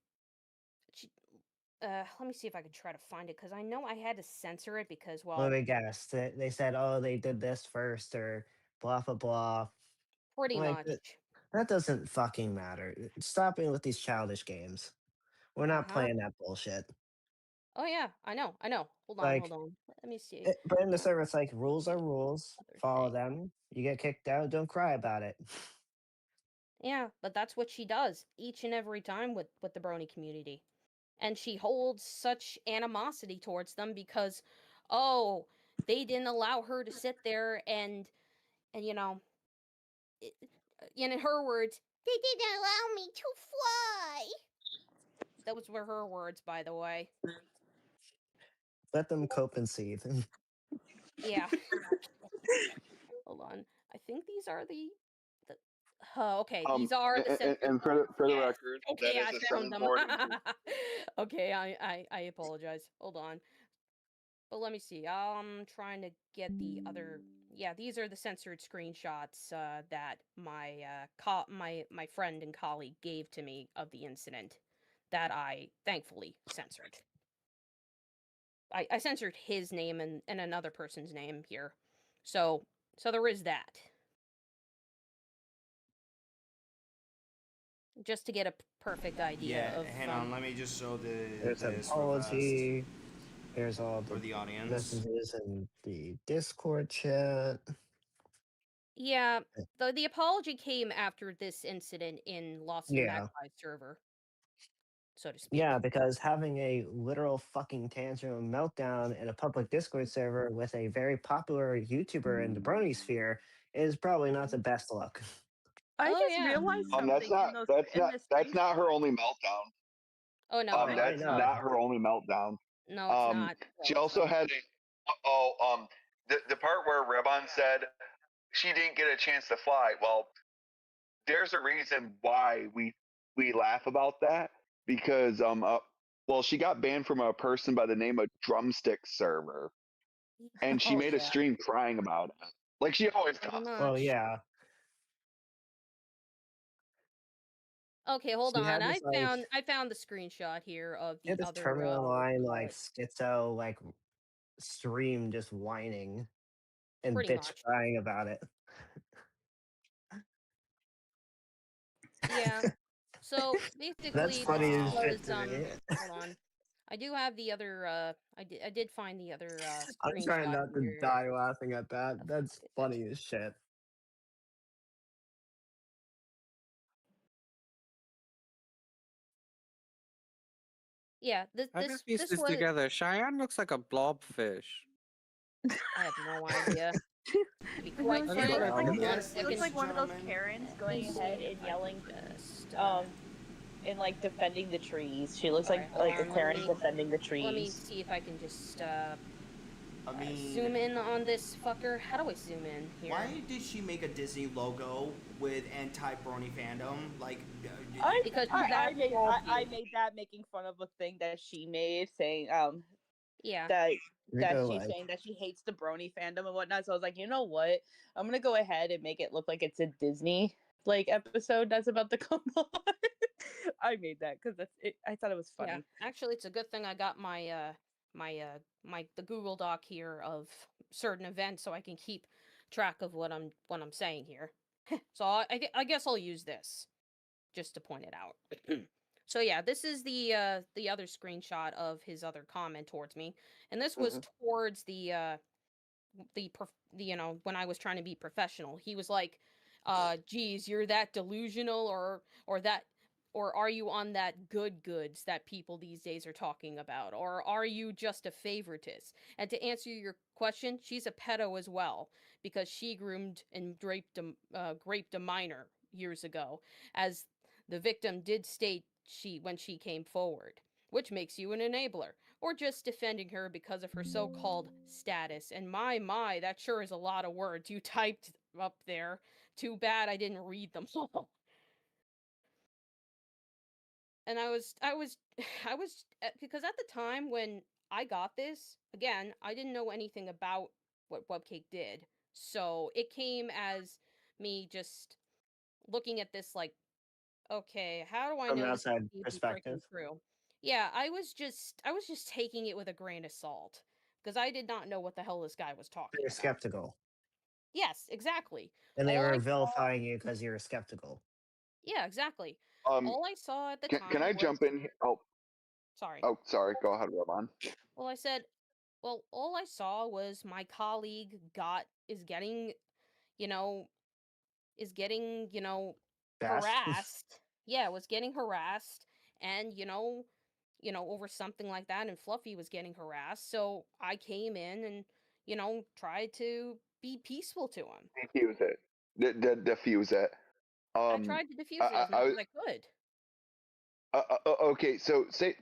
let me see if I can try to find it, because I know I had to censor it because, well... Let me guess. They said, oh, they did this first, or blah, blah, blah. Pretty much. That doesn't fucking matter. Stop it with these childish games. We're not playing that bullshit. Oh, yeah, I know. Hold on. Let me see. But in the server, it's like, rules are rules. Follow them. You get kicked out, don't cry about it. Yeah, but that's what she does each and every time with the Brony community. And she holds such animosity towards them because, oh, they didn't allow her to sit there and in her words, they didn't allow me to fly. Those were her words, by the way. Let them cope and seethe. Yeah. Hold on. I think these are the okay, these are the and for the record, okay, that I is a found them. 740. Okay, I apologize. Hold on. But let me see. I'm trying to get the other. Yeah, these are the censored screenshots that my my friend and colleague gave to me of the incident that I thankfully censored. I censored his name and another person's name here. So there is that. Just to get a perfect idea of... hang on, let me just show There's an apology. There's all the audience messages in the Discord chat. Yeah, the apology came after this incident in Lost in Magpie server, so to speak. Yeah, because having a literal fucking tantrum meltdown in a public Discord server with a very popular YouTuber in the Brony sphere is probably not the best look. I just realized something. That's not her only meltdown. Oh no, that's not her only meltdown. No, it's not. She also had the part where Rebon said she didn't get a chance to fly. Well, there's a reason why we laugh about that because well, she got banned from a person by the name of Drumstick Server, and she Oh, made a yeah. stream crying about it, like she always Pretty does. Well, much. yeah. Okay, hold She on. had this like I found the screenshot here of she had the this other terminal line like schizo like stream just whining and Pretty bitch much. crying about it. Yeah. So basically, That's funny as shit was to me. hold on. I do have the other. I did find the other I'm trying screenshot not to here. die laughing at that. That's funny as shit. Yeah, I just pieced this was. together. Cheyenne looks like a blobfish. I have no idea. To be No, quite she frank, looks like, Yes, she looks like one of those gentlemen. Karens Let's going ahead see and if I yelling, can just, and like defending the trees. She looks Alright, like hold a on, Karen let me- defending the let me trees. see if I can just I mean, zoom in on this fucker. How do I zoom in here? Why did she make a Disney logo with anti-brony fandom? Like, Because I made that making fun of a thing that she made, saying yeah that Rico, she's like- saying that she hates the brony fandom and whatnot. So I was like, you know what? I'm gonna go ahead and make it look like it's a Disney like episode that's about to come on. I made that because that's it. I thought it was funny. Yeah, actually, it's a good thing I got my the Google Doc here of certain events, so I can keep track of what I'm saying here. So I guess I'll use this just to point it out. So yeah, this is the other screenshot of his other comment towards me, and this was towards the you know, when I was trying to be professional. He was like, geez, you're that delusional, or that, or are you on that goods that people these days are talking about, or are you just a favoritist? And to answer your question, she's a pedo as well, because she groomed and raped a minor years ago, as the victim did state when she came forward, which makes you an enabler, or just defending her because of her so-called status. And my, that sure is a lot of words you typed up there. Too bad I didn't read them all. And I was because at the time when I got this, again, I didn't know anything about what Webcake did. So it came as me just looking at this like, okay, how do I From an know this outside is perspective. freaking true? Yeah, I was just taking it with a grain of salt because I did not know what the hell this guy was talking You're about. skeptical. Yes, exactly. And they All were I saw- vilifying you because you were skeptical. Yeah, exactly. All I saw at the time. Can I jump in? Oh, sorry. Oh, sorry. Go ahead, Roman. Well, I said, well, all I saw was my colleague is getting, you know, Bashed? harassed. Yeah, was getting harassed, and over something like that, and Fluffy was getting harassed. So I came in and tried to be peaceful to him. Defuse it. Diffuse it. I tried to diffuse it as much as I could. Okay, so say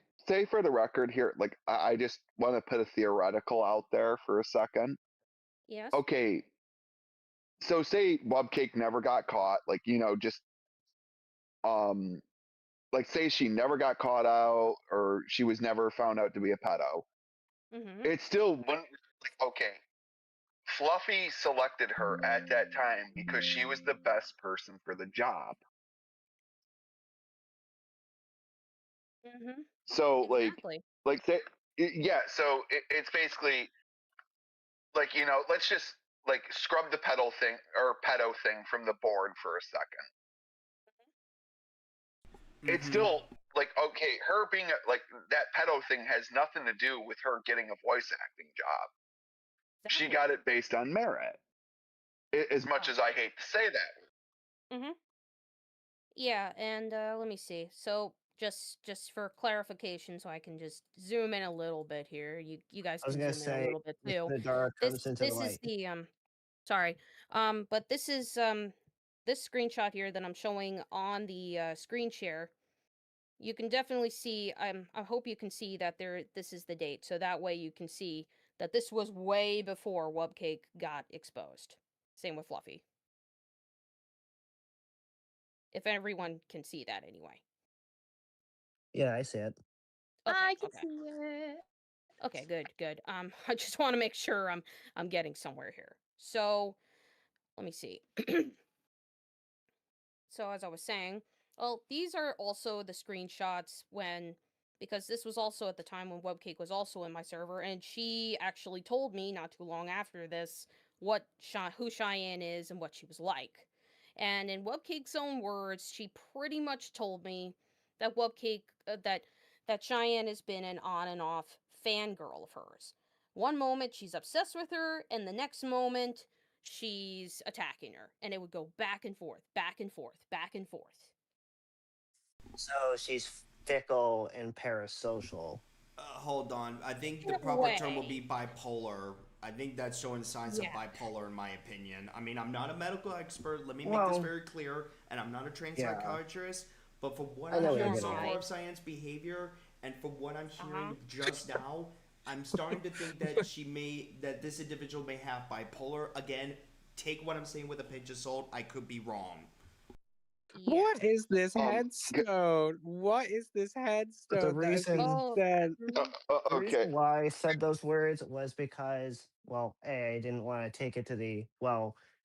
for the record here, like I just want to put a theoretical out there for a second. Yes. Okay. So say Webcake never got caught, like just like say she never got caught out or she was never found out to be a pedo. Mm-hmm. It still wouldn't like okay. Fluffy selected her at that time because she was the best person for the job. Mm-hmm. So Exactly. like say yeah, so it's basically like let's just like scrub the pedo thing from the board for a second. It's still like okay, her being like that pedo thing has nothing to do with her getting a voice acting job. She got it based on merit. As much as I hate to say that. Mm-hmm. Yeah, and let me see. So just for clarification, so I can just zoom in a little bit here. You guys I was can gonna zoom in a say, little bit too. the dark comes into the This is light. the sorry. But this is this screenshot here that I'm showing on the screen share. You can definitely see, I hope you can see that this is the date, so that way you can see that this was way before Webcake got exposed. Same with Fluffy. If everyone can see that anyway. Yeah, I see it. Okay, I can okay. see it. Okay, good. I just want to make sure I'm getting somewhere here. So, let me see. So as I was saying, well, these are also the screenshots because this was also at the time when Webcake was also in my server, and she actually told me not too long after this who Cheyenne is and what she was like. And in Webcake's own words, she pretty much told me that that Cheyenne has been an on and off fangirl of hers. One moment she's obsessed with her, and the next moment she's attacking her, and it would go back and forth, back and forth, back and forth. So she's fickle and parasocial. Hold on. I think the In a proper term will way. be bipolar. I think that's showing signs Yeah. of bipolar, in my opinion. I mean, I'm not a medical expert. Let me make Well, this very clear, and I'm not a trained yeah. psychiatrist. But from what I I'm know what hearing you're so getting far at. of Cyan's behavior, and from what I'm hearing just now, I'm starting to think that that this individual may have bipolar. Again, take what I'm saying with a pinch of salt. I could be wrong. What is this headstone? What is this headstone? The that has been reason, sent? the reason why I said those words was because, well, A, I didn't want to take it to the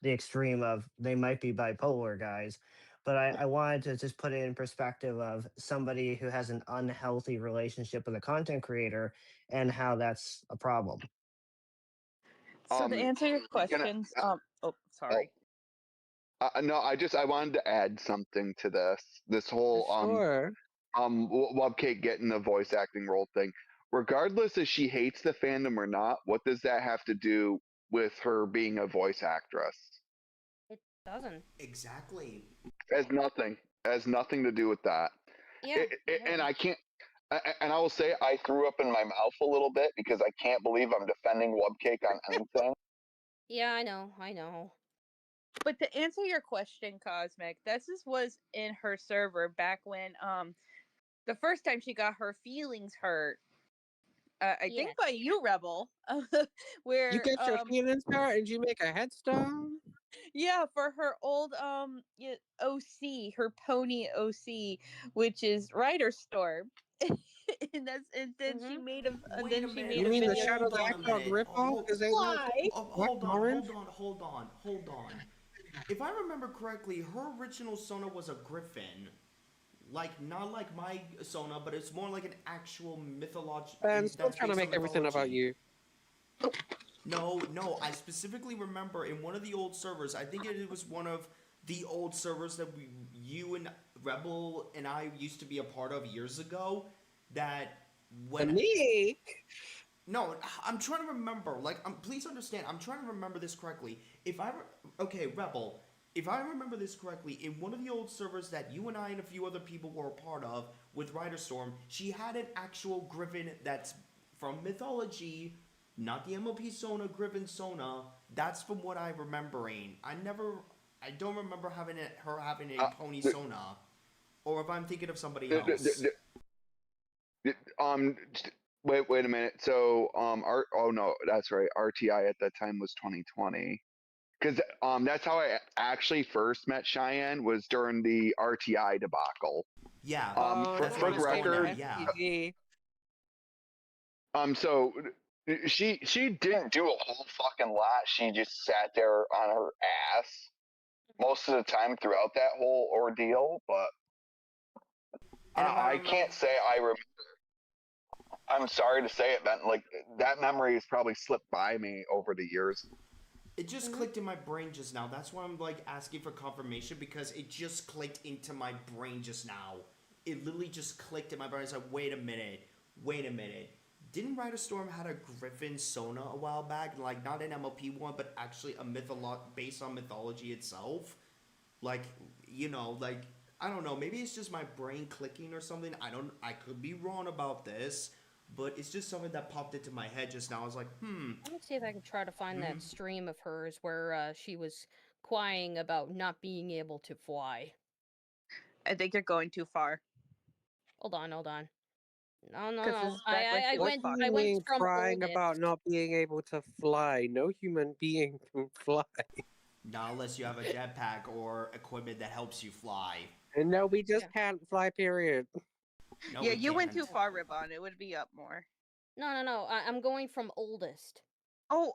extreme of they might be bipolar guys, but I wanted to just put it in perspective of somebody who has an unhealthy relationship with a content creator and how that's a problem. So to answer your questions, sorry. No, I wanted to add something to this whole Sure. Webcake getting the voice acting role thing. Regardless if she hates the fandom or not, what does that have to do with her being a voice actress? It doesn't. Exactly. Has nothing. Has nothing to do with that. Yeah. And I can't. And I will say I threw up in my mouth a little bit because I can't believe I'm defending Webcake on anything. Yeah, I know. But to answer your question, Cosmic, was in her server back when the first time she got her feelings hurt. I think by you, Rebel, where You get your feelings hurt and you make a headstone? Yeah, for her old OC, her pony OC, which is Writerstorm. and then she made You mean the shadow that I called Griffin? Hold on. If I remember correctly, her original Sona was a Griffin. Like, not like my Sona, but it's more like an actual mythological. I'm still trying to make everything about you. No, I specifically remember in one of the old servers, I think it was one of the old servers that you and Rebel and I used to be a part of years ago, that when... Me? No, I'm trying to remember, like, please understand, I'm trying to remember this correctly. Okay, Rebel, if I remember this correctly, in one of the old servers that you and I and a few other people were a part of with Writerstorm, she had an actual Griffin that's from mythology, not the MLP Sona, Griffin Sona. That's from what I'm remembering. I don't remember her having a pony Sona. Or if I'm thinking of somebody else. Wait a minute. So, oh no, that's right. RTI at that time was 2020. Because that's how I actually first met Cheyenne, was during the RTI debacle. Yeah. For the record, yeah. So she didn't do a whole fucking lot. She just sat there on her ass most of the time throughout that whole ordeal. But I can't say I remember. I'm sorry to say it, man. Like, that memory has probably slipped by me over the years. It just clicked in my brain just now. That's why I'm like asking for confirmation, because it just clicked into my brain just now. It literally just clicked in my brain. I was like, wait a minute. Didn't Writerstorm had a Griffin Sona a while back? Like, not an MLP one, but actually a based on mythology itself? Like, like, I don't know. Maybe it's just my brain clicking or something. I could be wrong about this. But it's just something that popped into my head just now. I was like, Let's see if I can try to find that stream of hers where she was crying about not being able to fly. I think you're going too far. Hold on. No. I went from crying about not being able to fly. No human being can fly. Not unless you have a jetpack or equipment that helps you fly. And no, we just can't fly, period. No, yeah, we you went can't. too far, Ribbon. It would be up more. No. I'm going from oldest. Oh,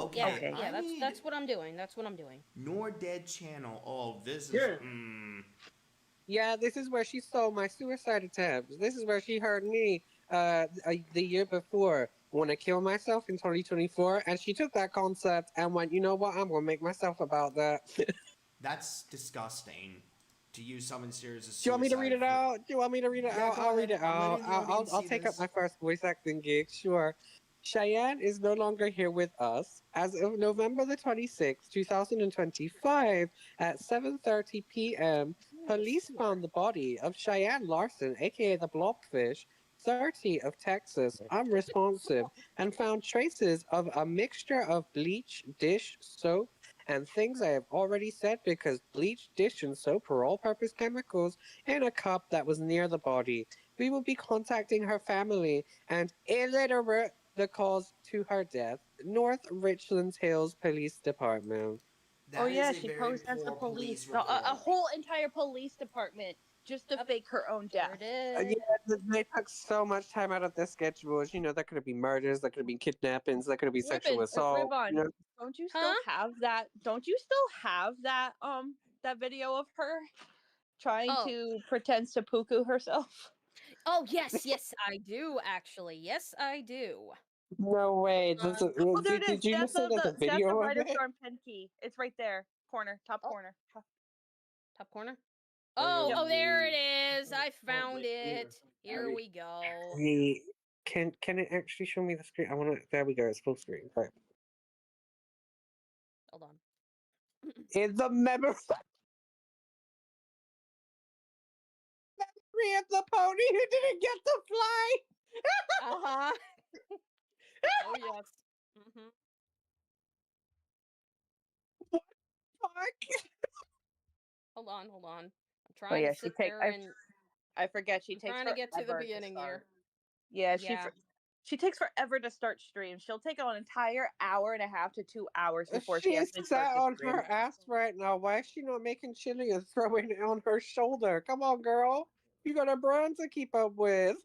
Okay, Yeah, okay. yeah. I need That's what I'm doing. That's what I'm doing. Norded channel. Oh, this is. Yeah. Yeah, this is where she saw my suicide attempts. This is where she heard me the year before want to kill myself in 2024, and she took that concept and went, you know what, I'm gonna make myself about that. That's disgusting. To use someone serious as Do you want me to read it suicide for- out? Do you want me to read it Yeah, out? go I'll read ahead. it I'm out. letting the audience I'll see take up this. my first voice acting gig, sure. Cheyanne is no longer here with us. As of November the 26th, 2025, at 7:30 p.m., police found the body of Cheyanne Larson, aka the Blobfish, 30 of Texas, unresponsive, and found traces of a mixture of bleach, dish, soap, and things I have already said because bleach, dish, and soap are all-purpose chemicals in a cup that was near the body. We will be contacting her family and illiterate the cause to her death, North Richland Hills Police Department. Oh yeah, she posed as the police. A whole entire police department just to fake her own death. Yeah, they took so much time out of their schedules. You know, there could have been murders, there could have been kidnappings, there could have been sexual assault. Ribbon, You know? don't you still have that? Don't you still have that video of her trying to pretend seppuku herself? Oh yes, I do actually. Yes, I do. No way. Oh, there it is. Did you just say there's a That's video the of it? Writerstorm pen key. It's right there, corner, top corner. Top corner. Oh, there it is. I found it. Here we go. Hey, can it actually show me the screen? I want to. There we go. It's full screen. Right. Hold on. In the memory of the pony who didn't get to fly. Uh-huh. Oh yes. Mm-hmm. Fuck. Hold on. I'm Oh trying yeah, to sit there and I forget she I'm takes trying to get to the forever beginning start. here. Yeah, Yeah. she takes forever to start streams. She'll take an entire hour and a half to 2 hours before she She's actually starts sat the on stream. her ass right now. Why is she not making chili and throwing it on her shoulder? Come on, girl. You got a brand to keep up with.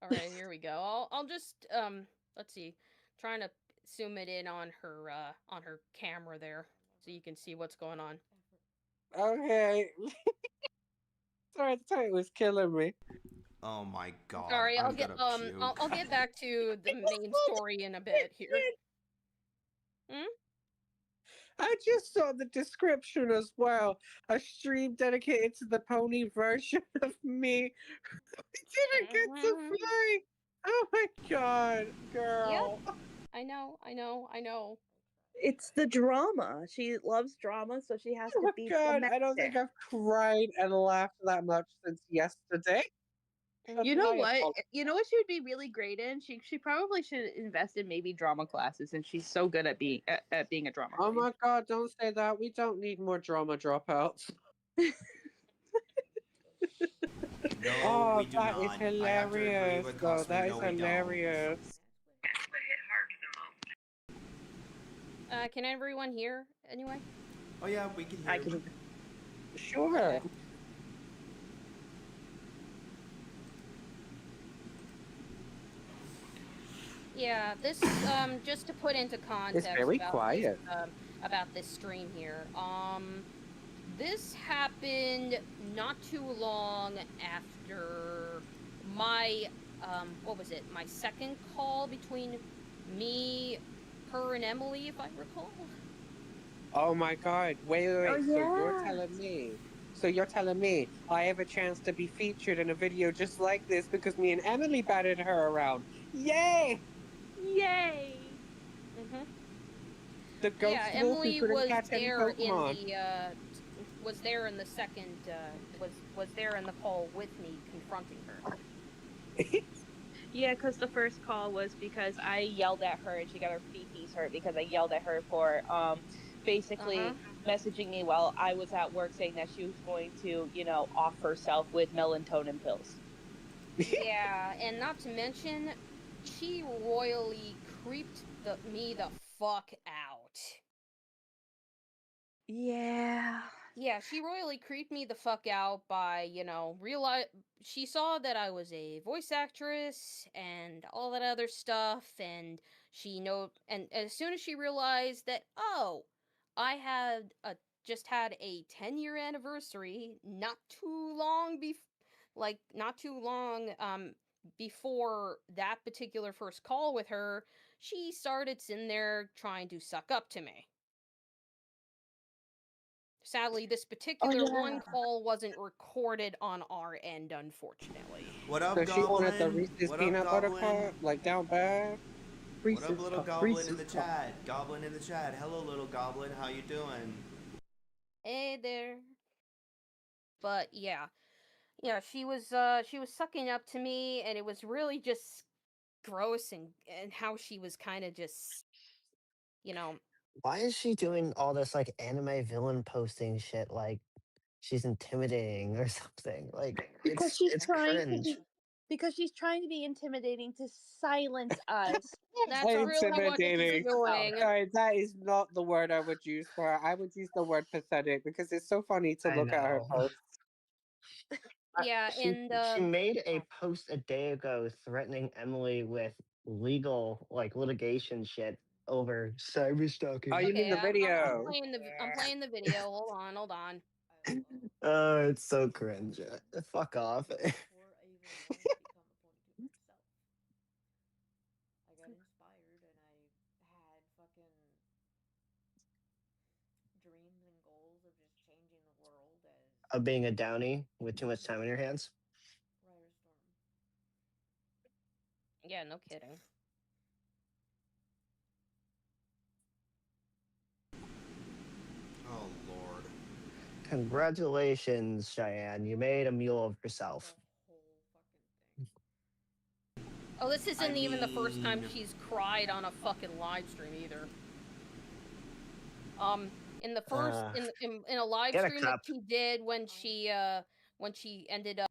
All right, here we go. I'll just let's see. Trying to zoom it in on her camera there so you can see what's going on. Okay. Sorry, it was killing me. Oh my god. Sorry, I'm gonna puke. I'll get back to the main story in a bit here. I just saw the description as well. A stream dedicated to the pony version of me. I didn't get to fly. Oh my god, girl. Yep. I know. It's the drama. She loves drama, so she has to Oh be god, I don't think I've cried and laughed that much since yesterday. You know what? You know what she would be really great in? She probably should invest in maybe drama classes, and she's so good at being a drama Oh queen. my god, don't say that. We don't need more drama dropouts. No, Oh, we do that not. is I have to agree hilarious, with though. Cosmo. That is No, we don't. hilarious. Can everyone hear anyway? Oh yeah, we can hear. Sure. Yeah, this just to put into context It's very about quiet. This, about this stream here. This happened not too long after my what was it? My second call between me, her, and Emily, if I recall. Oh my god. Wait. Oh, So you're yeah. telling me. So you're telling me I have a chance to be featured in a video just like this because me and Emily batted her around. Yay! Yay! Mm-hmm. The ghost Yeah, wolf who Emily couldn't was catch any there in Pokemon. the was there in the second was there in the call with me confronting her. Yeah, because the first call was because I yelled at her and she got her feeties hurt because I yelled at her for basically messaging me while I was at work saying that she was going to, off herself with melatonin pills. Yeah, and not to mention, she royally creeped me the fuck out. Yeah. Yeah, she royally creeped me the fuck out by, she saw that I was a voice actress and all that other stuff, and and as soon as she realized that, oh, I had just had a 10-year anniversary not too long before that particular first call with her, she started sitting there trying to suck up to me. Sadly, this particular one call wasn't recorded on our end, unfortunately. What up, So she wanted the Goblin? Reese's What up, peanut butter Goblin? cup, like down bad. What up, little Goblin in Reese's the cup. chat? Goblin in the chat. Hello, little Goblin. How you doing? Hey there. But yeah, she was sucking up to me, and it was really just gross, and how she was kind of just, Why is she doing all this like anime villain posting shit like she's intimidating or something? Like Because it's cringe. because she's trying to be intimidating to silence us. That's really what she's Intimidating. doing. Sorry, that is not the word I would use for her. I would use the word pathetic because it's so funny to look at her post. Yeah, She made a post a day ago threatening Emily with legal litigation shit over cyber stalking. Oh, you mean the video? I'm playing the video. Hold on. Oh, it's so cringe. Fuck off. I got inspired and I had fucking dreams and goals of just changing the world as Of being a downy with too much time on your hands. Writerstorm. Yeah, no kidding. Oh, Lord. Congratulations, Cheyenne. You made a mule of yourself. Oh, this isn't even the first time she's cried on a fucking live stream either. In the first in a live Get a stream that cup. she did when she ended up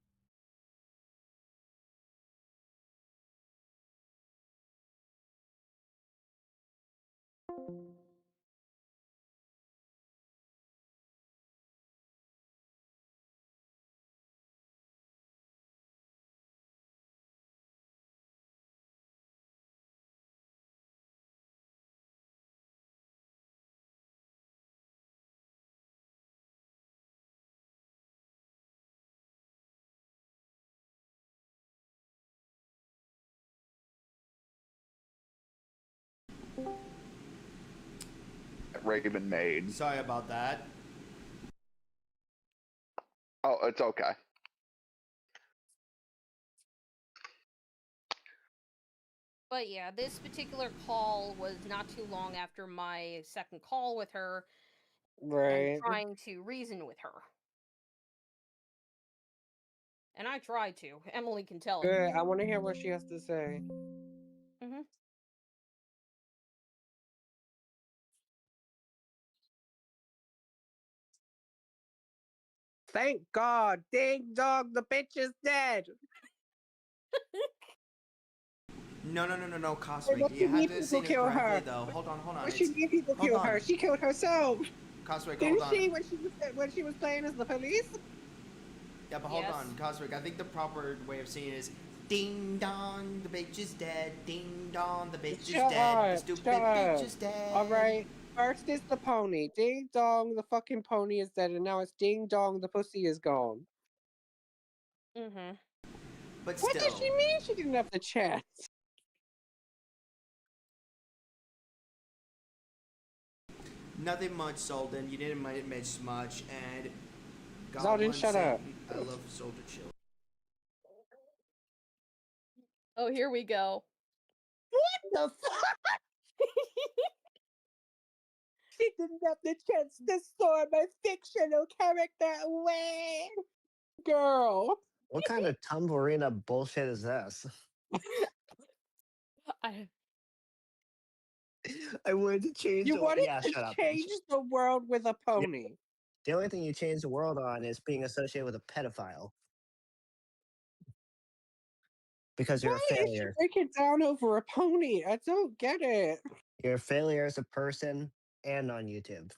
Raven made. Sorry about that. Oh, it's okay. But yeah, this particular call was not too long after my second call with her, Right. and trying to reason with her. And I tried to. Emily can tell you. Good. I want to hear what she has to say. Mm-hmm. Thank God. Ding dong, the bitch is dead. No, Cosmic. What You you have mean to people sing it kill correctly, her? though. Hold on. What you mean people kill her? She killed herself. Cosmic, Didn't hold on. she when she was playing as the police? Yeah, but hold on, Cosmic. I think the proper way of saying it is ding dong, the bitch is dead. Ding dong, the bitch is dead. The stupid bitch is dead. All right. First is the pony. Ding dong, the fucking pony is dead, and now it's ding dong, the pussy is gone. Mm-hmm. But what does she mean she didn't have the chance? Nothing much, Solden. You didn't mention much, and Zaldin, shut up. I love Soldier Chill. Oh, here we go. What the fuck? She didn't have the chance to store my fictional character away. Girl. What kind of tumblerina bullshit is this? I wanted to change. You wanted to shut up. change the world with a pony. The only thing you change the world on is being associated with a pedophile. Because you're a failure. Why is she breaking down over a pony? I don't get it. You're a failure as a person and on YouTube.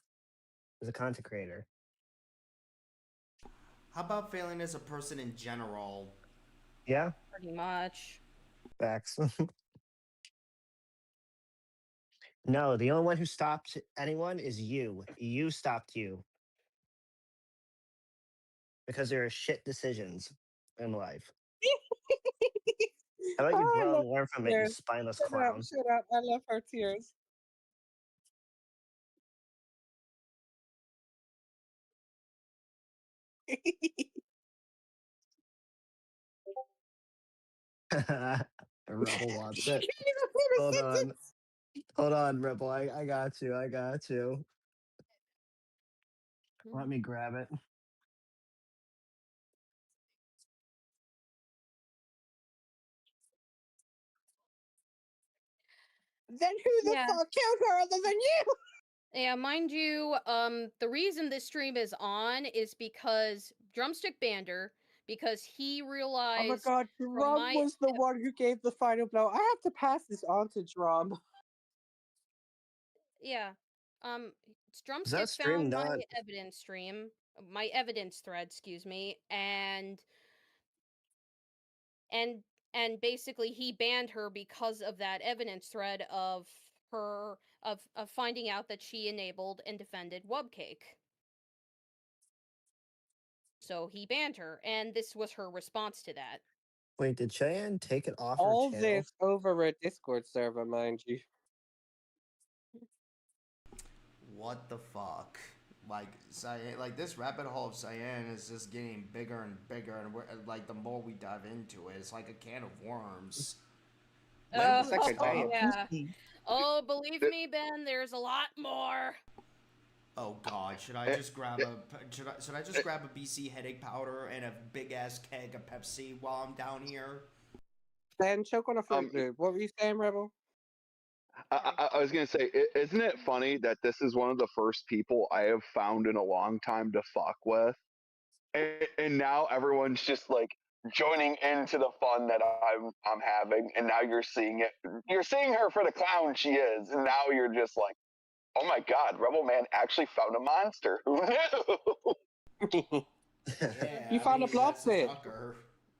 as a content creator. How about failing as a person in general? Yeah, Pretty much. facts. No, the only one who stopped anyone is you. You stopped you because there are shit decisions in life. How about you I grow love and learn from it, you tears. spineless Shut up, clown? shut up. I love her tears. Rebel wants it. Hold on. Hold on, Rebel. I got you. I got you. Let me grab it. Then who the Yeah. fuck killed her other than you? Yeah, mind you, the reason this stream is on is because Drumstick Bander, because he Oh my realized god, from Drum my was the one who gave the final blow. I have to pass this on to Drum. yeah, Is that Drumstick stream found my not? evidence stream, my evidence thread, excuse me, and and basically he banned her because of that evidence thread of her of finding out that she enabled and defended Wubcake. So he banned her, and this was her response to that. Wait, did Cheyanne take it off her All channel? this over a Discord server, mind you. What the fuck? Like Cyan, like this rabbit hole of Cyan is just getting bigger and bigger, and like the more we dive into it, it's like a can of worms. When will it stop? Yeah. Oh, believe me, Ben, there's a lot more. Oh God, should I just grab should I just grab a BC headache powder and a big ass keg of Pepsi while I'm down here? And choke on a fruit dude. What were you saying, Rebel? I was gonna say, isn't it funny that this is one of the first people I have found in a long time to fuck with, and now everyone's just like joining into the fun that I'm having, and now you're seeing it. You're seeing her for the clown she is, and now you're just like, oh my god, Rebel Man actually found a monster. Who knew? Yeah, You found a blob that's a fish. shocker.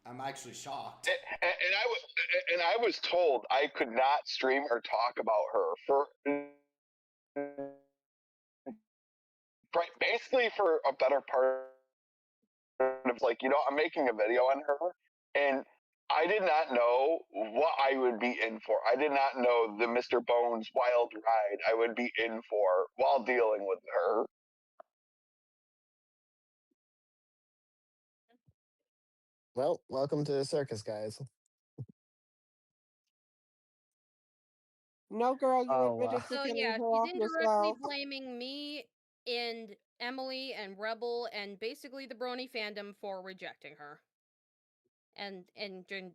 I'm actually shocked. And I was told I could not stream or talk about her for basically for a better part of like, I'm making a video on her, and I did not know what I would be in for. I did not know the Mr. Bones wild ride I would be in for while dealing with her. Well, welcome to the circus, guys. No, girl, you Oh, admitted to So killing yeah, her she's off indirectly yourself. blaming me and Emily and Rebel and basically the Brony fandom for rejecting her. And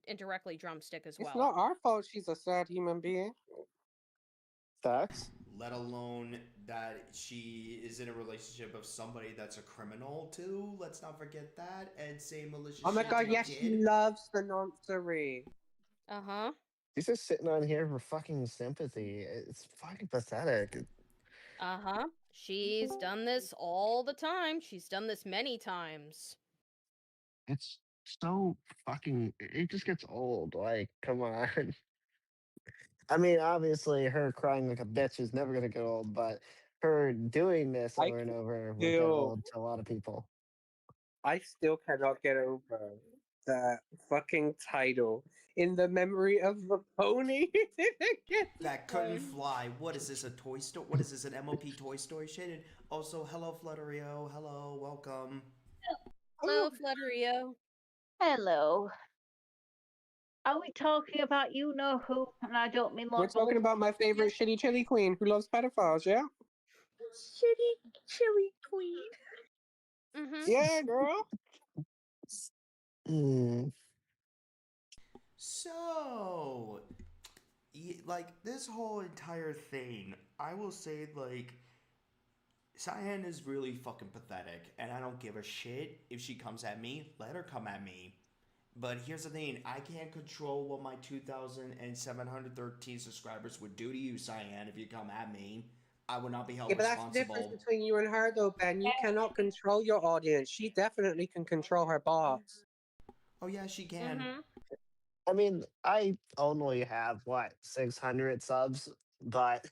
indirectly Drumstick as well. It's not our fault she's a sad human being. Facts. Let alone that she is in a relationship of somebody that's a criminal too. Let's not forget that. And say malicious. Oh my shit god, to a yes, kid. she loves the noncery. Uh-huh. She's just sitting on here for fucking sympathy. It's fucking pathetic. Uh-huh. She's done this all the time. She's done this many times. It's so fucking. It just gets old. Like, come on. I mean, obviously, her crying like a bitch is never gonna get old, but her doing this over and over will get old to a lot of people. I still cannot get over that fucking title. In the memory of the pony that couldn't fly. What is this, a toy store? What is this, an MOP Toy Story shit? And also, hello, Flutterio. Hello, welcome. Hello, Flutterio. Hello. Are we talking about you know who? And I don't mean We're like talking about my favorite shitty chili queen who loves pedophiles, yeah? Shitty chili queen. Mm-hmm. Yeah, girl. So, like, this whole entire thing, I will say, like, Cyan is really fucking pathetic, and I don't give a shit if she comes at me. Let her come at me. But here's the thing, I can't control what my 2,713 subscribers would do to you, Cyan, if you come at me. I would not be held Yeah, but that's the difference responsible. between you and her, though, Ben. You cannot control your audience. She definitely can control her bots. Oh yeah, she can. I mean, I only have what 600 subs, but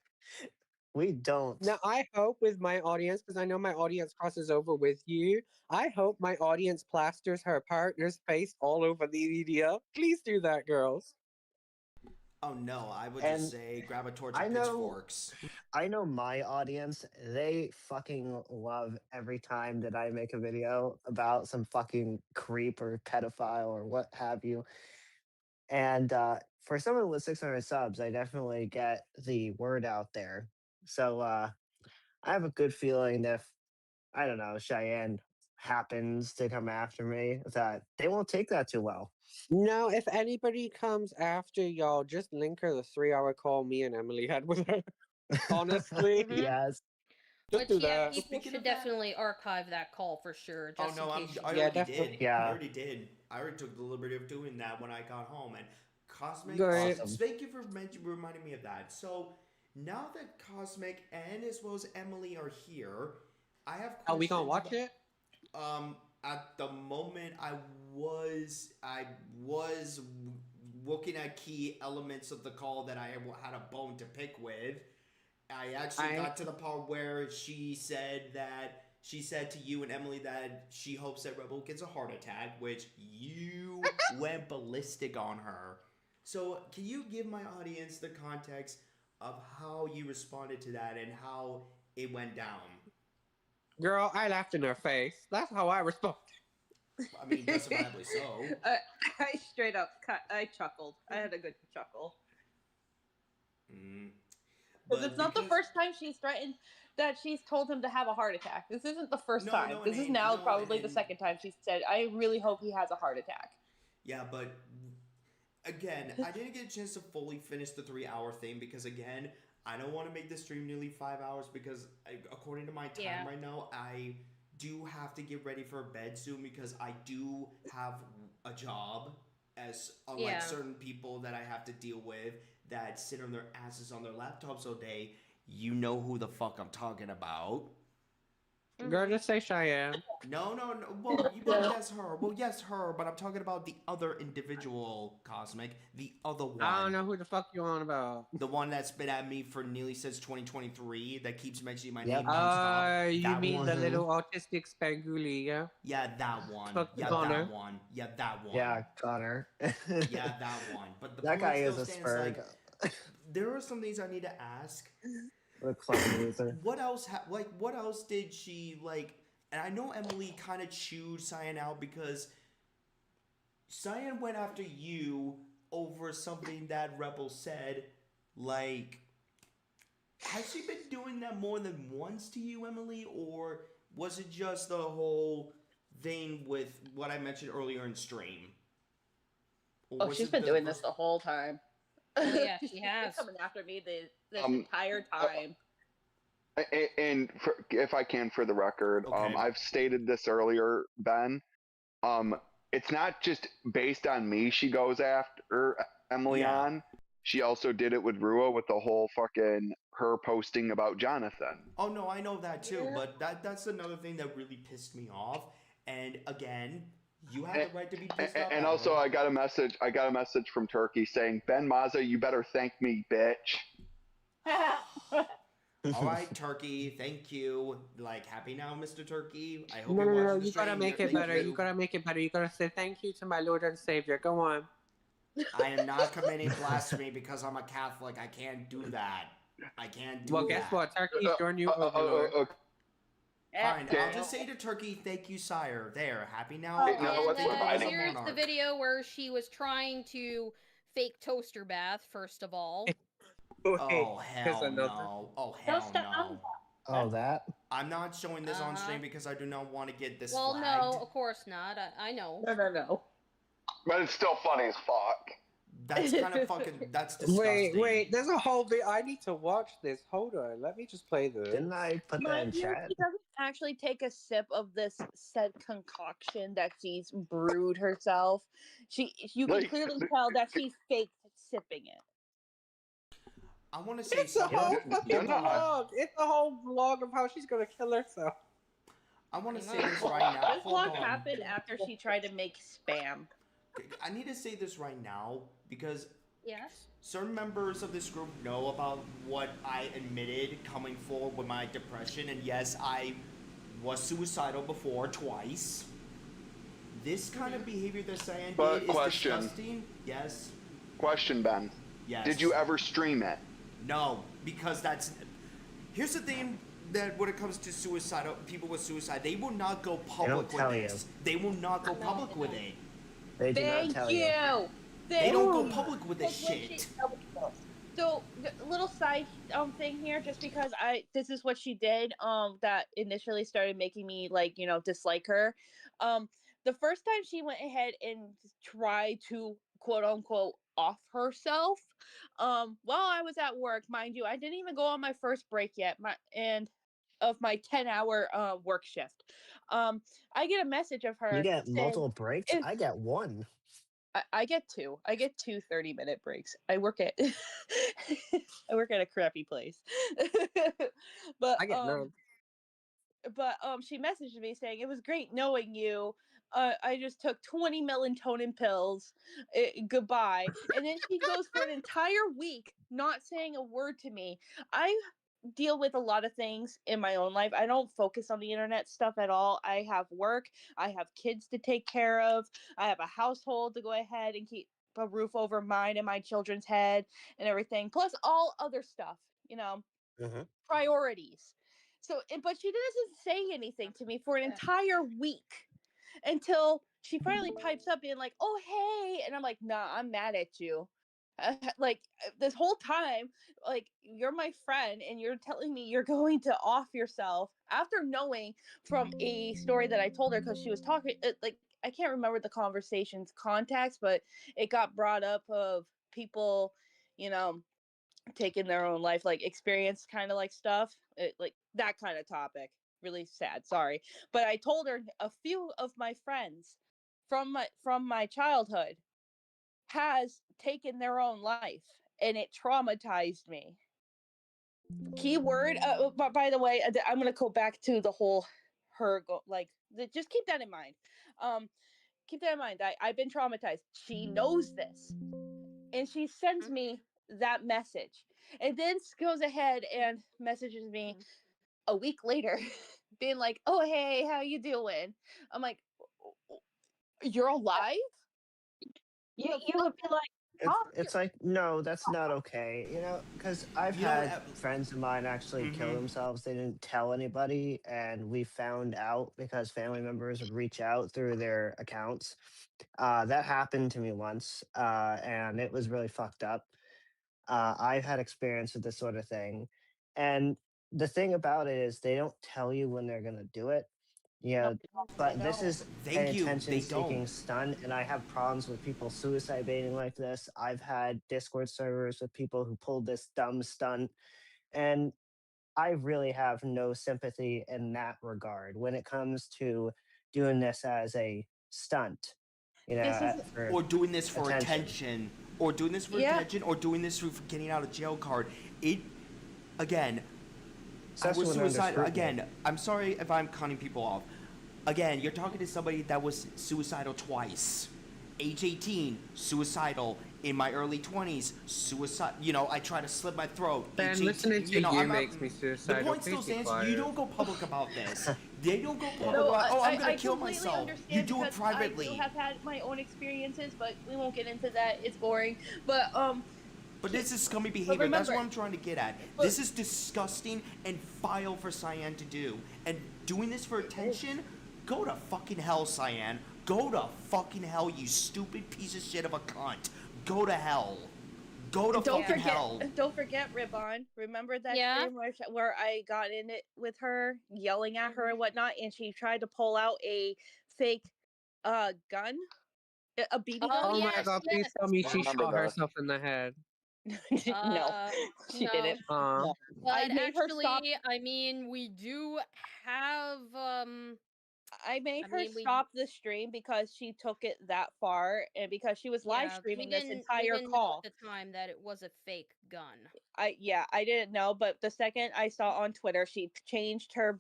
we don't. Now, I hope with my audience, because I know my audience crosses over with you, I hope my audience plasters her partner's face all over the media. Please do that, girls. Oh no, I would And just say grab a torch I and know, pitchforks. I know my audience. They fucking love every time that I make a video about some fucking creep or pedophile or what have you. And for someone with 600 subs, I definitely get the word out there. So I have a good feeling that if, I don't know, Cheyenne happens to come after me, that they won't take that too well. No, if anybody comes after y'all, just link her the 3-hour call me and Emily had with her. Honestly. Yes. Just Which, do yeah, that. people should definitely archive that call for sure. Oh Just no, in case I you already definitely. did. Yeah. I already did. I already took the liberty of doing that when I got home. And Cosmic, Great. thank you for reminding me of that. So now that Cosmic and as well as Emily are here, I have questions. Are we gonna watch it? At the moment, I was looking at key elements of the call that I had a bone to pick with. I actually got to the part where she said to you and Emily that she hopes that Rebel gets a heart attack, which you went ballistic on her. So can you give my audience the context of how you responded to that and how it went down? Girl, I laughed in her face. That's how I responded. I mean, justifiably so. I straight up, I chuckled. I had a good chuckle. Because it's not the first time she's threatened that she's told him to have a heart attack. This isn't the first time. This is now probably the second time she's said, I really hope he has a heart attack. Yeah, but again, I didn't get a chance to fully finish the 3-hour thing because, again, I don't want to make this stream nearly 5 hours because, according to my time right now, I do have to get ready for bed soon because I do have a job, as unlike certain people that I have to deal with that sit on their asses on their laptops all day. You know who the fuck I'm talking about. Girl, just say Cheyenne. No. Well, yes, her. Well, yes, her. But I'm talking about the other individual, Cosmic. The other one. I don't know who the fuck you on about. The one that's been at me for nearly since 2023. That keeps mentioning my name nonstop. You mean the little autistic spanguli, yeah? Yeah, that one. Fuck Yeah, Connor. that one. Yeah, that one. Yeah, Connor. Yeah, that one. But the that point guy is still a stands, spurg. like, there are some things I need to ask. The club loser. What else? What else did she like? And I know Emily kind of chewed Cyan out because Cyan went after you over something that Rebel said. Like, has she been doing that more than once to you, Emily, or was it just the whole thing with what I mentioned earlier in stream? Oh, she's been doing this the whole time. Oh, yeah, she She's has. been coming after me this entire time. And if I can, for the record, I've stated this earlier, Ben. It's not just based on me. She goes after Emily on. She also did it with Rua with the whole fucking her posting about Jonathan. Oh no, I know that too. But that's another thing that really pissed me off. And again, you have the right to be pissed off. And also, I got a message from Turkey saying, "Ben Mazza, you better thank me, bitch." All right, Turkey, thank you. Like, happy now, Mr. Turkey. I hope No, you're no, watching no, the you stream. gotta make it better. You gotta make it better. You gotta say thank you to my Lord and Savior. Go on. I am not committing blasphemy because I'm a Catholic. I can't do that. I can't do that. Well, guess what? Turkey's your new overlord. Fine, I'll just say to Turkey, thank you, sire. There, happy now. Here's the video where she was trying to fake toaster bath, first of all. Oh, hell no. Oh, hell no. Oh, that? I'm not showing this on stream because I do not want to get this Well, flagged. no, of course not. I know. No. But it's still funny as fuck. That's kind of fucking, that's disgusting. Wait, there's a whole bit. I need to watch this. Hold on, let me just play this. Didn't I put that in chat? She doesn't actually take a sip of this said concoction that she's brewed herself. You can clearly tell that she faked sipping it. I want to say It's a something. whole fucking vlog. It's a whole vlog of how she's gonna kill herself. I want to say this right now. This Hold vlog on. happened after she tried to make spam. I need to say this right now because Yes. certain members of this group know about what I admitted coming forward with my depression, and yes, I was suicidal before twice. This kind of behavior that Cyan But did is question. disgusting. Yes. Question, Ben. Yes. Did you ever stream it? No, because that's. Here's the thing that when it comes to suicidal people with suicide, they will not go public with tell you. this. They will not go public with it. They do not Thank tell you. They don't go public with this Like, when shit. So, little side thing here, just because this is what she did that initially started making me like dislike her. The first time she went ahead and tried to quote unquote off herself, while I was at work, mind you, I didn't even go on my first break yet. Of my 10-hour work shift, I get a message of her. You get saying, multiple breaks? I get one. I get two. I get two 30-minute breaks. I work at I work at a crappy place. but I get none. But she messaged me saying it was great knowing you. I just took 20 melatonin pills. Goodbye. And then she goes for an entire week not saying a word to me. I deal with a lot of things in my own life. I don't focus on the internet stuff at all. I have work, I have kids to take care of, I have a household to go ahead and keep a roof over mine and my children's head and everything, plus all other stuff, priorities. So, but she doesn't say anything to me for an entire week until she finally pipes up being like, "Oh, hey," and I'm like, "Nah, I'm mad at you." This whole time, like, you're my friend and you're telling me you're going to off yourself after knowing from a story that I told her, because she was talking like, I can't remember the conversation's context, but it got brought up of people taking their own life, like experience kind of like stuff, like that kind of topic. Really sad, sorry, but I told her a few of my friends from my childhood has taken their own life, and it traumatized me. Keyword, but by the way, I'm gonna go back to the whole just keep that in mind. Keep that in mind. I've been traumatized. She knows this, and she sends me that message, and then goes ahead and messages me a week later, being like, "Oh, hey, how you doing?" I'm like, "You're alive?" You would be like, It's like, no, that's not okay. Because I've had friends of mine actually kill themselves. They didn't tell anybody, and we found out because family members would reach out through their accounts. That happened to me once, and it was really fucked up. I've had experience with this sort of thing. And the thing about it is they don't tell you when they're going to do it. But this is an attention-seeking stunt, and I have problems with people suicide baiting like this. I've had Discord servers with people who pulled this dumb stunt, and I really have no sympathy in that regard when it comes to doing this as a stunt. Or doing this for attention, or doing this for attention, or doing this for getting out of jail card. Again, Especially I was when under suicidal. scrutiny. Again, I'm sorry if I'm cutting people off. Again, you're talking to somebody that was suicidal twice. Age 18, suicidal. In my early 20s, suicide. I try to slit my throat. Ben, Age listening 18, to you makes me suicidal. The point still Please be stands. quiet. You don't go public about this. They don't go public No, about, I'm going I to kill completely myself. understand You do it because privately. I do have had my own experiences, but we won't get into that. It's boring. But this is scummy behavior. That's what I'm trying to get at. This is disgusting and vile for Cyan to do. And doing this for attention, go to fucking hell, Cyan. Go to fucking hell, you stupid piece of shit of a cunt. Go to hell. Go to fucking hell. Don't forget, Ribbon. Remember that stream where I got in it with her, yelling at her and whatnot, and she tried to pull out a fake gun? A BB gun? Oh my god, please tell me she Remember shot that. herself in the head. No, she no. didn't. Aw. But I made her stop. actually, I mean, we do have I made I her mean, we stop the stream because she took it that far, and because she was live yeah, streaming this we entire didn't know call. at the time that it was a fake gun. I didn't know, but the second I saw on Twitter, she changed her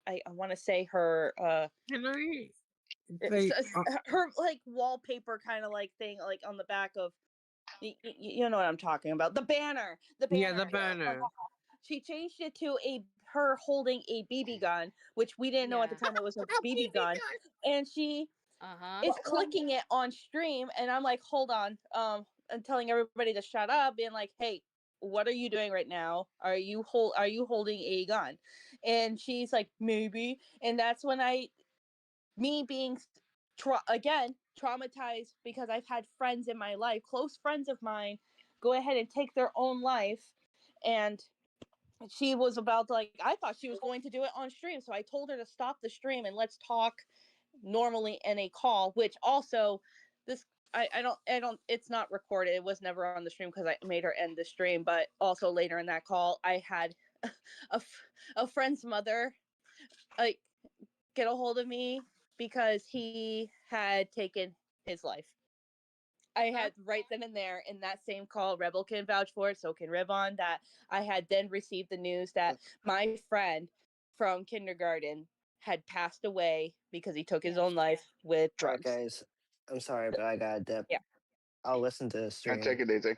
I want to say her her like wallpaper kind of like thing, like on the back of you know what I'm talking about, the banner. Yeah, the banner. She changed it to her holding a BB gun, which we didn't know at the time it was a BB gun, and she is clicking it on stream, and I'm like, hold on, and telling everybody to shut up, being like, hey, what are you doing right now? Are you holding a gun? And she's like, maybe. And that's when me being traumatized, because I've had friends in my life, close friends of mine, go ahead and take their own life. And she was about to, like, I thought she was going to do it on stream, so I told her to stop the stream and let's talk normally in a call, which also this I don't it's not recorded, it was never on the stream because I made her end the stream. But also later in that call, I had a friend's mother like get a hold of me because he had taken his life. I had right then and there in that same call, Rebel can vouch for it, so can Rivon, that I had then received the news that my friend from kindergarten had passed away because he took his own life with drugs. Alright, guys. I'm sorry, but I gotta dip. Yeah. I'll listen to the stream. Take it easy.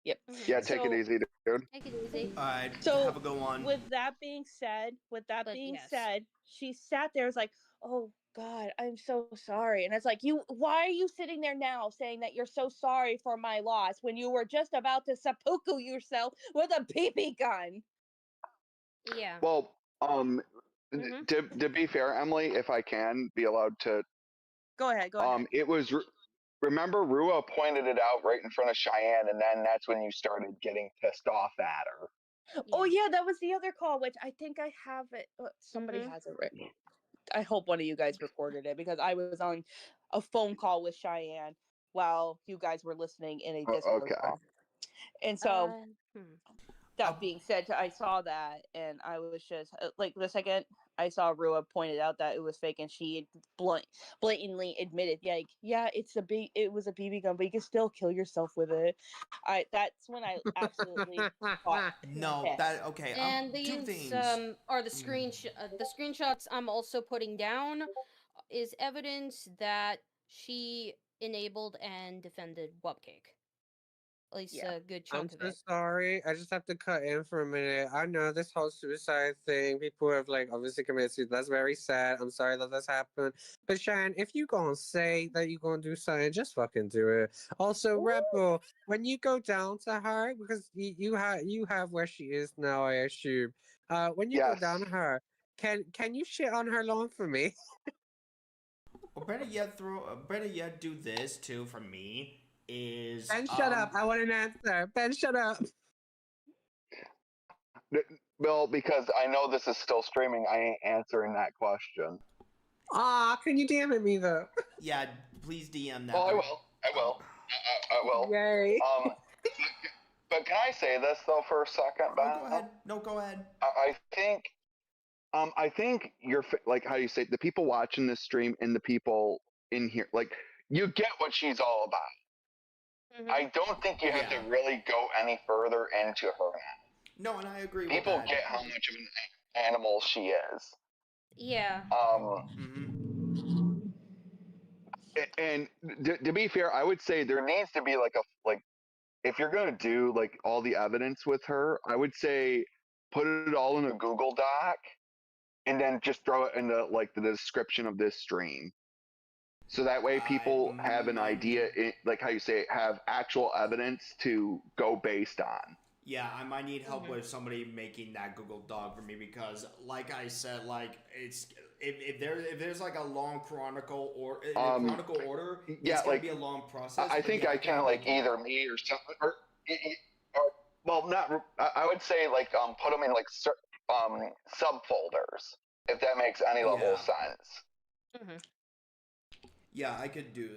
Yep. Yeah, take it easy, dude. Take it easy. Alright, So have a good one. with that being said, she sat there, was like, oh God, I'm so sorry. And it's like, why are you sitting there now saying that you're so sorry for my loss when you were just about to seppuku yourself with a BB gun? Yeah. Well, to be fair, Emily, if I can be allowed to, go ahead. It was. Remember, Rua pointed it out right in front of Cheyenne, and then that's when you started getting pissed off at her. Oh yeah, that was the other call, which I think I have it. Somebody has it written. I hope one of you guys recorded it, because I was on a phone call with Cheyenne while you guys were listening in a Discord call. And so, that being said, I saw that, and I was just like, the second I saw Rua pointed out that it was fake, and she blatantly admitted, it was a BB gun, but you can still kill yourself with it. That's when I absolutely thought, no, that okay. And two these things. are the screenshots I'm also putting down is evidence that she enabled and defended Wupcake. At least a good chunk I'm of so it. sorry. I just have to cut in for a minute. I know this whole suicide thing, people have like obviously committed suicide. That's very sad. I'm sorry that that's happened. But Cheyanne, if you gonna say that you gonna do something, just fucking do it. Also, Rebel, when you go down to her, because you have where she is now, I assume. When you go down to her, can you shit on her lawn for me? Or better yet, do this too for me. Is Ben, shut up. I want an answer. Ben, shut up. Well, because I know this is still streaming, I ain't answering that question. Can you DM me though? Yeah, please DM that. Oh, I will. I will. Yay. But can I say this though for a second, Ben? Go ahead. No, go ahead. I think you're like how you say the people watching this stream and the people in here, like you get what she's all about. I don't think you have to really go any further into her. No, and I agree. People with that. get how much of an animal she is. Yeah. And to be fair, I would say there needs to be like if you're gonna do like all the evidence with her, I would say put it all in a Google Doc, and then just throw it in the description of this stream. So that way people have an idea, like how you say, have actual evidence to go based on. Yeah, I might need help with somebody making that Google Doc for me, because, like I said, like it's if there's like a long chronicle or chronicle order, it's gonna be a long process. I think I can either me or something, or well, not. I would say put them in subfolders, if that makes any level of sense. Yeah, I could do.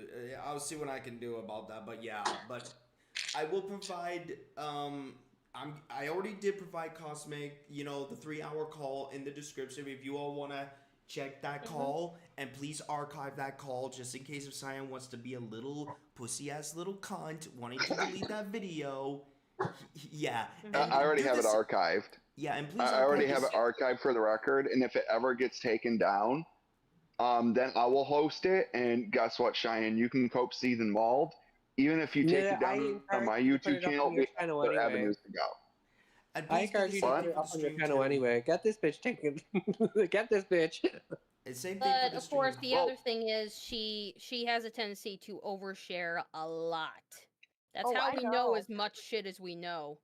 I'll see what I can do about that. But yeah, but I will provide. I already did provide Cosmic, the 3-hour call in the description. If you all wanna check that call, and please archive that call just in case if Cyan wants to be a little pussy-ass little cunt wanting to delete that video. Yeah. And I already do have it this- archived. Yeah, and please I already archive have this- it archived for the record, and if it ever gets taken down, then I will host it. And guess what, Cheyenne? You can cope seed involved. Even if you take it down on my YouTube channel, we have other avenues to go. I encourage you to put it up on your channel anyway. Get this bitch taken. Get this bitch. And same But of course, the other thing is she has a tendency to overshare a lot. That's how we know as much shit as we know.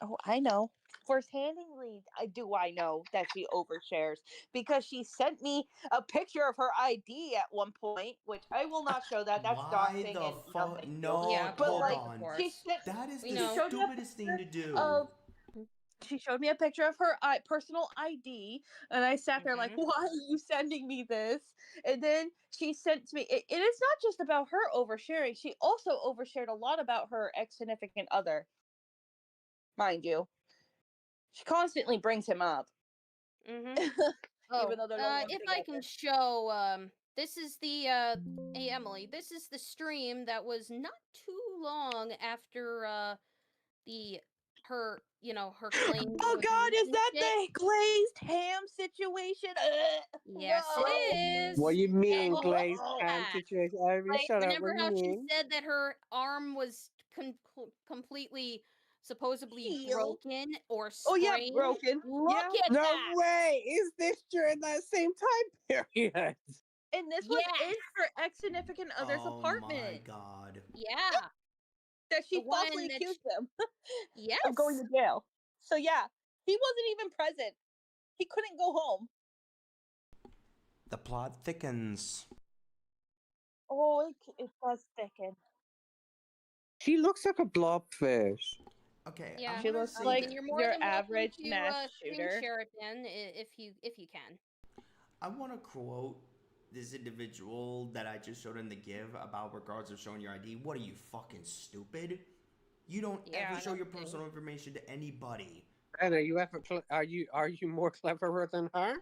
Oh, I know. First-handedly, I know that she overshares because she sent me a picture of her ID at one point, which I will not show that. That's doxing and nothing. No, Yeah, but hold like on. she sent, That is she the showed me a stupidest thing to do. she showed me a picture of her personal ID, and I sat there like, why are you sending me this? And then she sent to me, it is not just about her oversharing. She also overshared a lot about her ex-significant other, mind you. She constantly brings him up. Even though they're no longer if I can show, this is the, hey Emily, this is the stream that was not too long after, her claim. Oh God, is that the glazed ham situation? Yes, it is. What do you mean, Oh, glazed ham situation? Ivy, shut up. Remember What do how you she mean? said that her arm was completely, supposedly broken or sprained? Oh yeah, broken. Look at No that. way! Is this during that same time period? And this was in her ex-significant other's apartment. Oh my god. Yeah. That she The one falsely that accused him Yes. of going to jail. So yeah, he wasn't even present. He couldn't go home. The plot thickens. Oh, it does thicken. She looks like a blobfish. Okay. Yeah, She looks then like you're more your than welcome average to, mass screen shooter. share it then, if you can. I want to quote this individual that I just showed in the give about regards of showing your ID. What are you, fucking stupid? You don't ever show your personal information to anybody. And are you ever? Are you more cleverer than her?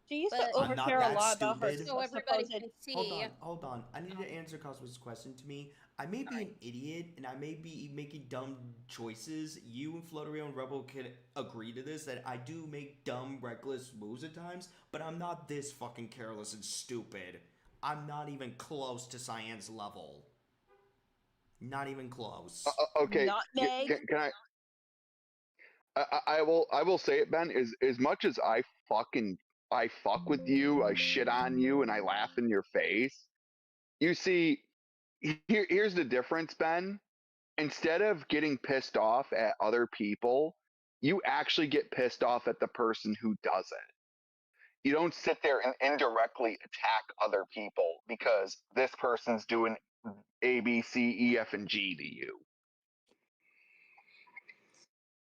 She used But- to I'm not overshare a that lot about her stupid. So everybody supposed. can see. Hold on. I need to answer Cosmo's question to me. I may be an idiot and I may be making dumb choices. You and Fluttery and Rebel can agree to this, that I do make dumb, reckless moves at times, but I'm not this fucking careless and stupid. I'm not even close to Cyan's level. Not even close. Okay. Nutmeg. Can I will say it, Ben. As much as I fuck with you, I shit on you, and I laugh in your face. You see, here's the difference, Ben. Instead of getting pissed off at other people, you actually get pissed off at the person who does it. You don't sit there and indirectly attack other people because this person's doing A, B, C, E, F, and G to you.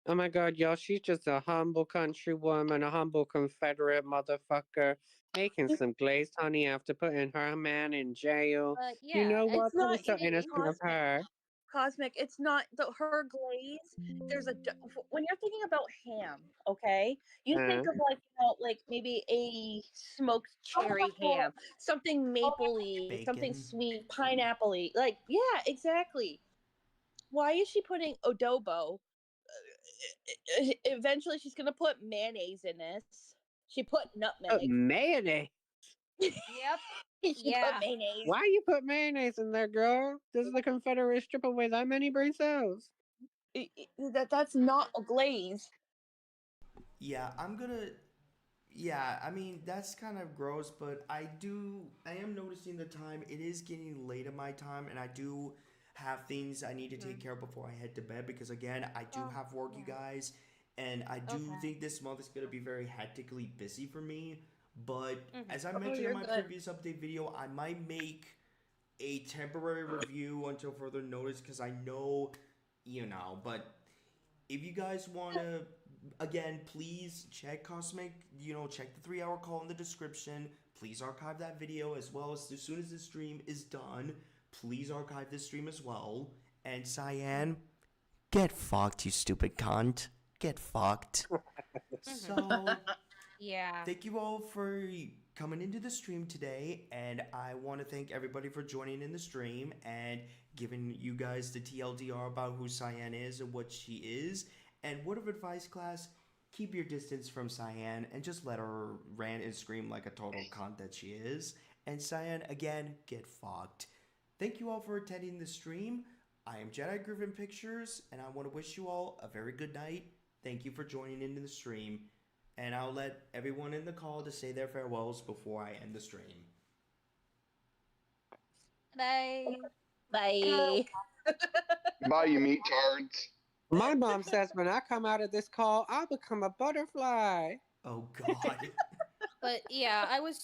Oh my god, y'all, she's just a humble country woman, a humble Confederate motherfucker, making some glazed honey after putting her man in jail. Yeah, you know what? It's That not was so even innocent of her. Cosmic. It's not her glaze. There's when you're thinking about ham, okay? You think of like maybe a smoked cherry ham, something mapley, something Bacon. sweet, pineapple-y. Like yeah, exactly. Why is she putting adobo? Eventually, she's gonna put mayonnaise in this. She put nutmeg. Mayonnaise? Yep. She put mayonnaise. Why you put mayonnaise in there, girl? Does the Confederate strip away that many brain cells? That's not a glaze. Yeah, Yeah, I mean, that's kind of gross, but I am noticing the time. It is getting late in my time, and I do have things I need to take care of before I head to bed, because again, I do have work, you guys, and I do think this month is going to be very hectically busy for me, but as I mentioned in my previous update video, I might make a temporary review until further notice, because I know, but if you guys want to, again, please check Cosmic, check the 3-hour call in the description. Please archive that video, as well as soon as the stream is done, please archive this stream as well. And Cyan, get fucked, you stupid cunt. Get fucked. So, yeah. thank you all for coming into the stream today, and I want to thank everybody for joining in the stream and giving you guys the TLDR about who Cyan is and what she is. And word of advice, class, keep your distance from Cyan and just let her rant and scream like a total cunt that she is. And Cyan, again, get fucked. Thank you all for attending the stream. I am Jedi Griffin Pictures, and I want to wish you all a very good night. Thank you for joining into the stream. And I'll let everyone in the call to say their farewells before I end the stream. Bye. Bye. Bye, you meat tards. My mom says when I come out of this call, I'll become a butterfly. Oh, God. But yeah, I was